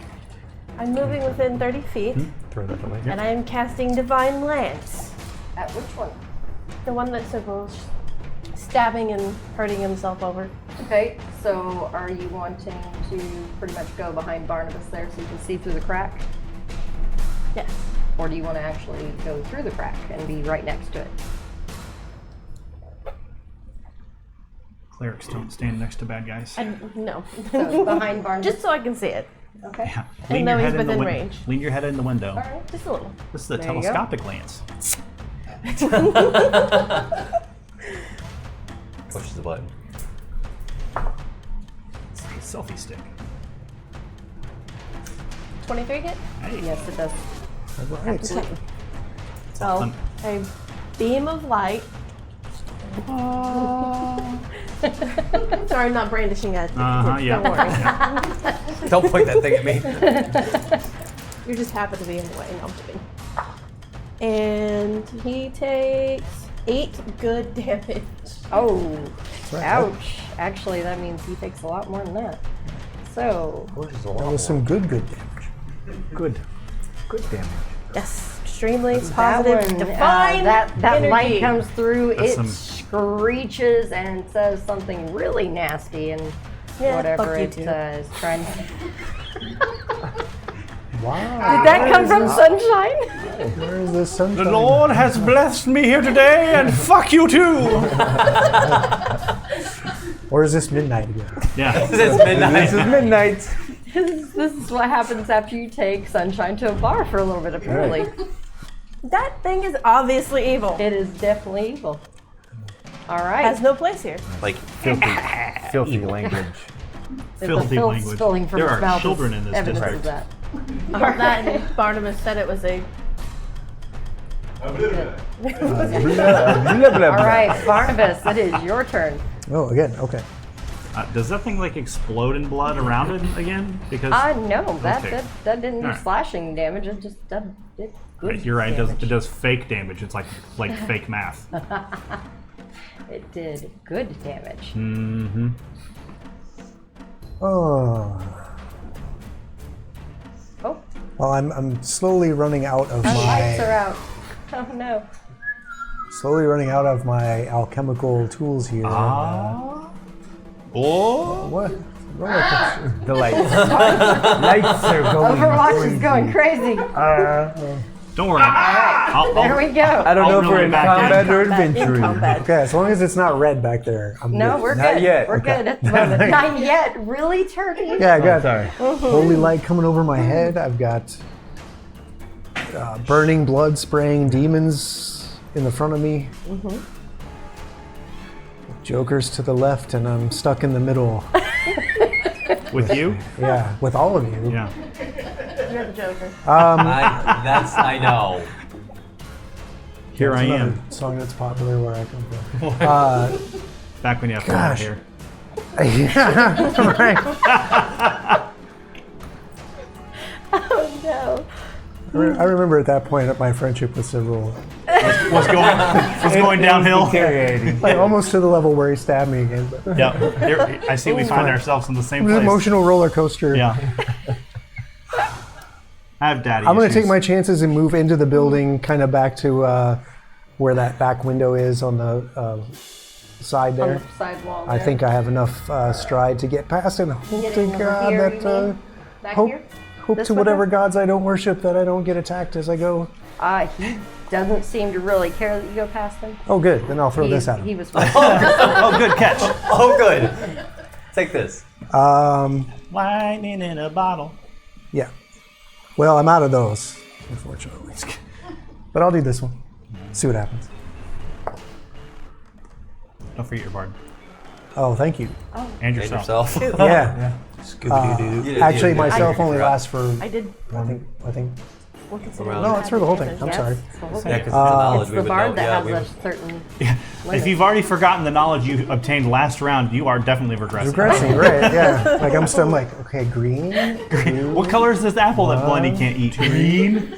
I'm moving within 30 feet, Throw that away. and I am casting Divine Lance. At which one? The one that Sybil's stabbing and hurting himself over. Okay, so are you wanting to pretty much go behind Barnabas there so you can see through the crack? Yes. Or do you want to actually go through the crack and be right next to it? Clerics don't stand next to bad guys. No. So behind Barnabas. Just so I can see it. Okay. Yeah. And though he's within range. Lean your head in the window. All right. Just a little. This is a There you go. telescopic lance. Pushes the button. It's like a selfie stick. 23 hit? Hey. Yes, it does. All right. So, a beam of light. Sorry, I'm not brandishing it. Yeah. Don't worry. Don't point that thing at me. You just happen to be in the way. No, I'm kidding. And he takes 8 good damage. Oh, right. ouch. Actually, that means he takes a lot more than that. So, That was some good damage. Good. Good damage. Yes, extremely that positive, one, divine that energy. light comes through, That's it some- screeches and says something really nasty and Yeah, whatever fuck you it too. is trying to... Wow. Did that come from Sunshine? Where is this sunshine? The Lord has blessed me here today, and fuck you too. Or is this midnight again? Yeah. It's midnight. This is midnight. This is what happens after you take Sunshine to a bar for a little bit, apparently. That thing is obviously evil. It is definitely evil. All right. Has no place here. Like, Filthy language. The filthy filth language. spilling from There its are mouth children is in this evidence district. of that. That and Barnabas said it was a. All right, Barnabas, it is your turn. Oh, again. Okay. Does that thing like explode in blood around it again? Because No, that Okay. that didn't do Alright. slashing damage. It just did good right, you're right. damage. It does fake damage. It's like fake math. It did good damage. Mm-hmm. Oh. Oh, Well, I'm slowly running out of our lights are my out. Oh no. alchemical tools here. oh, What? Roller coaster. The lights. Lights are going Overwatch crazy. is going crazy. Don't worry. I'll, There we go. I don't know I'll if reel we're it in back in. combat or In adventuring. combat. Okay, as long as it's not red back there, I'm No, good. we're Not good. yet. We're good at the moment. Not yet. Really, Turkey? Yeah, I got Sorry. holy light coming over my head. I've got burning blood spraying demons in the front of me. Jokers to the left, and I'm stuck in the middle. With you? Yeah, with all of you. Yeah. You're the Joker. I know. Here I Another am. song that's popular where I come from. Back when you have Gosh. hair. Yeah, right. Oh no. I remember at that point that my friendship with Cyril, Was going downhill. Deteriorating. like almost to the level where he stabbed me again. But Yeah. Here, I see we find ourselves in the same it was an place. emotional roller coaster. Yeah. I have daddy I'm going to issues. take my chances and move into the building, kind of back to where that back window is on the side On there. the side wall. I think I have enough stride to get past and hope Getting to over God here, that you mean? Back hope, here? hope This to whatever window? gods I don't worship that I don't get attacked as I go. He doesn't seem to really care that you go past him. Oh, good. Then I'll throw He- this at him. He was fine. Oh, good catch. Oh, good. Take this. Lightning in a bottle. Yeah. Well, I'm out of those, unfortunately. But I'll do this one. See what happens. Don't forget your bard. Oh, thank you. And And yourself. yourself. Yeah. Scooby-Doo. Actually, myself only I- lasts for. I did. I think. We'll consider Around- you No, it's for the whole thing. damage, I'm yes. sorry. It's the whole Yeah, thing. because it's the knowledge It's we the would bard know. that Yeah, has we a would. certain. If you've already forgotten the knowledge you obtained last round, you are definitely regressing. Regressing, right? Yeah. Like I'm still like, okay, green. Blue. What color is this apple that Blondie can't eat? Green.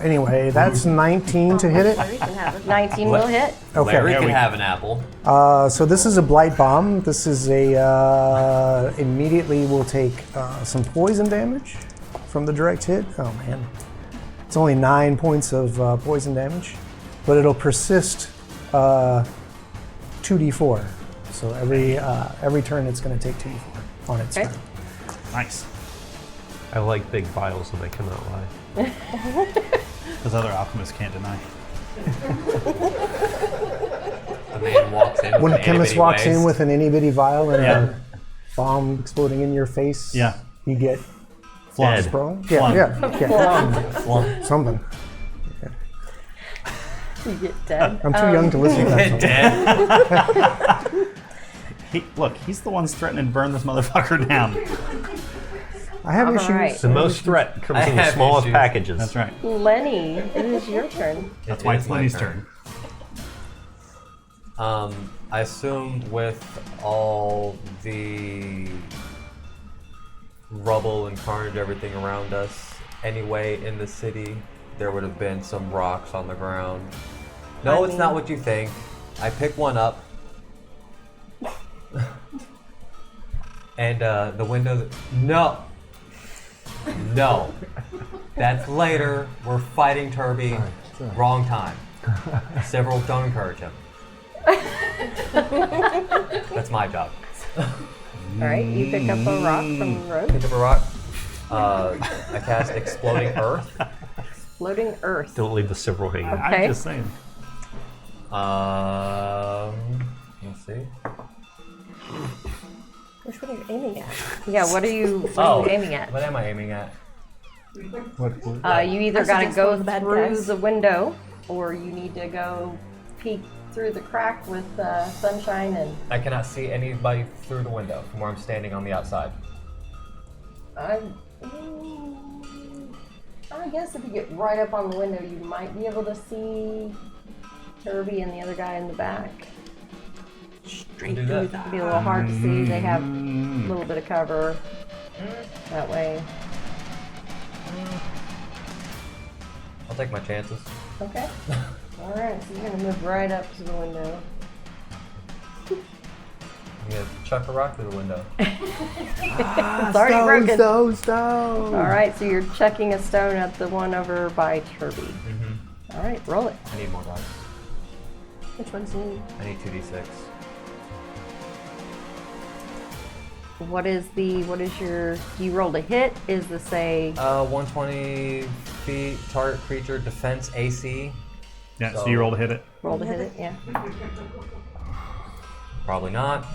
Anyway, that's 19 to hit it. Larry can have it. 19 will hit. Okay. Larry There can we have an apple. So this is a blight bomb. This is a immediately will take some poison damage from the direct hit. Oh man, it's only 9 points of poison damage, but it'll persist 2d4. So every turn it's going to take 2d4 on its Okay. turn. Nice. I like big vials, and I cannot lie. Those other alchemists can't deny. The man walks in. When a with chemist itty-bitty walks in ways. with an itty bitty vial and Yeah. a bomb exploding in your face, Yeah. you get Flung. sprung. Flung. Yeah, something. You get dead. I'm too young to listen to that. song. Dead. Look, he's the one threatening to burn this motherfucker down. I have All issues. right. The most threat comes I in the have smallest issues. packages. That's right. Lenny, it is your turn. That's It why is it's my Lenny's turn. turn. I assume with all the rubble and carnage, everything around us, anyway, in the city, there would have been some rocks on the ground. No, it's not what you think. I pick one up. And the window. No! No! That's later. We're fighting Turby. Wrong time. Several don't encourage him. That's my job. All right, you pick up a rock from the road. Pick up a rock. I cast Exploding Earth. Floating earth. Don't leave the several hanging. Okay. I'm just saying. Let's see. Which one are you aiming at? Yeah, what are you aiming at? What am I aiming at? You either I got to suggest go one of the bad through guys. the window, or you need to go peek through the crack with sunshine and. I cannot see anybody through the window from where I'm standing on the outside. I guess if you get right up on the window, you might be able to see Turby and the other guy in the back. Do that. It'd be a little hard to see. They have a little bit of cover that way. I'll take my chances. Okay. All right. So you're gonna move right up to the window. I'm gonna chuck a rock through the window. It's already broken. Stone. All right. So you're chucking a stone at the one over by Turby. All right. Roll it. I need more dice. Which one's you? I need 2d6. What is your? You rolled a hit. Is the say? 120 feet, target creature, defense AC. Yeah, so you roll to hit it. Roll to hit it. Yeah. Probably not.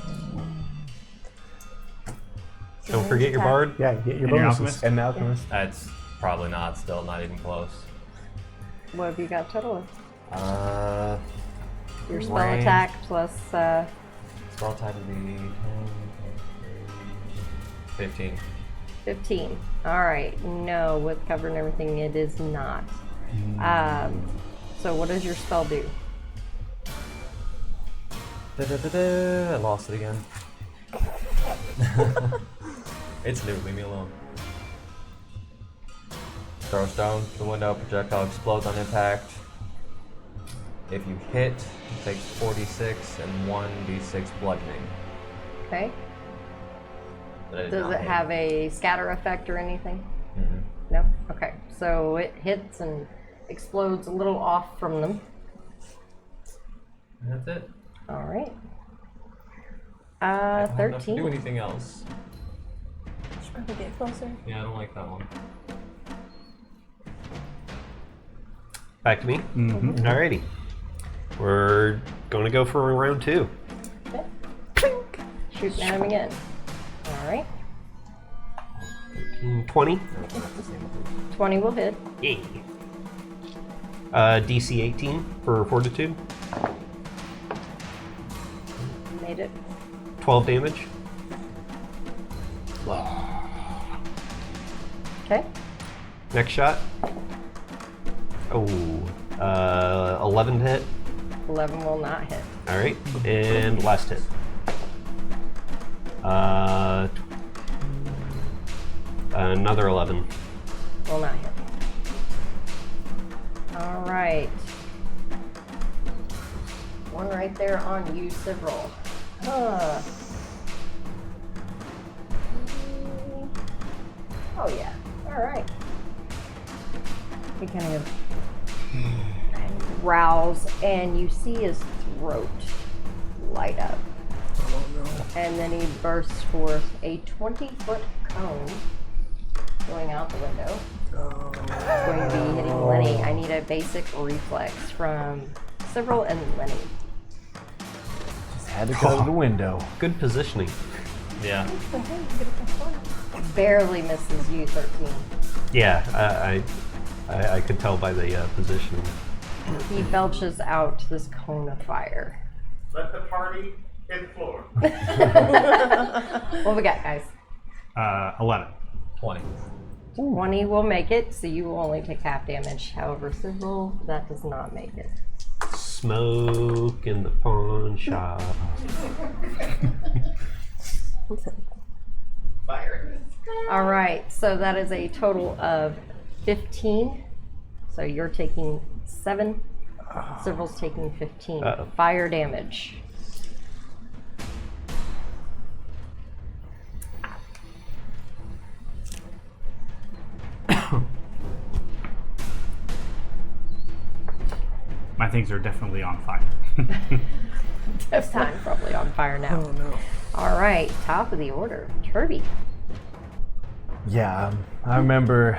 Don't forget your bard. Yeah, you get your And your bonuses. alchemist. And the alchemist. That's probably not. Still not even close. What have you got total? Your spell Range. attack plus. Spell attack would be 15. 15. All right. No, with cover and everything, it is not. So what does your spell do? I lost it again. It's new. Leave me alone. Throw a stone to the window. Projectile explodes on impact. If you hit, it takes 46 and 1d6 bludgeoning. Okay. But I did Does not it hit. have a scatter effect or anything? Mhm. No? Okay. So it hits and explodes a little off from them. And that's it. All right. I don't have enough to do 13. anything else. Should probably get closer. Yeah, I don't like that one. Back to me. Alrighty. We're going to go for round 2. Shooting at him again. All right. 20. 20 will hit. Yay. DC 18 for fortitude. Made it. 12 damage. Okay. Next shot. Oh, 11 to hit. 11 will not hit. All right, and last hit. Another 11. Will not hit. All right. One right there on you, Cyril. Oh yeah. All right. He kind of growls, and you see his throat light up. Oh no. And then he bursts forth a 20-foot cone going out the window. Oh. It's going to be hitting Lenny. I need a basic reflex from Cyril and Lenny. Just had to go to the window. Good positioning. Yeah. Barely misses you, 13. Yeah, I could tell by the positioning. He belches out this cone of fire. Let the party hit the floor. What we got, guys? 11. 20. 20 will make it, so you will only take half damage. However, Cyril, that does not make it. Smoke in the pawn shop. Fire. All right, so that is a total of 15. So you're taking 7. Cyril's taking 15. Uh-oh. Fire damage. My things are definitely on fire. This time, probably on fire now. Oh no. All right, top of the order, Turby. Yeah, I remember,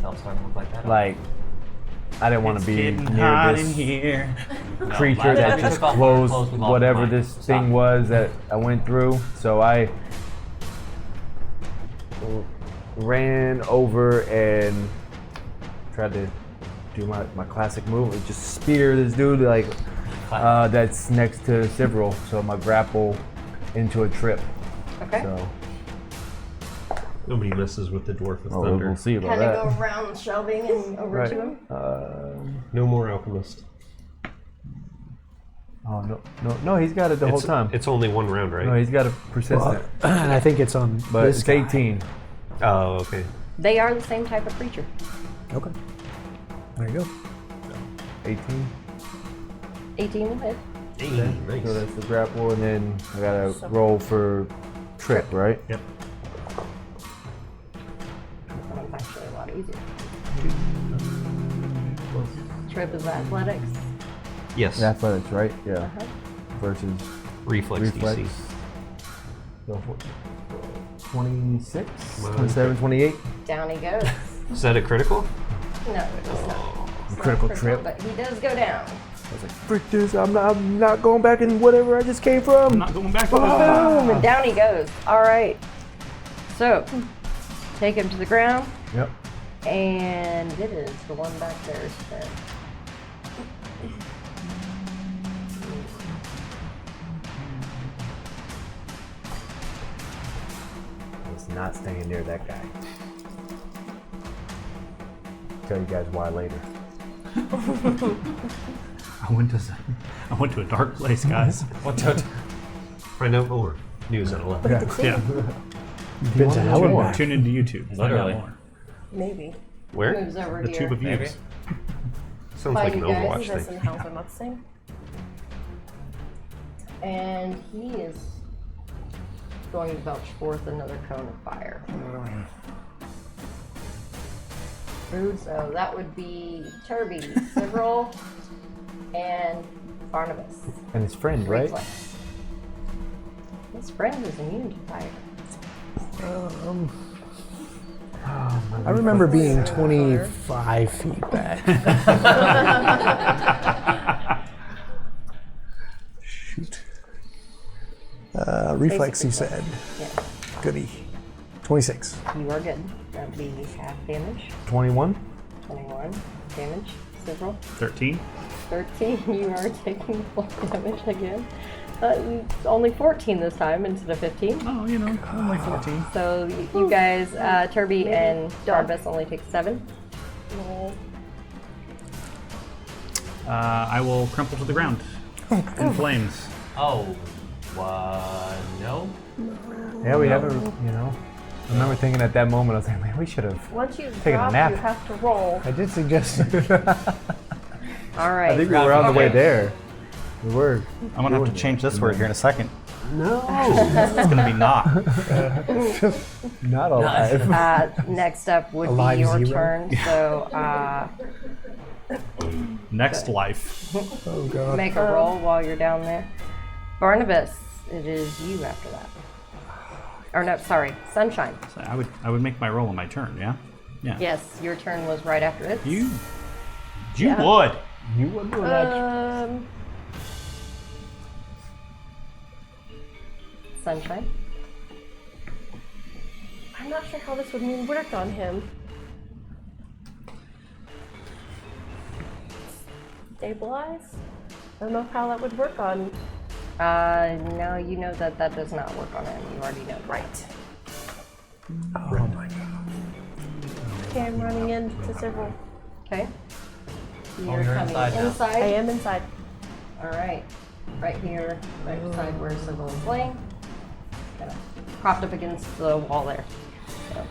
Sounds starting to look like that. like, I didn't want to be near this here. creature that we just took off our closed clothes, we lost whatever mine. this Stop. thing was that I went through. So I ran over and tried to do my classic move, and just spear this dude like that's next to Cyril. So my grapple into a trip. Okay. So Nobody messes with the Dwarf of we'll Thunder. see about Kind that. of go around shelving and over Right. to him. No more Alchemist. Oh no! He's got it the whole time. It's only one round, right? No, he's got a persistent. And I think it's on But this it's guy. 18. Oh, okay. They are the same type of creature. Okay. There you go. 18. 18 will hit. Hey, So nice. that's the grapple, and then I gotta roll for trip, right? Yep. That's actually a lot easier. Trip is athletics. Yes. Athletics, right? Yeah. Uh-huh. Versus Reflex, reflex. DC. So 26, Wow. 27, 28. Down he goes. Is that a critical? No, it's not. It's not Critical critical, trip. but he does go down. I was like, frick this! I'm not going back in whatever I just came from. I'm not going back to Boom! And down he goes. All right. So, take him to the ground, Yep. and it is the one back there. So. I was not staying near that guy. Tell you guys why later. I went to a dark place, guys. Find out more. News at 11. Yeah. Been to hell and back. Tune into YouTube. Find out Literally. more. Maybe. Where? Moves over The here. tube of Maybe. views. Sounds By like an you guys, Overwatch Is this thing. in house I'm not the same? And he is going to belch forth another cone of fire. So that would be Turby, Cyril, and Barnabas. And his friend, right? Reflex. His friend is immune to fire. I remember being 25 feet back. Shoot. Reflex, you said. Yeah, Goody. 26. you are good. That would be half damage. 21. 21 damage. Cyril. 13. 13. You are taking full damage again. Only 14 this time instead of 15. Oh, only 14. So you guys, Turby and Barnabas only take 7. I will crumple to the ground in flames. Oh, no. Yeah, we haven't, I remember thinking at that moment, I was like, man, we should have. Once you Taking a drop, nap. you have to roll. I did suggest. All right. I think we were on the way there. We were. I'm gonna have to change this word here in a second. No. It's gonna be not. Not alive. Next up would Alive be your 0. turn. So Next life. Oh god. make a roll while you're down there. Barnabas, it is you after that. Or no, sorry, Sunshine. So I would make my roll on my turn. Yeah. Yeah. Yes, your turn was right after it. You Yeah. would. You would do that. Sunshine. I'm not sure how this would work on him. Stabilize? I don't know how that would work on. No, you know that does not work on him. You already know. Right. Oh my god. Okay, I'm running into several. Okay. you're coming inside now. inside. I am inside. All right. Right here, right beside where Sybil is laying. Kind of propped up against the wall there. So.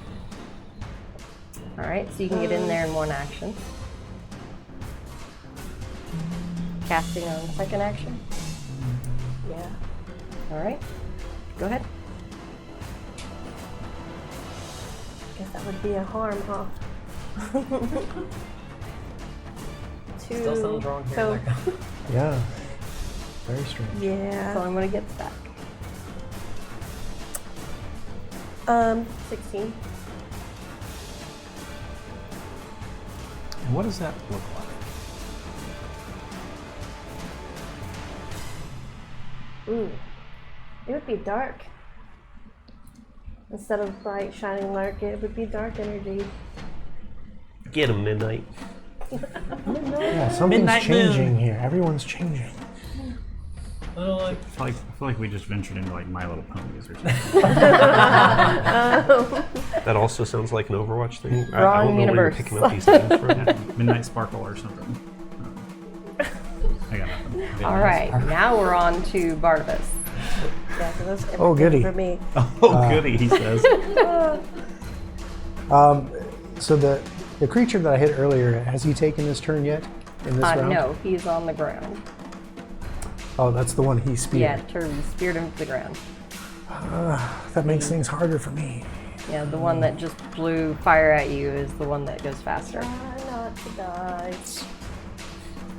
All right, so you can get in there in one action. Casting on second action. Yeah. All right. Go ahead. Guess that would be a harm, huh? Still something's wrong here. So, Yeah. Very strange. yeah. So I'm gonna get back. 16. And what does that look like? Ooh. It would be dark. Instead of bright, shining light, it would be dark energy. Get him, Midnight. Yeah, something's Midnight changing moon. here. Everyone's changing. I feel like we just ventured into like My Little Ponies or something. That also sounds like an Overwatch thing. I Wrong don't know where you're universe. picking up these names from. Midnight Sparkle or something. I got nothing. All right, now we're on to Barnabas. Yeah, so that's Oh, everything goody. for me. Oh, goody, he says. So the creature that I hit earlier, has he taken his turn yet in this round? No, he's on the ground. Oh, that's the one he speared. Yeah, Turby speared him to the ground. That makes things harder for me. Yeah, the one that just blew fire at you is the one that goes faster. Try not to die.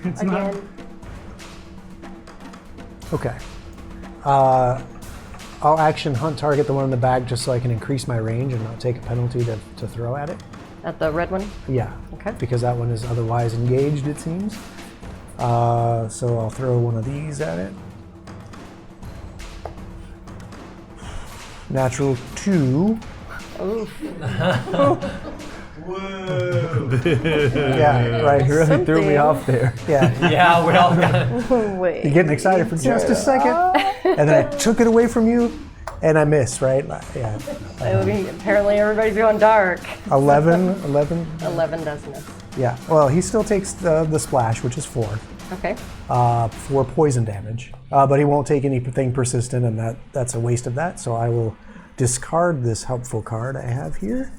It's not. Again. Okay. I'll action hunt target the one in the back just so I can increase my range and not take a penalty to throw at it. At the red one? Yeah. Okay. Because that one is otherwise engaged, it seems. So I'll throw one of these at it. Natural 2. Oof. Yeah, right. You really threw me Something. off there. Yeah. Yeah, we all got it. Wait. You're getting excited for just a second, and then I took it away from you, and I missed, right? Yeah. Apparently everybody's going dark. 11. 11 does miss. Yeah. Well, he still takes the splash, which is 4. Okay. For poison damage, but he won't take anything persistent, and that's a waste of that. So I will discard this helpful card I have here.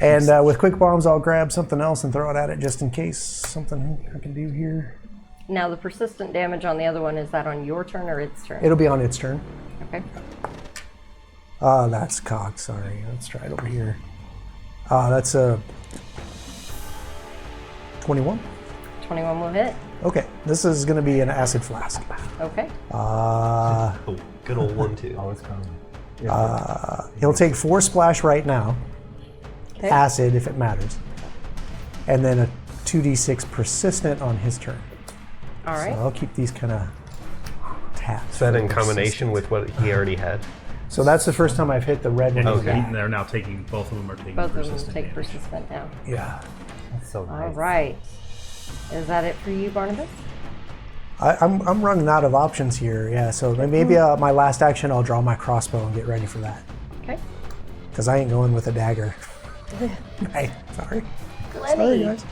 And with quick bombs, I'll grab something else and throw it at it just in case something I can do here. Now the persistent damage on the other one, is that on your turn or its turn? It'll be on its turn. Okay. That's cocked. Sorry. Let's try it over here. That's a 21. 21 will hit. Okay. This is going to be an acid flask. Okay. Oh, good old 1-2. Oh, it's coming. He'll take 4 splash right now. Okay. Acid if it matters. And then a 2d6 persistent on his turn. All right. So I'll keep these kind of tapped. Is that in combination with what he already had? So that's the first time I've hit the red one. Okay. They're now taking, both of them are taking Both of them persistent take damage. persistent now. Yeah. That's so All nice. right. Is that it for you, Barnabas? I'm running out of options here. Yeah, so maybe my last action, I'll draw my crossbow and get ready for that. Okay. Because I ain't going with a dagger. Hey, sorry. Lenny, guys.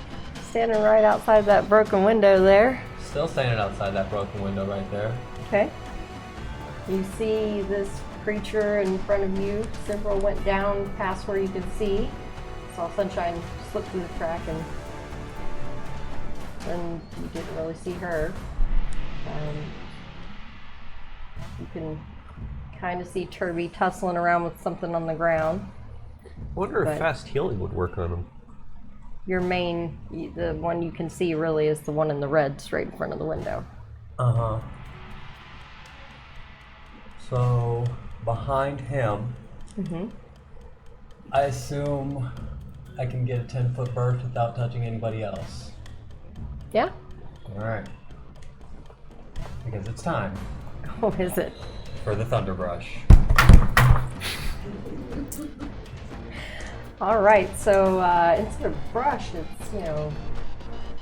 standing right outside that broken window there. Still standing outside that broken window right there. Okay. You see this creature in front of you. Several went down past where you could see. Saw sunshine slip through the crack, and then you didn't really see her. You can kind of see Turby tussling around with something on the ground. Wonder But- if fast healing would work on him. Your main, the one you can see really is the one in the red straight in front of the window. Uh-huh. So, behind him, I assume I can get a 10-foot burst without touching anybody else. Yeah? Alright. Because it's time Oh, is it? for the Thunderbrush. All right, so instead of brush, it's,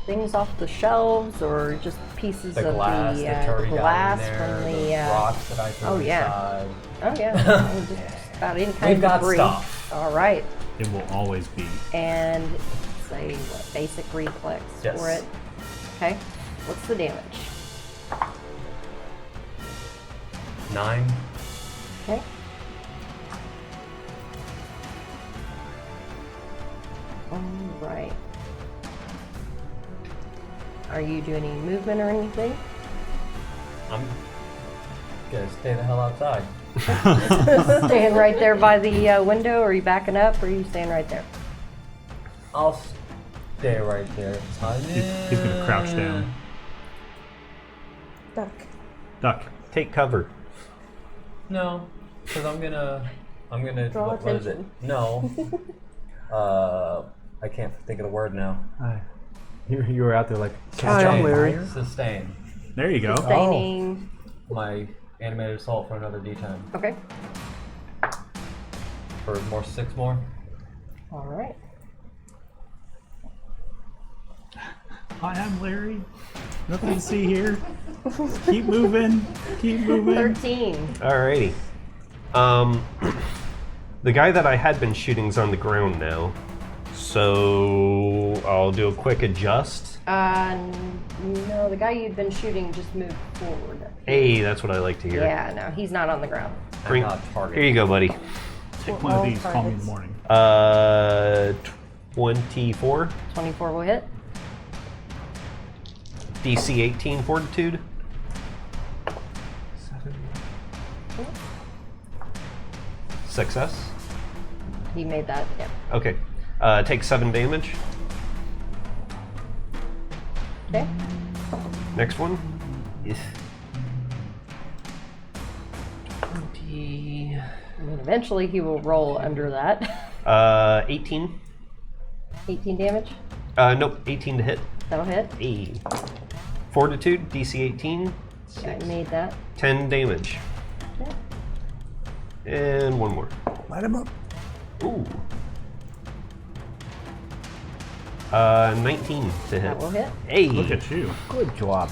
things off the shelves or just pieces The of glass, the the Turby glass got in there, from the the rocks that I threw oh, yeah. inside. Oh yeah, I mean, just about any kind We've of got debris. stuff. All right, It will always be. and it's a basic reflex Yes. for it. Okay, what's the damage? 9. Okay. All right. Are you doing any movement or anything? I'm gonna stay the hell outside. Staying right there by the window, or are you backing up, or are you staying right there? I'll stay right there. He's gonna crouch down. Duck. Duck. Take cover. No, because I'm gonna Draw what is it? attention. No. I can't think of the word now. You were out there like, Catch up, Larry. Sustain There you go. Sustaining. my animated assault for another D10 Okay. for 6 more. All right. Hi, I'm Larry. Nothing to see here. Keep moving. Keep moving. 13. Alrighty. The guy that I had been shooting's on the ground now, so I'll do a quick adjust. No, the guy you'd been shooting just moved forward. Hey, that's what I like to hear. Yeah, no, he's not on the ground. Bring, I'm not targeted. here you go, buddy. Take one of these. Call me in the morning. 24. 24 will hit. DC 18 Fortitude. 7. Success. He made that. Yeah. Okay. Take 7 damage. Okay. Next one. Is 20. I mean, eventually he will roll under that. 18. 18 damage. Nope. 18 to hit. That'll hit. A. Fortitude. DC 18. I made that. 10 damage. Okay. And one more. Light him up. Ooh. 19 to hit. That will hit. Hey. Look at you. good job.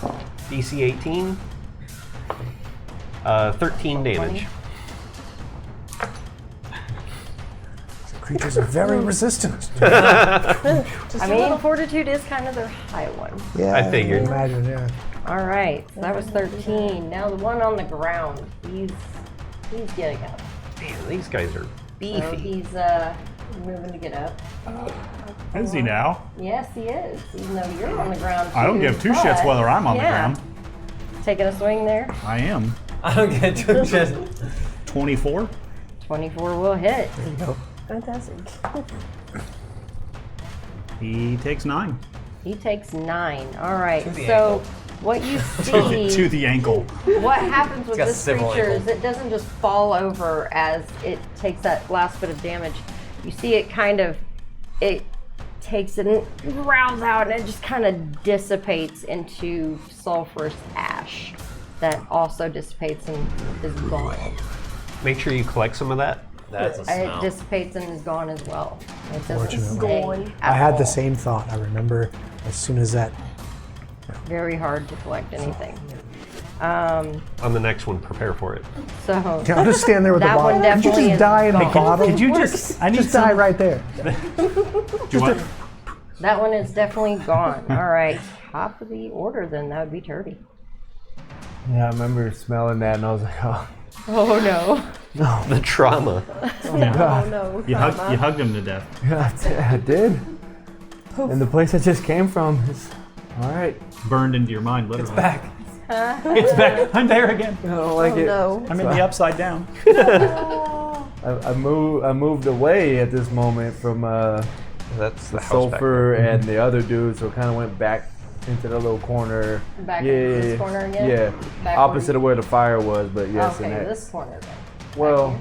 DC 18. 13 damage. Creatures are very resistant. I mean, fortitude is kind of their high one. Yeah, I figured. Imagine, yeah. All right, so that was 13. Now the one on the ground, he's getting up. Man, these guys are So beefy. he's moving to get up. Is he now? Yes, he is. Even though you're on the ground. I don't too, give two shits but- whether I'm on yeah. the ground. Taking a swing there. I am. I don't get to just 24. 24 will hit. There you go. Fantastic. He takes 9. He takes 9. All right. To the So ankle. what you To see, the ankle. what happens with got this civil creature is ankle. it doesn't just fall over as it takes that last bit of damage. You see it kind of, it takes it and growls out, and it just kind of dissipates into sulfurous ash that also dissipates and is gone. Make sure you collect some of that. that's a It smell. dissipates and is gone as well. It doesn't Fortunately. stay Gone. at I had all. the same thought. I remember as soon as that Very hard to collect anything. On the next one, prepare for it. So Yeah, I'll just stand there with that the bottle. one Could you definitely just is die in the gone. bottle? Could you just? I need Just die some. right there. Do what? That one is definitely gone. All right, top of the order then. That would be Turby. Yeah, I remember smelling that and I was like, oh, Oh no. no. The trauma. Oh no. You hugged him to death. Yeah, I did. And the place I just came from is, all right. Burned into your mind, literally. It's back. It's back. I'm there again. I don't like it. No. I'm in the upside down. I moved away at this moment from That's the the house sulfur and the other dude, so kind of went back into the little corner. Back into this corner again? Yeah, Back opposite of where the fire was, but yes, Okay, in that. this corner then. Well,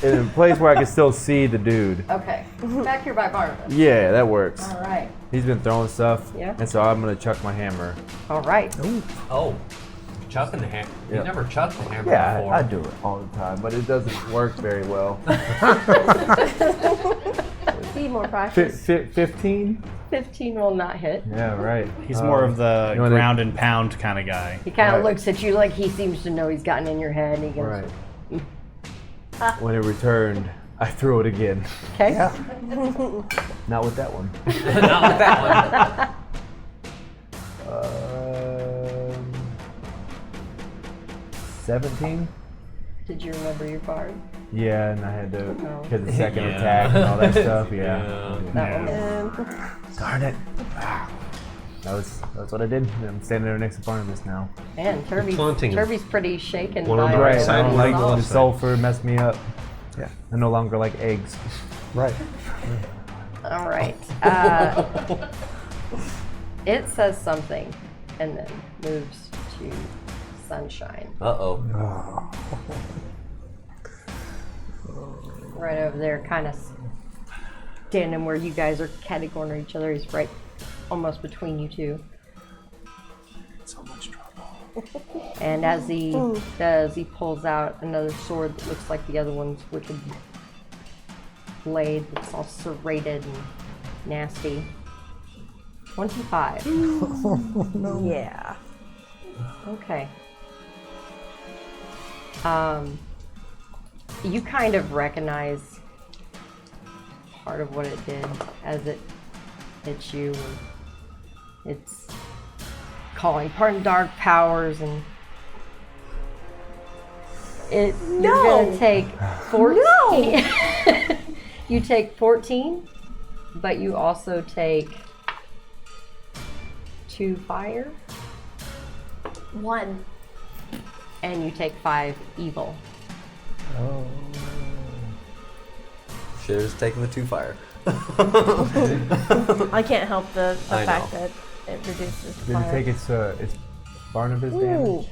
in a place where I can still see the dude. Okay, back here by Barnabas. Yeah, that works. All right. He's been throwing stuff, Yeah. and so I'm gonna chuck my hammer. All right. Oh, chucking the hammer. Yeah. You never chucked the hammer Yeah, before. I do it all the time, but it doesn't work very well. Be more practice. 15? 15 will not hit. Yeah, right. He's more of the you wanna- ground and pound kind of guy. He kind of Right. looks at you like he seems to know he's gotten in your head, and he goes, Right. When it returned, I threw it again. "Okay." Yeah. Not with that one. Not with that one. 17? Did you remember your card? Yeah, and I had to Oh. get the second Yeah. attack and all that stuff. Yeah. That one. And Darn it. That's what I did. I'm standing there next to Barnabas now. Man, Taunting him. Turby's pretty shaken One by on the it. right I side, don't one like on the the left side. sulfur messed me up. Yeah. I no longer like eggs. Right. All right. It says something and then moves to Sunshine. Uh-oh. Right over there, kind of standing where you guys are catty corner each other. He's right almost between you two. So much trouble. And as he does, he pulls out another sword that looks like the other one's wicked blade that's all serrated and nasty. 25. yeah. Okay. You kind of recognize part of what it did as it hits you. And it's calling part dark powers, and you're gonna take 14. You take 14, but you also take 2 fire, 1. and you take 5 evil. Oh. Should have just taken the 2 fire. I can't help the I fact know. that it reduces the Did fire. it take its Barnabas damage?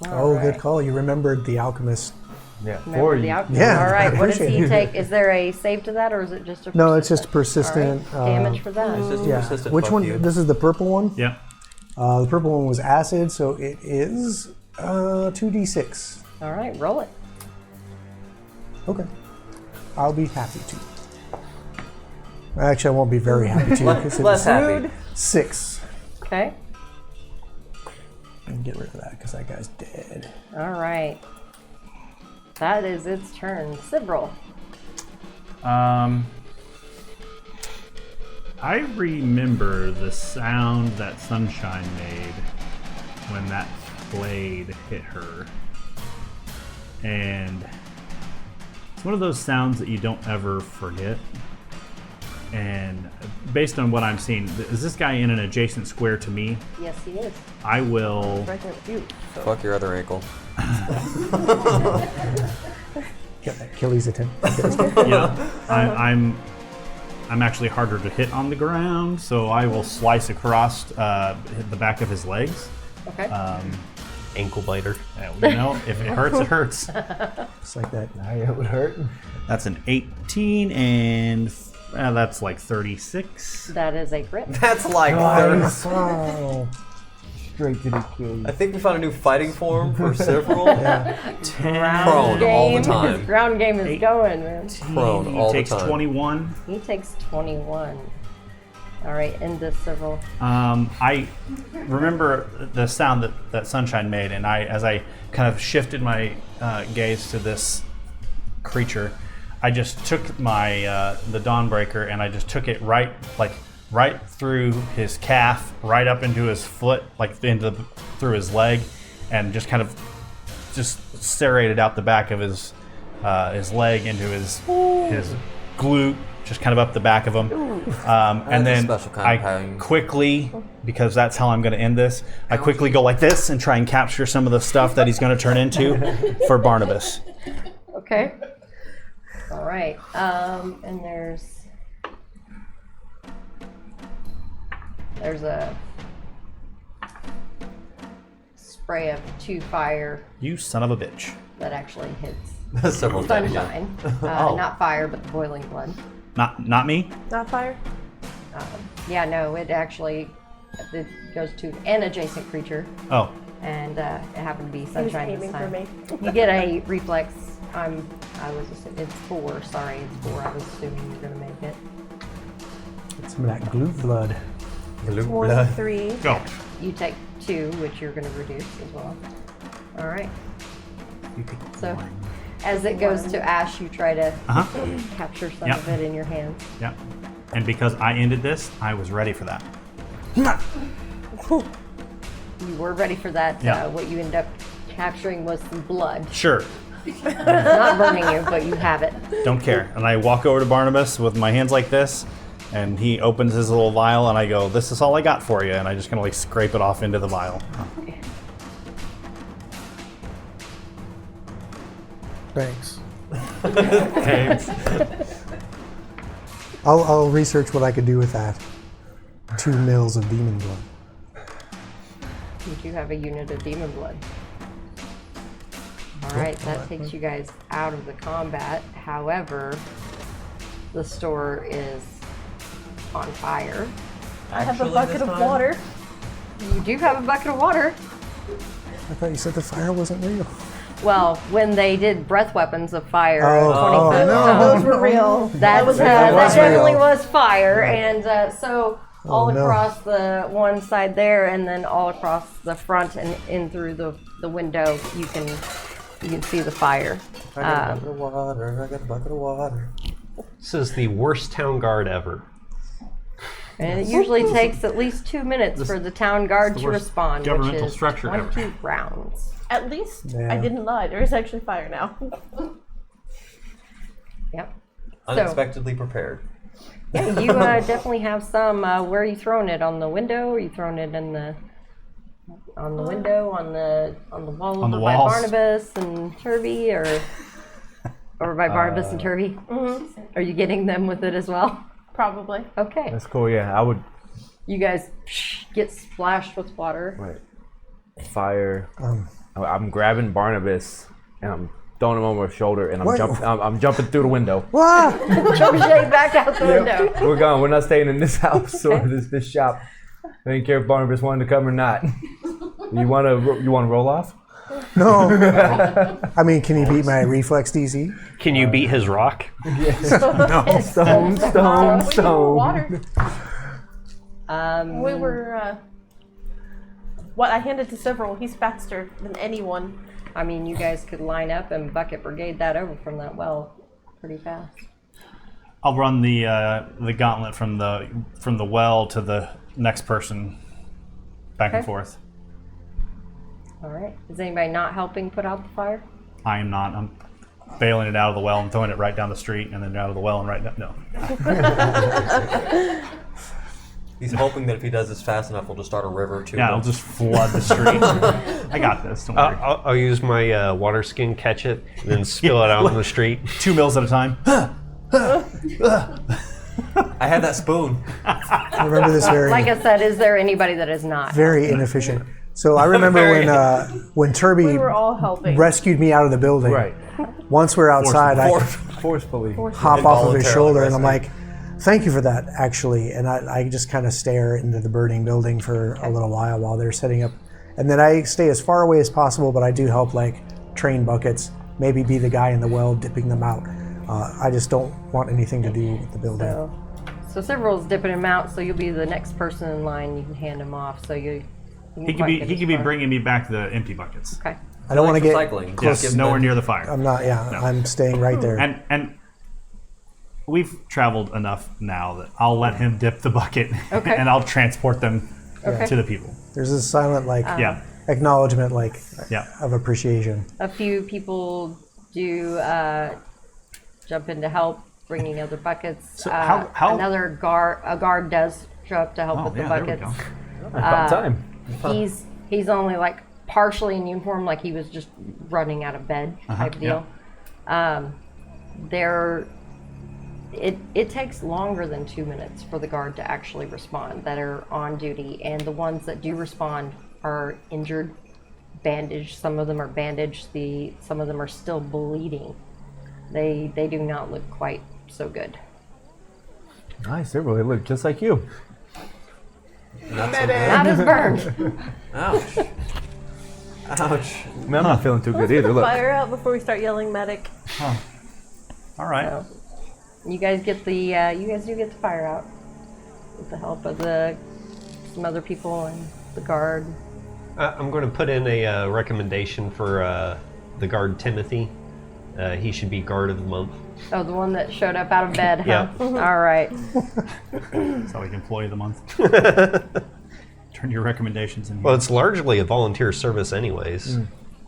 Oh, good call. You remembered the alchemist. Yeah, Remember for the you. outcome. Yeah, All right. I What does appreciate he it. take? Is there a save to that, or is it just a? No, it's just persistent? persistent. All right. Damage for that. It's just Yeah. persistent. Which fuck one? you. This is the purple one. Yeah. The purple one was acid, so it is 2d6. All right. Roll it. Okay. I'll be happy to. Actually, I won't be very happy to. 'Cause it Less is happy. 6. Okay. And get rid of that because that guy's dead. All right. That is its turn. Sibrel. I remember the sound that Sunshine made when that blade hit her. And it's one of those sounds that you don't ever forget. And based on what I'm seeing, is this guy in an adjacent square to me? Yes, he is. I will. Right there with you. So. Fuck your other ankle. Get that Achilles attempt. Yeah, I'm actually harder to hit on the ground, so I will slice across hit the back of his legs. Okay. Ankle biter. If it hurts, it hurts. Just like that. It would hurt. That's an 18, and that's like 36. That is a crit. That's like Nice. 30. Oh. Straight to the Achilles. I think we found a new fighting form for several. Ground Prone all the game. time. His ground game is going, man. Prone He all the takes time. 21. He takes 21. All right, end this civil. I remember the sound that Sunshine made, and as I kind of shifted my gaze to this creature, I just took my the Dawnbreaker and I just took it right through his calf, right up into his foot, through his leg, and just kind of serrated out the back of his leg into his glute, just kind of up the back of him. And then I quickly, because that's how I'm going to end this, I quickly go like this and try and capture some of the stuff that he's going to turn into for Barnabas. Okay. All right. And there's a spray of 2 fire You son of a bitch. that actually hits Several times. Sunshine. Oh. Not fire, but the boiling blood. Not me? Not fire? Yeah, no, it goes to an adjacent creature, Oh, and it happened to be He was Sunshine this aiming for time. me. You get a reflex. It's 4. Sorry, it's 4. I was assuming you were gonna make it. Get some of that glue blood. 23. go. You take 2, which you're gonna reduce as well. All right. So, as it goes to ash, you try to capture some Yep. of it in your hands. Yeah. And because I ended this, I was ready for that. You were ready for that. Yeah. What you end up capturing was some blood. Sure. Not burning you, but you have it. Don't care. And I walk over to Barnabas with my hands like this, and he opens his little vial, and I go, "This is all I got for you." And I just kind of scrape it off into the vial. Thanks. Thanks. I'll research what I could do with that. 2 mils of demon blood. You do have a unit of demon blood. All right, that takes you guys out of the combat. However, the store is on fire. I have a Actually, bucket this of time- water. You do have a bucket of water. I thought you said the fire wasn't real. Well, when they did breath weapons of fire, Oh, 20 foot no. zone, Those were real. that was definitely real. was fire, and so all no. across the one side there, and then all across the front and in through the window, you can see the fire. I got a bucket of water. I got a bucket of water. This is the worst town guard ever. And it usually takes at least 2 minutes for the town guard to worst respond, which governmental is structure ever. 20 rounds. At least Yeah. I didn't lie. There is actually fire now. Yep. Unexpectedly prepared. Yeah, you definitely have some. Where are you throwing it? On the window? Are you throwing it on the window? On the wall On the over by walls. Barnabas and Turby, or by Barnabas and Turby? Are you getting them with it as well? Probably. Okay. That's cool. Yeah, I would. You guys get splashed with water. Right. Fire. I'm grabbing Barnabas and I'm throwing him over my shoulder and What? I'm jumping through the window. Ah! Trebuchet back out the window. We're gone. We're not staying in this house or this shop. I didn't care if Barnabas wanted to come or not. You want to roll off? No. I mean, can you beat my reflex DC? Can you beat his rock? Stone. Water. We were. What I handed to several. He's faster than anyone. I mean, you guys could line up and bucket brigade that over from that well pretty fast. I'll run the gauntlet from the well to the next person, back and Okay. forth. All right. Is anybody not helping put out the fire? I am not. I'm bailing it out of the well and throwing it right down the street, and then out of the well and right down. No. He's hoping that if he does this fast enough, we'll just start a river too. Yeah, it'll just flood the street. I got this. Don't worry. I'll use my water skin, catch it, and then spill it out on the street. 2 mils at a time. I had that spoon. I remember this very, Like I said, is there anybody that is not? very inefficient. So I remember when Turby We were all helping. rescued me out of the building. Right. Once we're outside, I Forcefully. hop off of his Involuntarily shoulder and I'm rescued. like, thank you for that, actually. And I just kind of stare into the burning building for a little while they're setting up. And then I stay as far away as possible, but I do help train buckets, maybe be the guy in the well dipping them out. I just don't want anything to do with the building. So Several's dipping him out, so you'll be the next person in line. You can hand him off, so you. He could be bringing me back the empty buckets. Okay. I don't want to get Recycling. Yes, Give nowhere them- near the fire. I'm not. Yeah, No. I'm staying right there. And we've traveled enough now that I'll let him dip the bucket, Okay. and I'll transport them Okay. to the people. There's a silent Yeah, acknowledgement yeah. of appreciation. A few people do jump in to help, bringing other buckets. So how- Another guard does show up to help Oh, with the yeah, there we buckets. go. About time. He's only like partially in uniform, like he was just running out of bed type deal. It takes longer than 2 minutes for the guard to actually respond that are on duty, and the ones that do respond are injured, bandaged. Some of them are bandaged. Some of them are still bleeding. They do not look quite so good. Nice, everybody look just like you. Not so Not good. as burned. Ouch. Ouch. Man, I'm not feeling too good either. Look. Fire out before we start yelling medic. All right. So, you guys do get the fire out with the help of some other people and the guard. I'm going to put in a recommendation for the guard Timothy. He should be guard of the month. Oh, the one that showed up out of bed, huh? Yeah. All right. So we can employee of the month. Turn your recommendations in. Well, it's largely a volunteer service, anyways.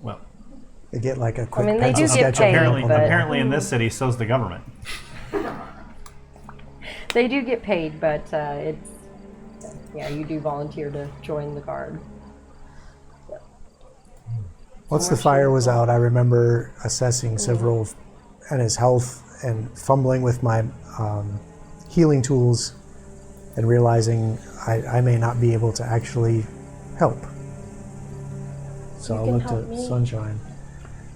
Well, They get like a quick mean, they pencil do get sketch paid, of apparently, them. but- apparently in this city, so's the government. They do get paid, but you do volunteer to join the guard. Once the fire was out, I remember assessing several and his health and fumbling with my healing tools and realizing I may not be able to actually help. So I can looked help at me. Sunshine.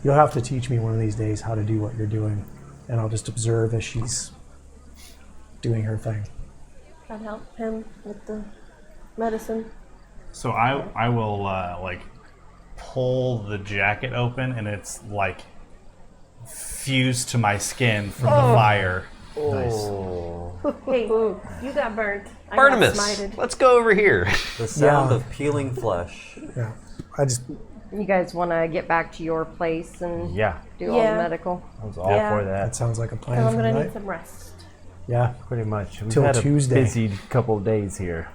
You'll have to teach me one of these days how to do what you're doing, and I'll just observe as she's doing her thing. I'd help him with the medicine. So I will like pull the jacket open, and it's like fused to my skin from the fire. Hey, you got burnt. I got Barnabas, smited. let's go over here. The sound Yeah. of peeling flesh. Yeah, I just You guys want to get back to your place and Yeah, do all the Yeah. medical? I was all Yeah. for that that. sounds like a plan And I'm for gonna the need night. some rest. Yeah, Pretty much. We've Till had a Tuesday. busy couple of days here.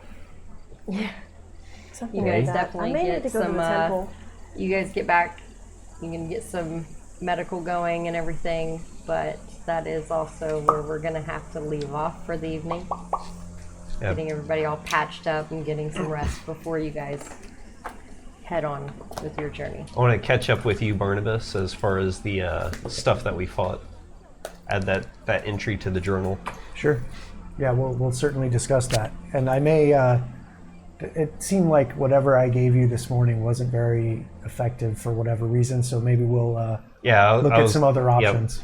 Something You like guys that. definitely I may get need to go some. to the temple. You guys get back. You can get some medical going and everything, but that is also where we're gonna have to leave off for the evening. Yeah. Getting everybody all patched up and getting some rest before you guys head on with your journey. I want to catch up with you, Barnabas, as far as the stuff that we fought. Add that entry to the journal. sure. Yeah, we'll certainly discuss that. And I may. It seemed like whatever I gave you this morning wasn't very effective for whatever reason, so maybe we'll Yeah, look at some other yep. options.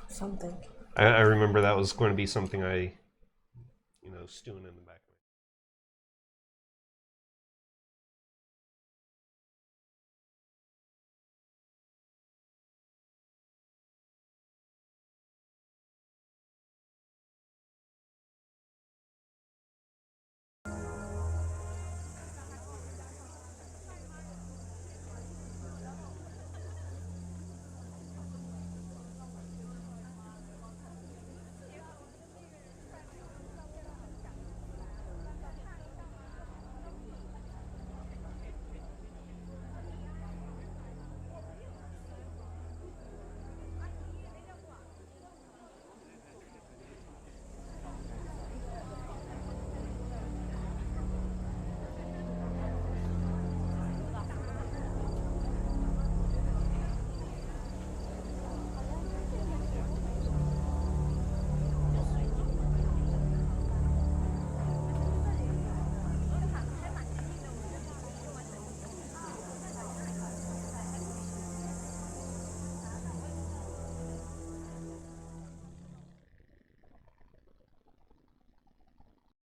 Something. I remember that was going to be something stewing in the back.